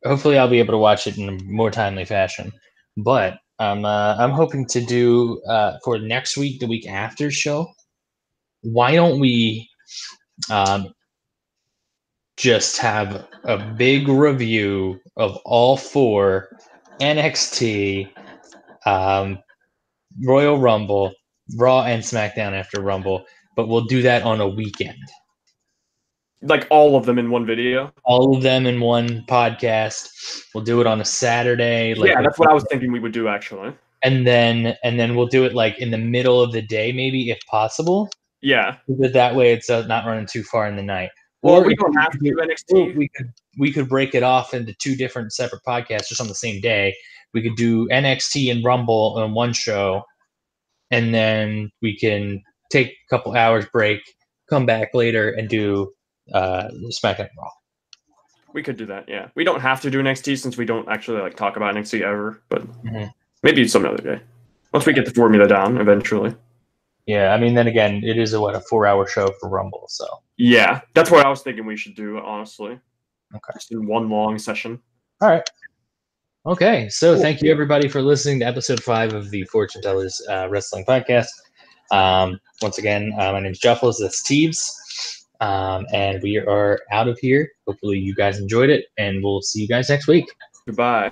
Hopefully, I'll be able to watch it in a more timely fashion. But I'm hoping to do for next week, the week after show. Why don't we just have a big review of all 4 NXT, Royal Rumble, Raw, and SmackDown after Rumble, but we'll do that on a weekend. Like all of them in one video? All of them in one podcast. We'll do it on a Saturday. Yeah, that's what I was thinking we would do, actually. And then we'll do it like in the middle of the day, maybe, if possible. Yeah. But that way it's not running too far in the night. Well, we don't have to do NXT. We could break it off into 2 different separate podcasts just on the same day. We could do NXT and Rumble on one show, and then we can take a couple hours break, come back later, and do SmackDown and Raw. We could do that, yeah. We don't have to do NXT since we don't actually like talk about NXT ever, but maybe some other day. Once we get the formula down eventually. Yeah, I mean, then again, it is a 4-hour show for Rumble, so. Yeah, that's what I was thinking we should do, honestly. Okay. Just in one long session. All right. Okay, so thank you everybody for listening to episode 5 of the Fortune Tellers Wrestling Podcast. Once again, my name is Juffles, that's Teebs, and we are out of here. Hopefully you guys enjoyed it, and we'll see you guys next week. Goodbye.